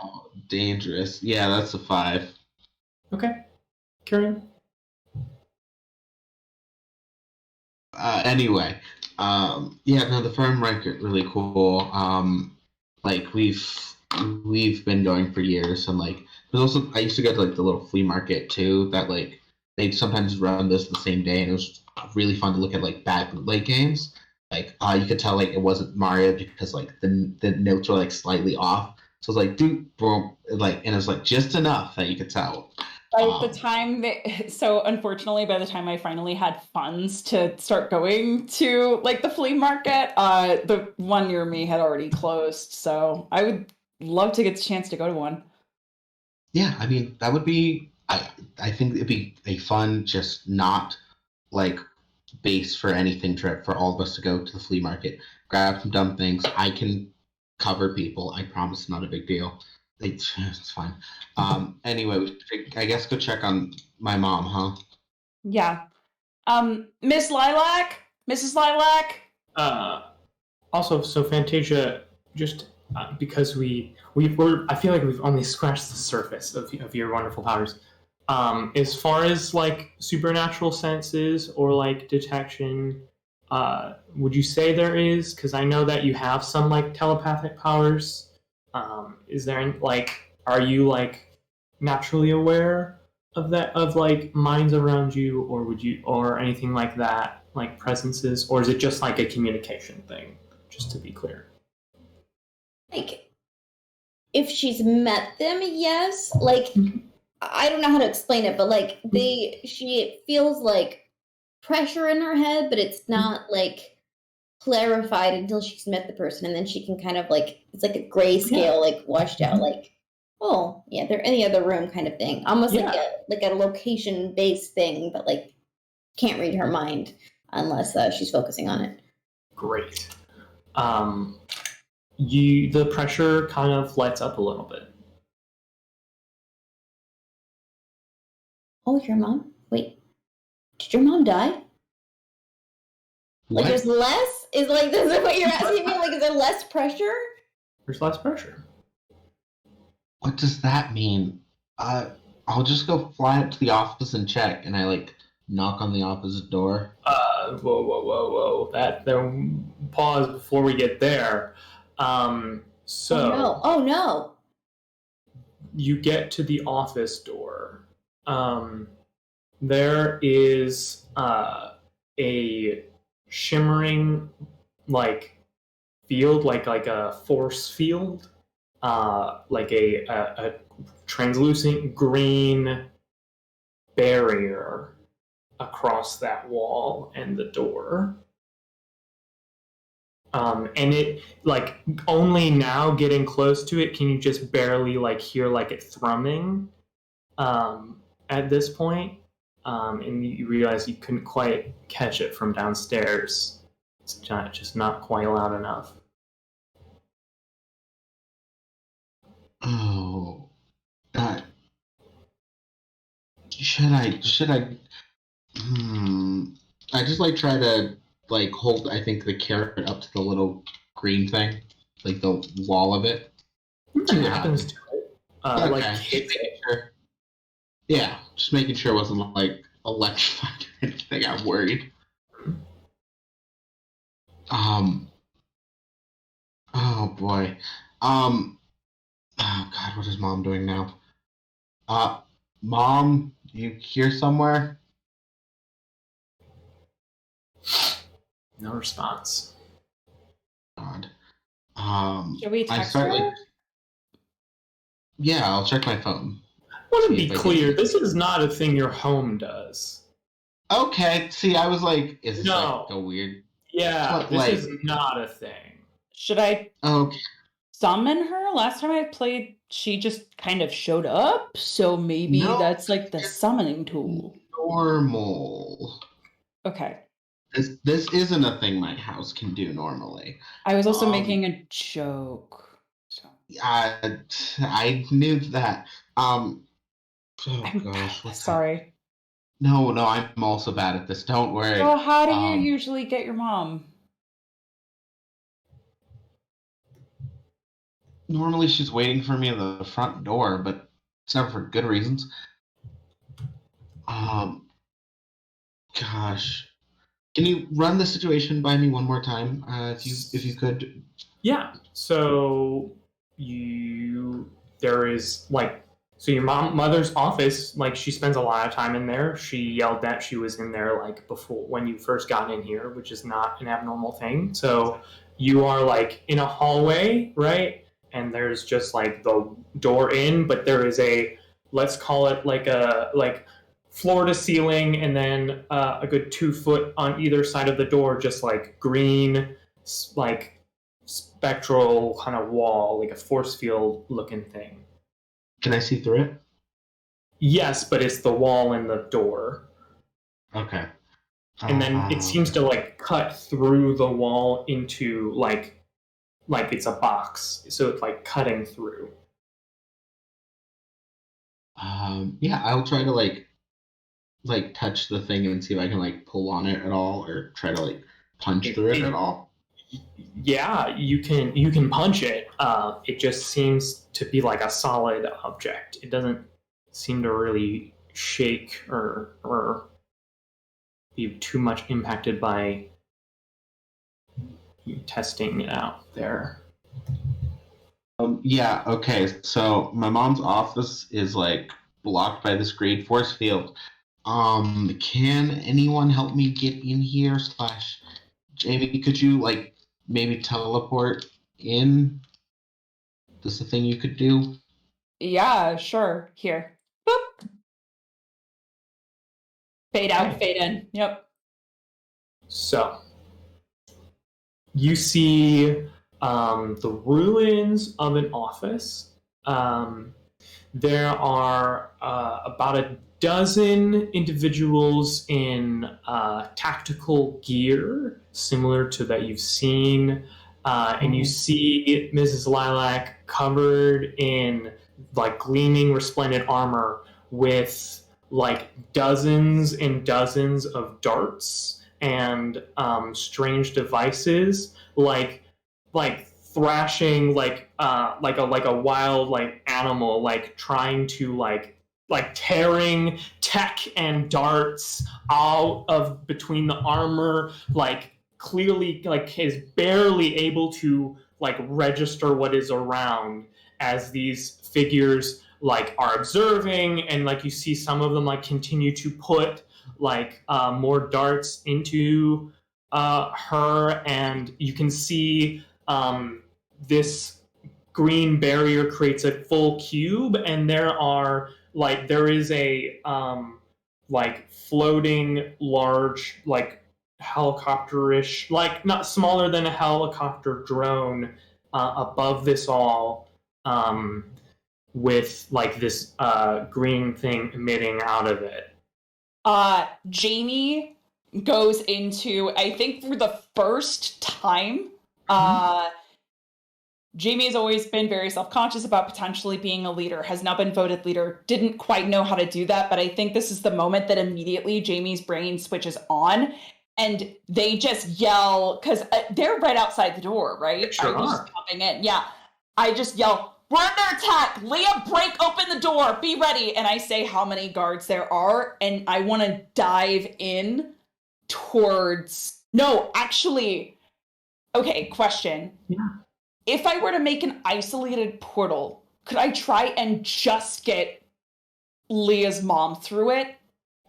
Speaker 6: Oh, dangerous. Yeah, that's a 5.
Speaker 1: Okay, carry on.
Speaker 6: Anyway, yeah, no, the farm market really cool. Like we've been going for years, and like there's also I used to go to like the little flea market too. That like they sometimes run this the same day, and it was really fun to look at like bad bootleg games. Like you could tell like it wasn't Mario because like the notes were like slightly off. So it's like dude, boom, like and it's like just enough that you could tell.
Speaker 2: By the
Speaker 6: Um,
Speaker 2: time so unfortunately, by the time I finally had funds to start going to like the flea market, the one near me had already closed. So I would love to get the chance to go to one.
Speaker 6: Yeah, I mean that would be. I think it'd be a fun, just not like base for anything trip for all of us to go to the flea market, grab some dumb things. I can cover people. I promise, not a big deal. It's fine. Anyway, we should, I guess go check on my mom, huh?
Speaker 2: Yeah. Miss Lilac, Mrs. Lilac.
Speaker 1: Uh, Also, so Fantasia, just because we're, I feel like we've only scratched the surface of your wonderful powers. As far as like supernatural senses or like detection, would you say there is? Because I know that you have some like telepathic powers. Is there like, are you like naturally aware of that, of like minds around you, or would you, or anything like that, like presences, or is it just like a communication thing? Just to be clear.
Speaker 3: Like, if she's met them, yes. Like, I don't know how to explain it, but like she feels like pressure in her head, but it's not like clarified until she's met the person, and then she can kind of like it's like a grayscale, like washed out, like oh yeah, they're in the other room kind of thing, almost like a location based thing, but like can't read her mind unless she's focusing on it.
Speaker 1: Great. The pressure kind of lights up a little bit.
Speaker 3: Oh, your mom? Wait, did your mom die?
Speaker 6: What?
Speaker 3: Like there's less? Is like this is what you're asking me? Like is there less pressure?
Speaker 1: There's less pressure.
Speaker 6: What does that mean? I'll just go fly up to the office and check, and I like knock on the opposite door.
Speaker 1: Whoa. That there. Pause before we get there. So
Speaker 3: Oh no.
Speaker 1: you get to the office door. There is a shimmering like field, like a force field, like a translucent green barrier across that wall and the door. And it like only now getting close to it can you just barely like hear like it thrumming at this point. And you realize you couldn't quite catch it from downstairs. It's just not quite loud enough.
Speaker 6: Oh, that. Should I? I just like try to like hold. I think the carrot up to the little green thing, like the wall of it.
Speaker 1: Nothing happens to it. Like
Speaker 6: Okay, just
Speaker 1: hits
Speaker 6: making
Speaker 1: it.
Speaker 6: sure. Yeah, just making sure it wasn't like electrified or anything. I'm worried. Oh boy. Oh God, what is Mom doing now? Mom, you here somewhere?
Speaker 1: No response.
Speaker 6: God.
Speaker 2: Should we
Speaker 6: I
Speaker 2: text
Speaker 6: start
Speaker 2: her?
Speaker 6: like. Yeah, I'll check my phone.
Speaker 1: I want to
Speaker 6: See
Speaker 1: be
Speaker 6: if I
Speaker 1: clear.
Speaker 6: can-
Speaker 1: This is not a thing your home does.
Speaker 6: Okay. See, I was like, is this
Speaker 1: No.
Speaker 6: like a weird?
Speaker 1: Yeah,
Speaker 6: What,
Speaker 1: this
Speaker 6: like?
Speaker 1: is not a thing.
Speaker 2: Should I
Speaker 6: Okay.
Speaker 2: summon her? Last time I played, she just kind of showed up, so maybe
Speaker 6: No,
Speaker 2: that's like the
Speaker 6: it's
Speaker 2: summoning tool.
Speaker 6: normal.
Speaker 2: Okay.
Speaker 6: This isn't a thing my house can do normally.
Speaker 2: I was also making a joke. So
Speaker 6: I knew that. Oh
Speaker 2: I'm
Speaker 6: gosh, what's that?
Speaker 2: sorry.
Speaker 6: No, I'm also bad at this. Don't worry.
Speaker 2: So how do you usually get your mom?
Speaker 6: Normally she's waiting for me at the front door, but it's never for good reasons. Gosh. Can you run the situation by me one more time, if you could?
Speaker 1: Yeah. So there is like your mother's office, like she spends a lot of time in there. She yelled that she was in there like before when you first got in here, which is not an abnormal thing. So you are like in a hallway, right? And there's just like the door in, but there is a, let's call it like floor to ceiling, and then a good 2 foot on either side of the door, just like green, like spectral kind of wall, like a force field looking thing.
Speaker 6: Can I see through it?
Speaker 1: Yes, but it's the wall and the door.
Speaker 6: Okay.
Speaker 1: And then it seems to like cut through the wall into like it's a box. So it's like cutting through.
Speaker 6: Yeah, I'll try to like touch the thing and see if I can like pull on it at all, or try to like punch through it at all.
Speaker 1: Yeah, you can punch it. It just seems to be like a solid object. It doesn't seem to really shake or be too much impacted by you testing it out there.
Speaker 6: Yeah, okay. So my mom's office is like blocked by this great force field. Can anyone help me get in here? Slash, Jamie, could you like maybe teleport in? Is this a thing you could do?
Speaker 2: Yeah, sure. Here. Boop. Fade out, fade in. Yep.
Speaker 1: So you see the ruins of an office. There are about a dozen individuals in tactical gear, similar to that you've seen. And you see Mrs. Lilac covered in like gleaming, resplendent armor with like dozens and dozens of darts and strange devices, like thrashing like a wild like animal, like trying to like tearing tech and darts out of between the armor, like clearly like is barely able to like register what is around as these figures like are observing, and like you see some of them like continue to put like more darts into her, and you can see this green barrier creates a full cube, and there is a like floating large like helicopterish, like not smaller than a helicopter drone above this all, with like this green thing emitting out of it.
Speaker 2: Jamie goes into, I think for the first time, Jamie has always been very self-conscious about potentially being a leader, has now been voted leader, didn't quite know how to do that, but I think this is the moment that immediately Jamie's brain switches on and they just yell, because they're right outside the door, right?
Speaker 1: Sure
Speaker 2: I was
Speaker 1: are.
Speaker 2: popping in. Yeah. I just yell, "We're under attack! Leah, break open the door! Be ready!" And I say how many guards there are, and I want to dive in towards... No, actually... Okay, question.
Speaker 1: Yeah.
Speaker 2: If I were to make an isolated portal, could I try and just get Leah's mom through it?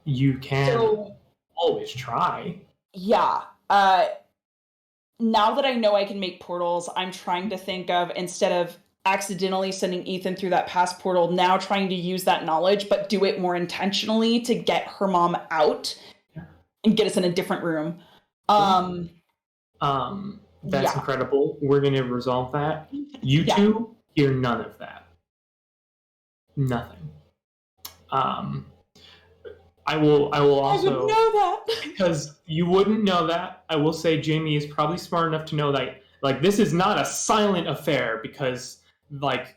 Speaker 1: You can
Speaker 2: So,
Speaker 1: always try.
Speaker 2: yeah. Now that I know I can make portals, I'm trying to think of, instead of accidentally sending Ethan through that past portal, now trying to use that knowledge, but do it more intentionally to get her mom out and get us in a different room.
Speaker 1: That's incredible. We're going to resolve that. You two hear none of that. Nothing. I will also...
Speaker 2: I would know that.
Speaker 1: Because you wouldn't know that, I will say Jamie is probably smart enough to know that, like, this is not a silent affair, because, like,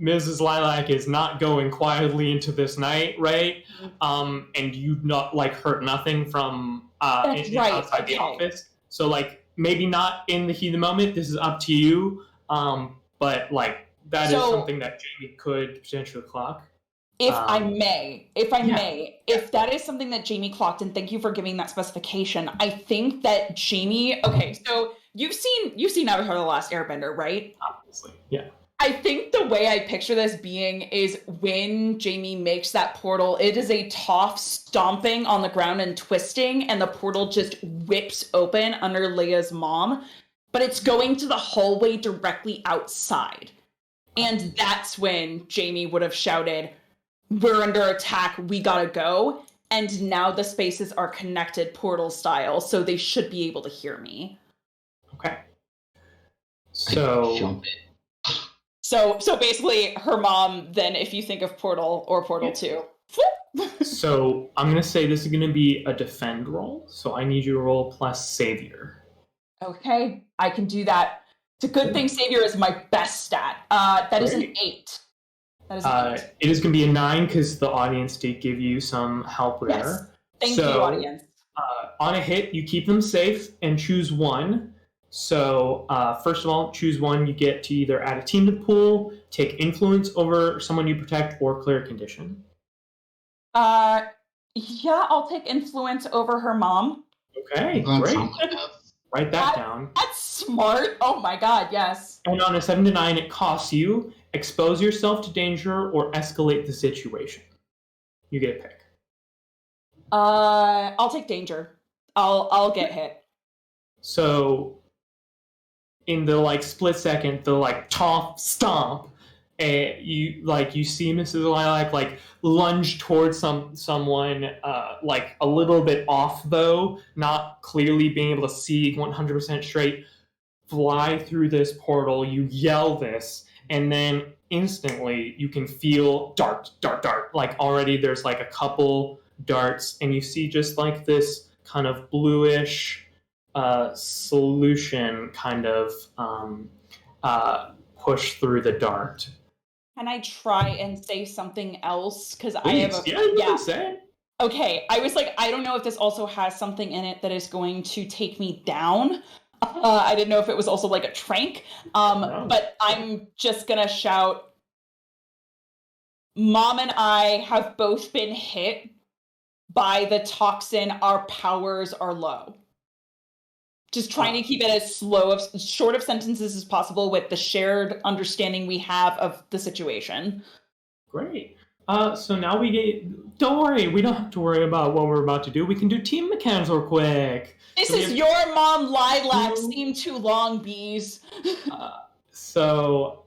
Speaker 1: Mrs. Lilac is not going quietly into this night, right? And you not, like, heard nothing from outside the office. So, like, maybe not in the heat of the moment. This is up to you. But, like, that is something that Jamie could potentially clock.
Speaker 2: If I may, if that is something that Jamie clocked, and thank you for giving that specification, I think that Jamie... Okay, so you've seen Avatar: The Last Airbender, right?
Speaker 1: Obviously, yeah.
Speaker 2: I think the way I picture this being is when Jamie makes that portal, it is a Toph stomping on the ground and twisting, and the portal just whips open under Leia's mom, but it's going to the hallway directly outside. And that's when Jamie would have shouted, "We're under attack, we gotta go." And now the spaces are connected portal style, so they should be able to hear me.
Speaker 1: Okay. So
Speaker 2: basically, her mom, then, if you think of Portal or Portal 2.
Speaker 1: So I'm going to say this is going to be a defend roll. So I need you to roll plus Savior.
Speaker 2: Okay, I can do that. It's a good thing Savior is my best stat. That is an 8. That is an 8.
Speaker 1: It is going to be a 9 because the audience did give you some help there.
Speaker 2: Yes. Thank you, audience.
Speaker 1: On a hit, you keep them safe and choose one. So, first of all, choose one. You get to either add a team to the pool, take influence over someone you protect, or clear a condition.
Speaker 2: Yeah, I'll take influence over her mom.
Speaker 1: Okay, great. Write that down.
Speaker 2: That's smart. Oh my god, yes.
Speaker 1: And on a 7 to 9, it costs you expose yourself to danger or escalate the situation. You get a pick.
Speaker 2: I'll take danger. I'll get hit.
Speaker 1: So, in the like split second, the like Toph stomp, you see Mrs. Lilac like lunge towards someone like a little bit off though, not clearly being able to see 100% straight, fly through this portal. You yell this, and then instantly you can feel dart. Like already there's like a couple darts, and you see just like this kind of bluish solution kind of push through the dart.
Speaker 2: Can I try and say something else? Because I have
Speaker 1: say.
Speaker 2: Okay, I was like, I don't know if this also has something in it that is going to take me down. I didn't know if it was also like a trank. But I'm just gonna shout, Mom and I have both been hit by the toxin. Our powers are low. Just trying to keep it as short of sentences as possible with the shared understanding we have of the situation.
Speaker 1: Great. So now don't worry, we don't have to worry about what we're about to do. We can do team mechanics real quick.
Speaker 2: This is your mom, Lilac. Seem too long, bees.
Speaker 1: So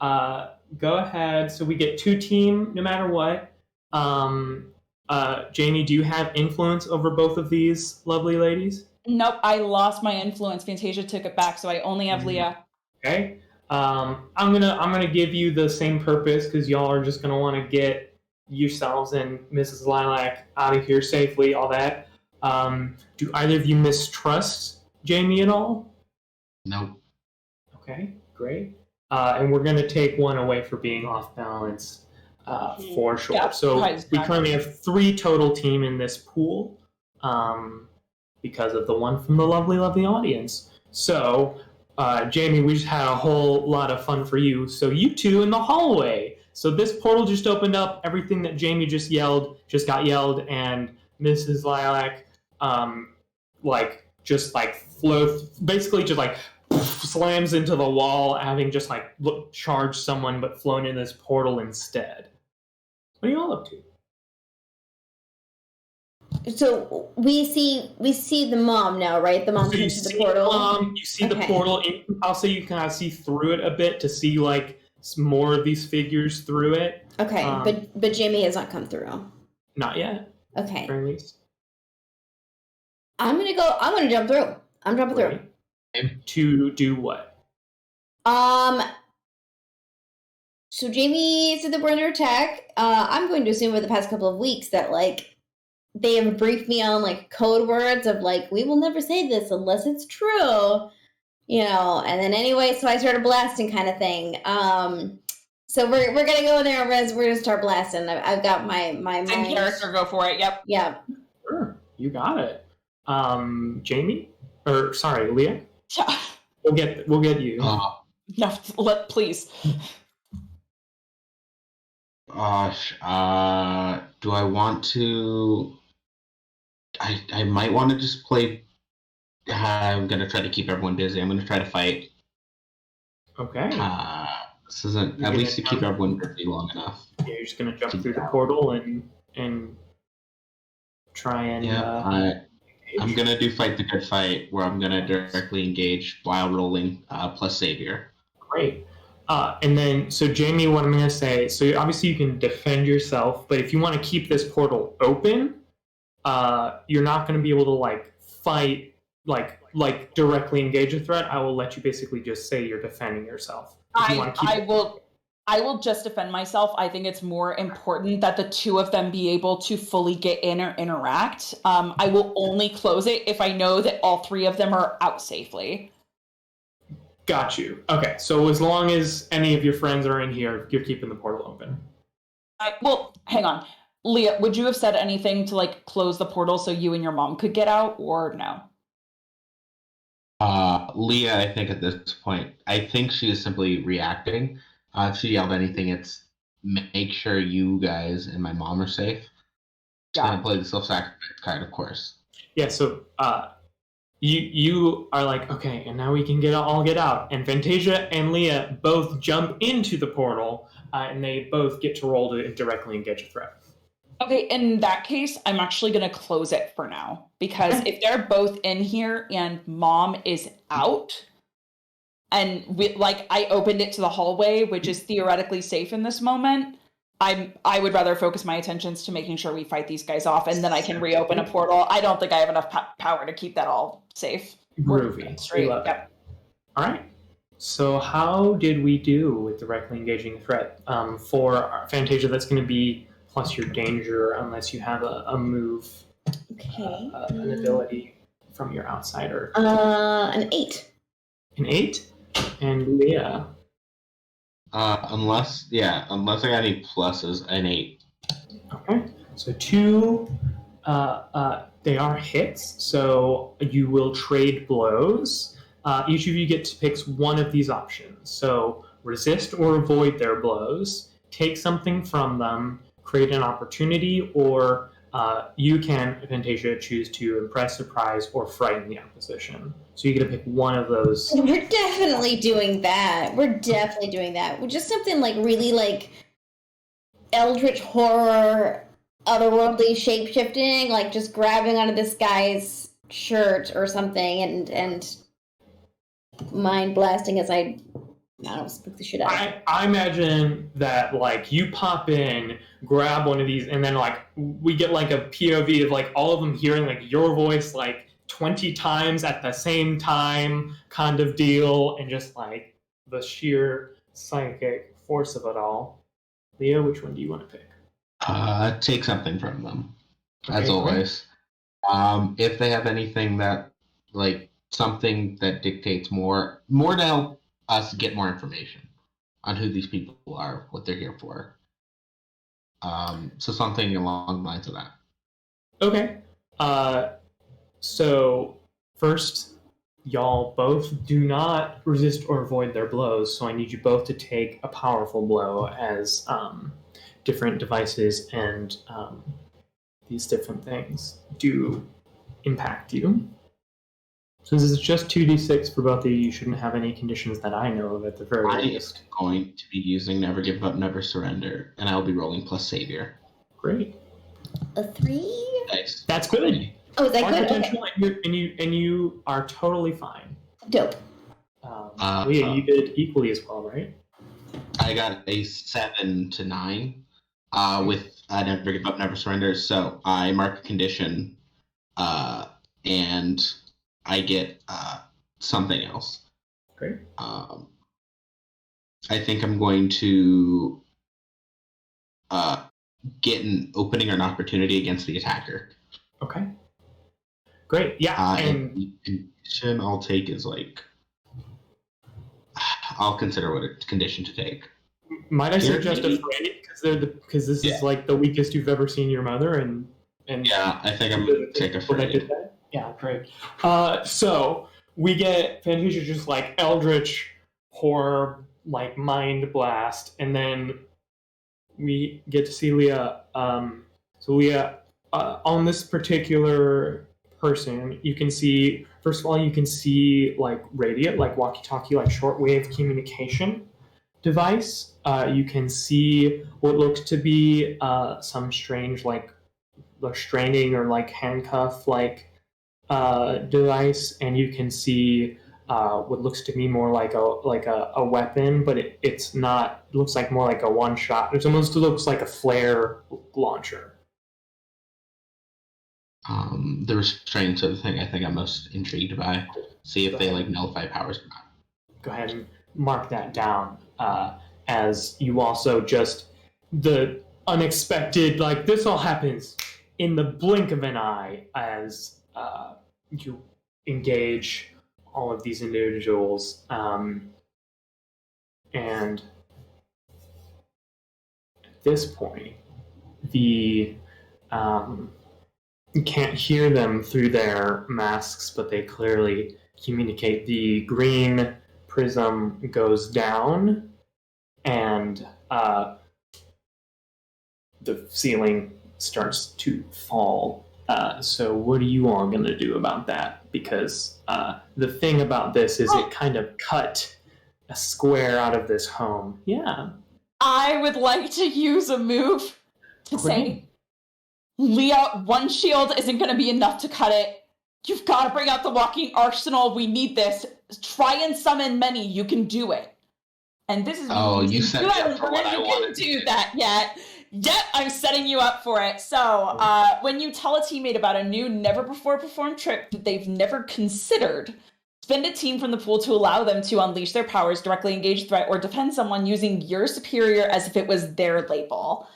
Speaker 1: go ahead. So we get 2 team no matter what. Jamie, do you have influence over both of these lovely ladies?
Speaker 2: Nope, I lost my influence. Fantasia took it back, so I only have Leah.
Speaker 1: Okay. I'm gonna give you the same purpose because y'all are just gonna want to get yourselves and Mrs. Lilac out of here safely. All that. Do either of you mistrust Jamie at all?
Speaker 6: Nope.
Speaker 1: Okay, great. and we're going to take one away for being off balance for sure.
Speaker 2: Yeah,
Speaker 1: So
Speaker 2: exactly.
Speaker 1: we currently have 3 total team in this pool because of the one from the lovely, lovely audience. So, Jamie, we just had a whole lot of fun for you. So you two in the hallway. So this portal just opened up. Everything that Jamie just got yelled, and Mrs. Lilac, basically just like slams into the wall, having just like charged someone, but flown in this portal instead. What are you all up to?
Speaker 3: So we see the mom now, right? The mom
Speaker 1: So you
Speaker 3: comes to the
Speaker 1: see,
Speaker 3: portal.
Speaker 1: you see the
Speaker 3: Okay.
Speaker 1: portal. I'll say you can kind of see through it a bit to see like more of these figures through it.
Speaker 3: Okay, but Jamie has not come through.
Speaker 1: Not yet,
Speaker 3: Okay.
Speaker 1: at least.
Speaker 3: I'm gonna jump through. I'm jumping through.
Speaker 1: To do what?
Speaker 3: So Jamie said that we're under attack. I'm going to assume over the past couple of weeks that like they have briefed me on like code words of like we will never say this unless it's true, And then anyway, so I started blasting kind of thing. So we're gonna go in there and we're gonna start blasting. I've got my
Speaker 2: Same character, go for it. Yep.
Speaker 3: Yeah.
Speaker 1: Sure, you got it. Jamie, or sorry, Leah.
Speaker 2: Yeah.
Speaker 1: We'll get you.
Speaker 2: No, please.
Speaker 6: Gosh, do I want to? I might want to just play. I'm gonna try to keep everyone busy. I'm gonna try to fight.
Speaker 1: Okay.
Speaker 6: This isn't at least to keep everyone busy long enough.
Speaker 1: Yeah, you're just gonna jump through the portal and try and.
Speaker 6: Yeah, I'm gonna do fight the good fight, where I'm gonna directly engage while rolling plus savior.
Speaker 1: Great. And then, so Jamie, what I'm gonna say, so obviously you can defend yourself, but if you want to keep this portal open, you're not going to be able to like fight, like directly engage a threat. I will let you basically just say you're defending yourself.
Speaker 2: I will just defend myself. I think it's more important that the 2 of them be able to fully get in or interact. I will only close it if I know that all 3 of them are out safely.
Speaker 1: Got you. Okay, so as long as any of your friends are in here, you're keeping the portal open.
Speaker 2: Well, hang on. Leah, would you have said anything to like close the portal so you and your mom could get out, or no?
Speaker 6: Leah, I think at this point, I think she is simply reacting. If she yelled anything, it's make sure you guys and my mom are safe. She's gonna play the self-sacrifice card, of course.
Speaker 1: Yeah, so you are like, okay, and now we can all get out. And Fantasia and Leah both jump into the portal, and they both get to roll to directly engage a threat.
Speaker 2: Okay, in that case, I'm actually going to close it for now. Because if they're both in here and mom is out, and I opened it to the hallway, which is theoretically safe in this moment, I would rather focus my attentions to making sure we fight these guys off, and then I can reopen a portal. I don't think I have enough power to keep that all safe.
Speaker 1: Groovy.
Speaker 2: Straight.
Speaker 1: Yep. All right. So how did we do with directly engaging a threat? For Fantasia, that's going to be plus your danger, unless you have a move,
Speaker 3: Okay.
Speaker 1: an ability from your outsider.
Speaker 3: An 8.
Speaker 1: An 8? And Leah?
Speaker 6: Unless I got any pluses, an 8.
Speaker 1: Okay. So 2, they are hits, so you will trade blows. Each of you get to pick one of these options. So resist or avoid their blows, take something from them, create an opportunity, or you can, Fantasia, choose to impress, surprise, or frighten the opposition. So you get to pick one of those.
Speaker 3: We're definitely doing that. We're just something like really like eldritch horror, otherworldly shape-shifting, like just grabbing onto this guy's shirt or something and mind blasting as I don't spook the shit out.
Speaker 1: I imagine that like you pop in, grab one of these, and then like we get like a POV of like all of them hearing like your voice like 20 times at the same time kind of deal, and just like the sheer psychic force of it all. Leo, which one do you want to pick?
Speaker 6: Take something from them,
Speaker 1: Okay,
Speaker 6: as always. If they have anything that, like, something that dictates more to help us get more information. who these people are, what they're here for. So something along the lines of that.
Speaker 1: Okay. So first, y'all both do not resist or avoid their blows. So I need you both to take a powerful blow as different devices and these different things do impact you. So this is just 2d6 for both of you. You shouldn't have any conditions that I know of at the very least.
Speaker 6: I'm going to be using Never Give Up, Never Surrender, and I'll be rolling plus Savior.
Speaker 1: Great.
Speaker 3: A 3?
Speaker 6: Nice.
Speaker 1: That's good.
Speaker 3: Oh, is that
Speaker 1: Mark
Speaker 3: good?
Speaker 1: potential,
Speaker 3: Okay.
Speaker 1: and you are totally fine.
Speaker 3: Dope.
Speaker 1: Leah, you did equally as well, right?
Speaker 6: I got a 7 to 9 with Never Give Up, Never Surrender. So I mark a condition, and I get something else.
Speaker 1: Great.
Speaker 6: I think I'm going to get an opening or an opportunity against the attacker.
Speaker 1: Okay. Great. Yeah.
Speaker 6: And the condition I'll take is like, I'll consider what a condition to take.
Speaker 1: Might I suggest a Freddy because this is like the weakest you've ever seen your mother and
Speaker 6: yeah, I think I'm gonna take a Freddy.
Speaker 1: Yeah, great. So we get Fantasia just like eldritch horror, like mind blast, and then we get to see Leah. So Leah, on this particular person, you can see, first of all, you can see like radiant, like walkie-talkie, like shortwave communication device. You can see what looks to be some strange like restraining or like handcuff like device, and you can see what looks to me more like a weapon, but it's not. It looks like more like a one shot. It almost looks like a flare launcher.
Speaker 6: The restraints are the thing I think I'm most intrigued by. See if they like nullify powers or not.
Speaker 1: Go ahead and mark that down. As you also just the unexpected, like this all happens in the blink of an eye as you engage all of these individuals, and at this point, you can't hear them through their masks, but they clearly communicate. The green prism goes down, and the ceiling starts to fall. So what are you all going to do about that? Because the thing about this is it kind of cut a square out of this home. Yeah.
Speaker 2: I would like to use a move to say, Leah, one shield isn't going to be enough to cut it. You've got to bring out the walking arsenal. We need this. Try and summon many. You can do it. And this is
Speaker 6: you set me up for what I wanted to
Speaker 2: do that yet. Yep, I'm setting you up for it. So, when you tell a teammate about a new, never-before-performed trick that they've never considered, spend a team from the pool to allow them to unleash their powers, directly engage, threat, or defend someone using your superior as if it was their label.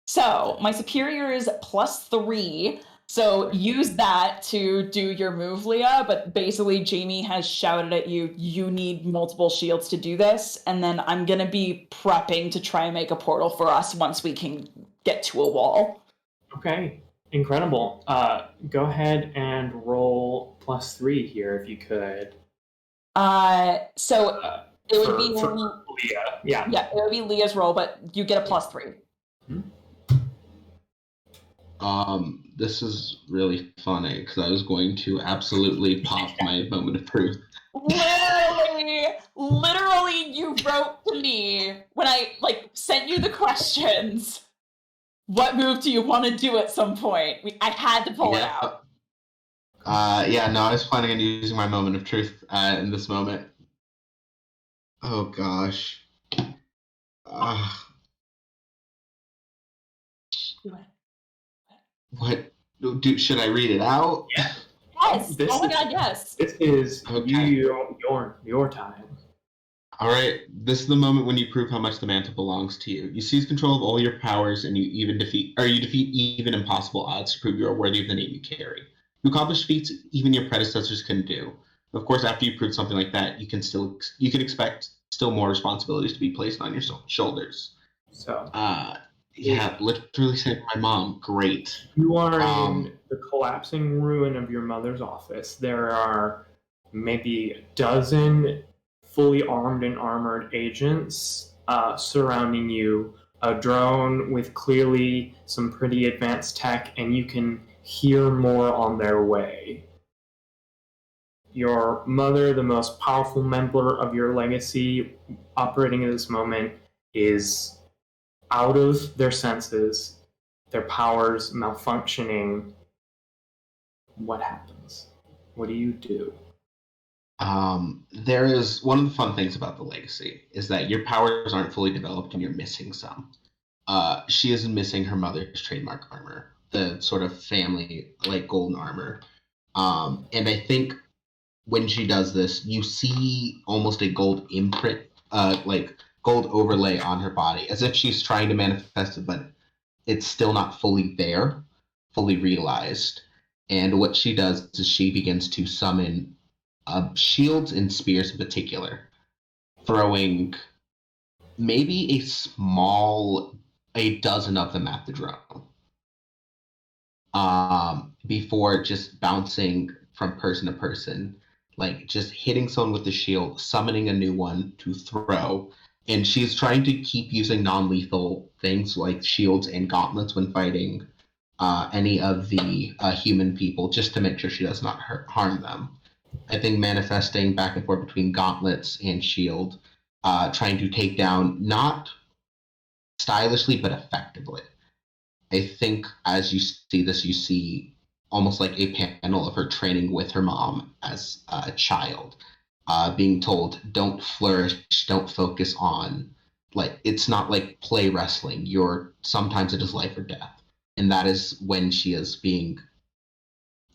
Speaker 2: So, my superior is +3. So use that to do your move, Leah, but basically Jamie has shouted at you, you need multiple shields to do this, and then I'm going to be prepping to try and make a portal for us once we can get to a wall.
Speaker 1: Okay, incredible. Go ahead and roll +3 here if you could.
Speaker 2: It would be
Speaker 1: for Leah. Yeah.
Speaker 2: Yeah, it would be Leah's roll, but you get a +3.
Speaker 6: This is really funny because I was going to absolutely pop my moment of truth.
Speaker 2: Literally, you wrote to me when I sent you the questions. What move do you want to do at some point? I had to pull it out.
Speaker 6: I was planning on using my moment of truth in this moment. Oh gosh. What? Should I read it out?
Speaker 1: Yeah.
Speaker 2: Yes. Oh my god, yes.
Speaker 1: This is your time.
Speaker 6: All right. This is the moment when you prove how much the mantle belongs to you. You seize control of all your powers, and you defeat even impossible odds to prove you are worthy of the name you carry. You accomplish feats even your predecessors couldn't do. Of course, after you prove something like that, you can expect still more responsibilities to be placed on your shoulders.
Speaker 1: So
Speaker 6: yeah, literally saved my mom. Great.
Speaker 1: you are in the collapsing ruin of your mother's office. There are maybe a dozen fully armed and armored agents surrounding you, a drone with clearly some pretty advanced tech, and you can hear more on their way. Your mother, the most powerful member of your legacy operating at this moment, is out of their senses, their powers malfunctioning. What happens? What do you do?
Speaker 6: There is one of the fun things about the legacy is that your powers aren't fully developed and you're missing some. She is missing her mother's trademark armor, the sort of family like golden armor. And I think when she does this, you see almost a gold imprint, like gold overlay on her body, as if she's trying to manifest it, but it's still not fully there, fully realized. And what she does is she begins to summon shields and spears in particular, throwing maybe a dozen of them at the drone, before just bouncing from person to person, like just hitting someone with the shield, summoning a new one to throw. And she's trying to keep using non-lethal things like shields and gauntlets when fighting any of the human people, just to make sure she does not harm them. I think manifesting back and forth between gauntlets and shield, trying to take down, not stylishly, but effectively. I think as you see this, you see almost like a panel of her training with her mom as a child, being told, don't flourish, don't focus on, like, it's not like play wrestling. Sometimes it is life or death. And that is when she is being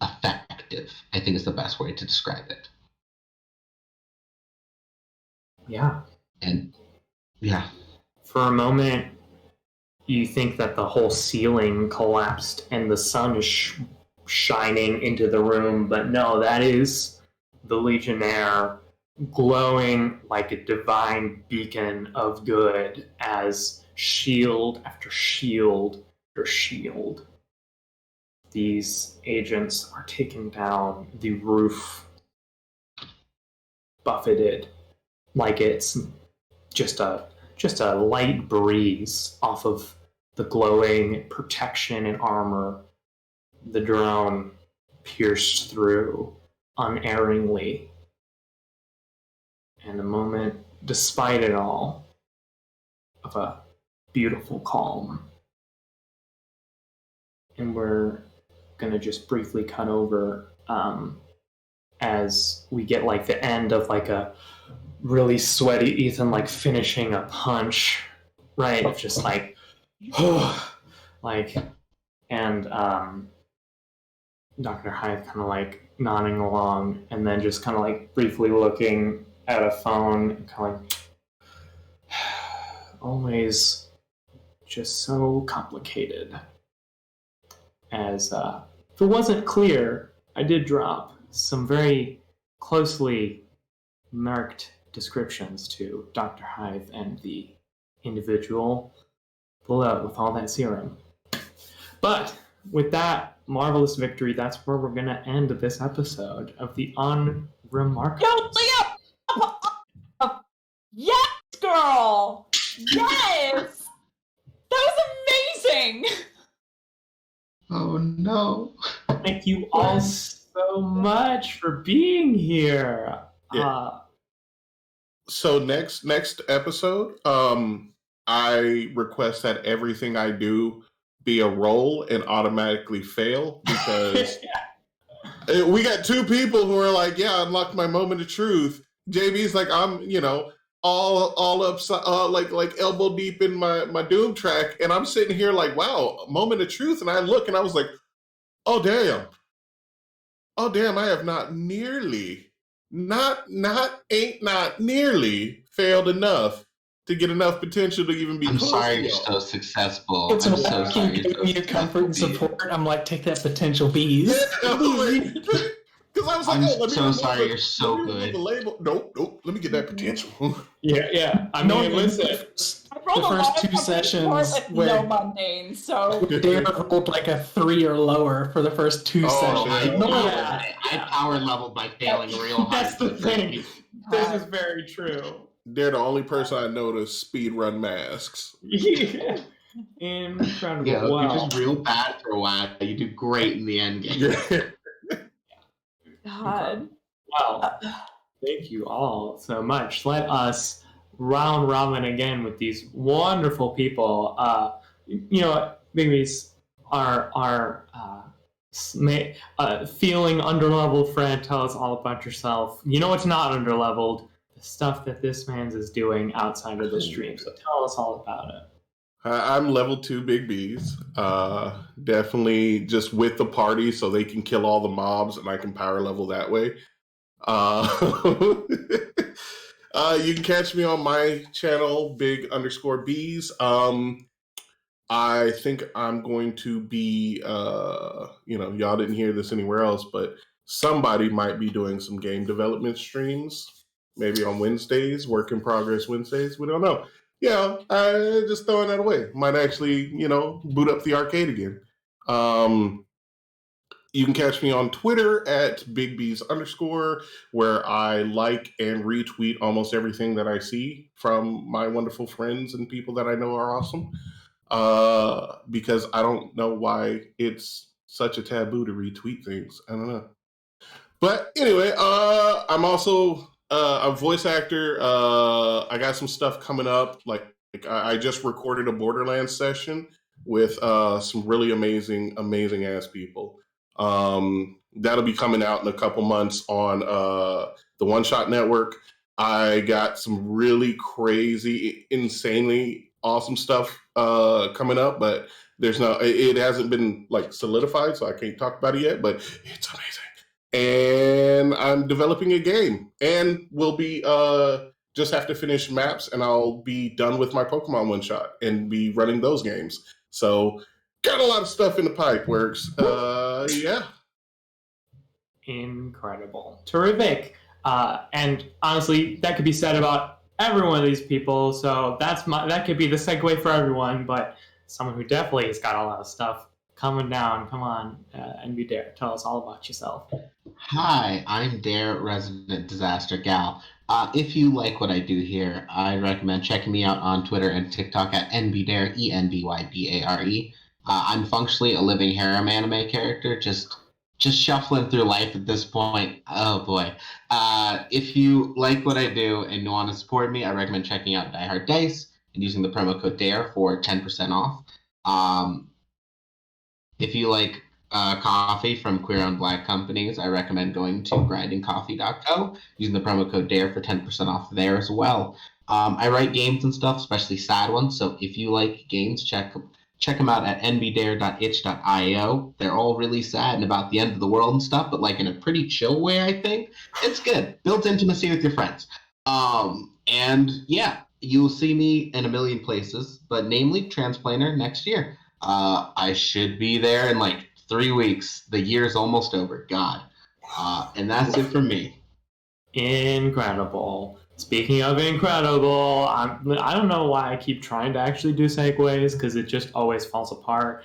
Speaker 6: effective, I think is the best way to describe it.
Speaker 1: Yeah.
Speaker 6: And yeah.
Speaker 1: For a moment, you think that the whole ceiling collapsed and the sun is shining into the room, but no, that is the Legionnaire glowing like a divine beacon of good as shield after shield after shield. These agents are taking down the roof, buffeted like it's just a light breeze off of the glowing protection and armor. The drone pierced through unerringly. And a moment, despite it all, of a beautiful calm. And we're going to just briefly cut over as we get like the end of like a really sweaty Ethan like finishing a punch, right? Of just like, like, and Dr. Hyde kind of like nodding along and then just kind of like briefly looking at a phone and kind of like, always just so complicated. As if it wasn't clear, I did drop some very closely marked descriptions to Dr. Hyde and the individual below with all that serum. But with that marvelous victory, that's where we're going to end this episode of the UnRemarkables.
Speaker 2: Yo, Leah! Yes, girl! Yes! That was amazing!
Speaker 6: Oh no.
Speaker 1: Thank you all so much for being here.
Speaker 5: Yeah. So next episode, I request that everything I do be a roll and automatically fail because we got two people who are like, yeah, I unlocked my moment of truth. JB's like, I'm, all upside, like elbow deep in my Doom track, and I'm sitting here like, wow, moment of truth, and I look and I was like, oh damn, I have not nearly failed enough to get enough potential to even be
Speaker 6: I'm
Speaker 5: close
Speaker 6: sorry
Speaker 5: to
Speaker 6: you're
Speaker 5: y'all.
Speaker 6: so successful.
Speaker 4: It's
Speaker 6: I'm
Speaker 4: so
Speaker 6: so sorry.
Speaker 4: giving you comfort and support. I'm like, take that potential bees.
Speaker 5: Because Because I was like,
Speaker 6: I'm
Speaker 5: let me
Speaker 6: so
Speaker 5: remove
Speaker 6: sorry.
Speaker 5: the-
Speaker 6: You're so
Speaker 5: let me remove
Speaker 6: good.
Speaker 5: the label. Nope. Let me get that potential.
Speaker 1: Yeah. I
Speaker 4: No,
Speaker 1: mean, listen.
Speaker 2: I rolled
Speaker 4: the
Speaker 2: a
Speaker 4: first
Speaker 2: lot of
Speaker 4: two
Speaker 2: company
Speaker 4: sessions
Speaker 2: support with
Speaker 4: where
Speaker 2: no mundane, so
Speaker 4: Dare rolled like a 3 or lower for the first 2
Speaker 5: Oh,
Speaker 4: sessions.
Speaker 5: yeah.
Speaker 6: I power,
Speaker 1: Yeah.
Speaker 6: I power leveled by failing real hard.
Speaker 1: That's the
Speaker 6: so thank
Speaker 1: thing.
Speaker 6: you.
Speaker 1: This is very true.
Speaker 5: They're the only person I know to speed run masks.
Speaker 1: Incredible.
Speaker 6: Yeah, if
Speaker 1: Wow.
Speaker 6: you're just real bad for a while, you do great in the end game.
Speaker 2: God.
Speaker 1: Well, thank you all so much. Let us round robin again with these wonderful people. Babies are feeling underleveled. Fran, tell us all about yourself. You know it's not underleveled. The stuff that this man's is doing outside of the stream. So tell us all about it.
Speaker 5: I'm level 2 big B's. Definitely just with the party so they can kill all the mobs and I can power level that way. You can catch me on my channel, big_B's. I think I'm going to be, y'all didn't hear this anywhere else, but somebody might be doing some game development streams, maybe on Wednesdays, work in progress Wednesdays. We don't know. Yeah, I just throwing that away. Might actually, boot up the arcade again. You can catch me on Twitter at @BigBs_, where I like and retweet almost everything that I see from my wonderful friends and people that I know are awesome. Because I don't know why it's such a taboo to retweet things. I don't know. But anyway, I'm also a voice actor. I got some stuff coming up. Like I just recorded a Borderlands session with some really amazing ass people. That'll be coming out in a couple months on the One Shot Network. I got some really crazy, insanely awesome stuff coming up, but it hasn't been like solidified, so I can't talk about it yet, but it's amazing. And I'm developing a game, and we'll be just have to finish maps, and I'll be done with my Pokemon One Shot and be running those games. So got a lot of stuff in the pipe works. Yeah.
Speaker 1: Incredible. Terrific. And honestly, that could be said about every one of these people. So that could be the segue for everyone, but someone who definitely has got a lot of stuff coming down. Come on, NB Dare. Tell us all about yourself.
Speaker 6: Hi, I'm Dare, resident disaster gal. If you like what I do here, I recommend checking me out on Twitter and TikTok at NBDare, ENBYDARE. I'm functionally a living harem anime character, just shuffling through life at this point. Oh boy. If you like what I do and you want to support me, I recommend checking out Die Hard Dice and using the promo code DARE for 10% off. If you like coffee from queer-owned Black companies, I recommend going to grindingcoffee.co, using the promo code DARE for 10% off there as well. I write games and stuff, especially sad ones, so if you like games, check them out at nbdare.itch.io. They're all really sad and about the end of the world and stuff, but like in a pretty chill way, I think. It's good. Built intimacy with your friends. And yeah, you'll see me in a million places, but namely Transplanter next year. I should be there in like 3 weeks. The year's almost over. God. And that's it for me.
Speaker 1: Incredible. Speaking of incredible, I don't know why I keep trying to actually do segues because it just always falls apart.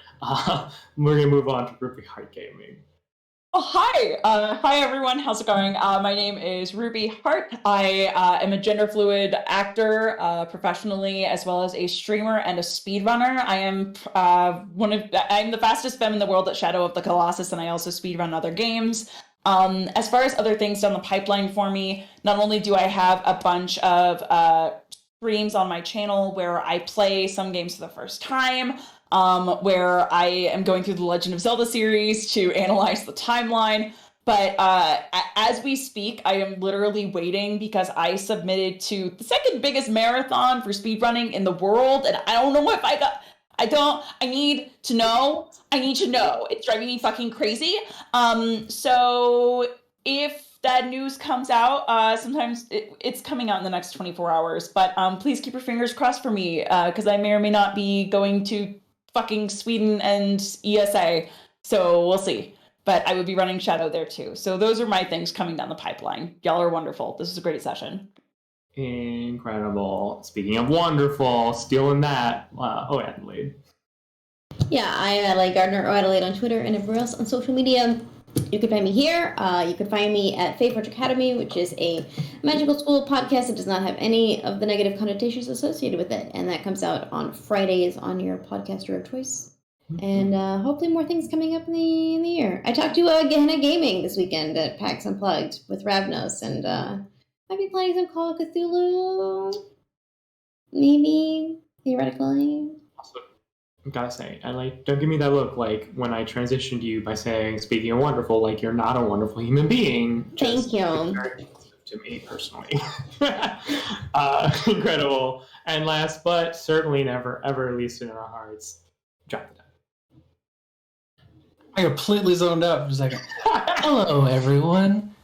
Speaker 1: We're going to move on to Ruby Heart Gaming.
Speaker 2: Oh, hi. Hi, everyone. How's it going? My name is Ruby Hart. I am a gender fluid actor professionally, as well as a streamer and a speedrunner. I am I'm the fastest femme in the world at Shadow of the Colossus, and I also speedrun other games. As far as other things down the pipeline for me, not only do I have a bunch of streams on my channel where I play some games for the first time, where I am going through the Legend of Zelda series to analyze the timeline. But as we speak, I am literally waiting because I submitted to the second biggest marathon for speedrunning in the world, and I don't know if I need to know. It's driving me fucking crazy. So if that news comes out, sometimes it's coming out in the next 24 hours, but please keep your fingers crossed for me, because I may or may not be going to fucking Sweden and ESA, so we'll see. but I would be running Shadow there too. So those are my things coming down the pipeline. Y'all are wonderful. This is a great session.
Speaker 1: Incredible. Speaking of wonderful, stealing that. Adelaide.
Speaker 3: Yeah, I'm Adelaide Gardner or Adelaide on Twitter and everywhere else on social media. You can find me here. You can find me at Fae Forge Academy, which is a magical school podcast that does not have any of the negative connotations associated with it. And that comes out on Fridays on your podcaster of choice. And hopefully more things coming up in the year. I talked to Gehenna Gaming this weekend at PAX Unplugged with Ravnos, and I'll be playing some Call of Cthulhu. Maybe, theoretically.
Speaker 1: Also, I gotta say, and like, don't give me that look like when I transitioned you by saying, speaking of wonderful, like you're not a wonderful human being.
Speaker 3: Thank you.
Speaker 1: Very offensive to me personally. Incredible. And last but certainly never, ever least in our hearts, drop the die.
Speaker 4: I completely zoned out for a second. Hello, everyone.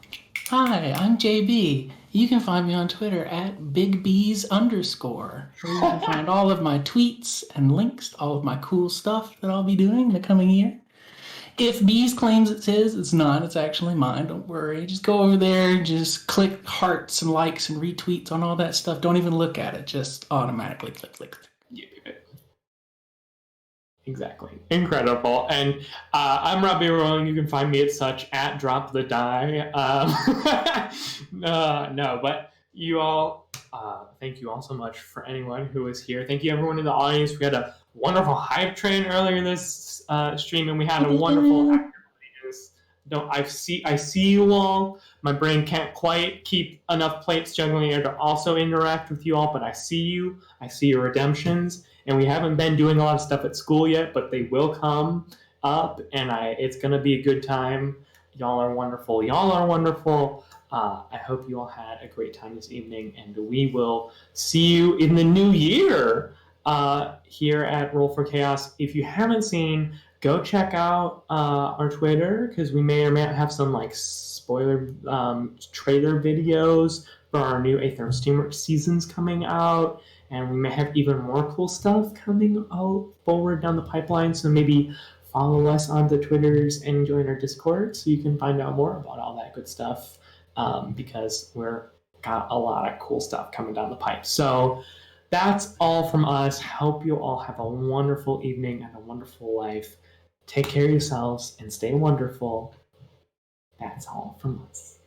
Speaker 4: Hi, I'm JB. You can find me on Twitter at BigBees_, where you can find all of my tweets and links to all of my cool stuff that I'll be doing in the coming year. If Bees claims it's his, it's not. It's actually mine. Don't worry. Just go over there, just click hearts and likes and retweets on all that stuff. Don't even look at it. Just automatically click.
Speaker 1: Yeah, exactly. Incredible. And I'm Robbie Rowling. You can find me at such at Drop the Die. No, but you all, thank you all so much for anyone who was here. Thank you everyone in the audience. We had a wonderful hype train earlier this stream, and we had a wonderful actor. I see you all. My brain can't quite keep enough plates juggling here to also interact with you all, but I see you. I see your redemptions. And we haven't been doing a lot of stuff at school yet, but they will come up, and it's going to be a good time. Y'all are wonderful. I hope you all had a great time this evening, and we will see you in the new year here at Roll for Chaos. If you haven't seen, go check out our Twitter, because we may or may not have some like spoiler trailer videos for our new Aether Steamworks seasons coming out. And we may have even more cool stuff coming out forward down the pipeline. So maybe follow us on the Twitters and join our Discord so you can find out more about all that good stuff, because we're got a lot of cool stuff coming down the pipe. So that's all from us. Hope you all have a wonderful evening and a wonderful life. Take care of yourselves and stay wonderful. That's all from us.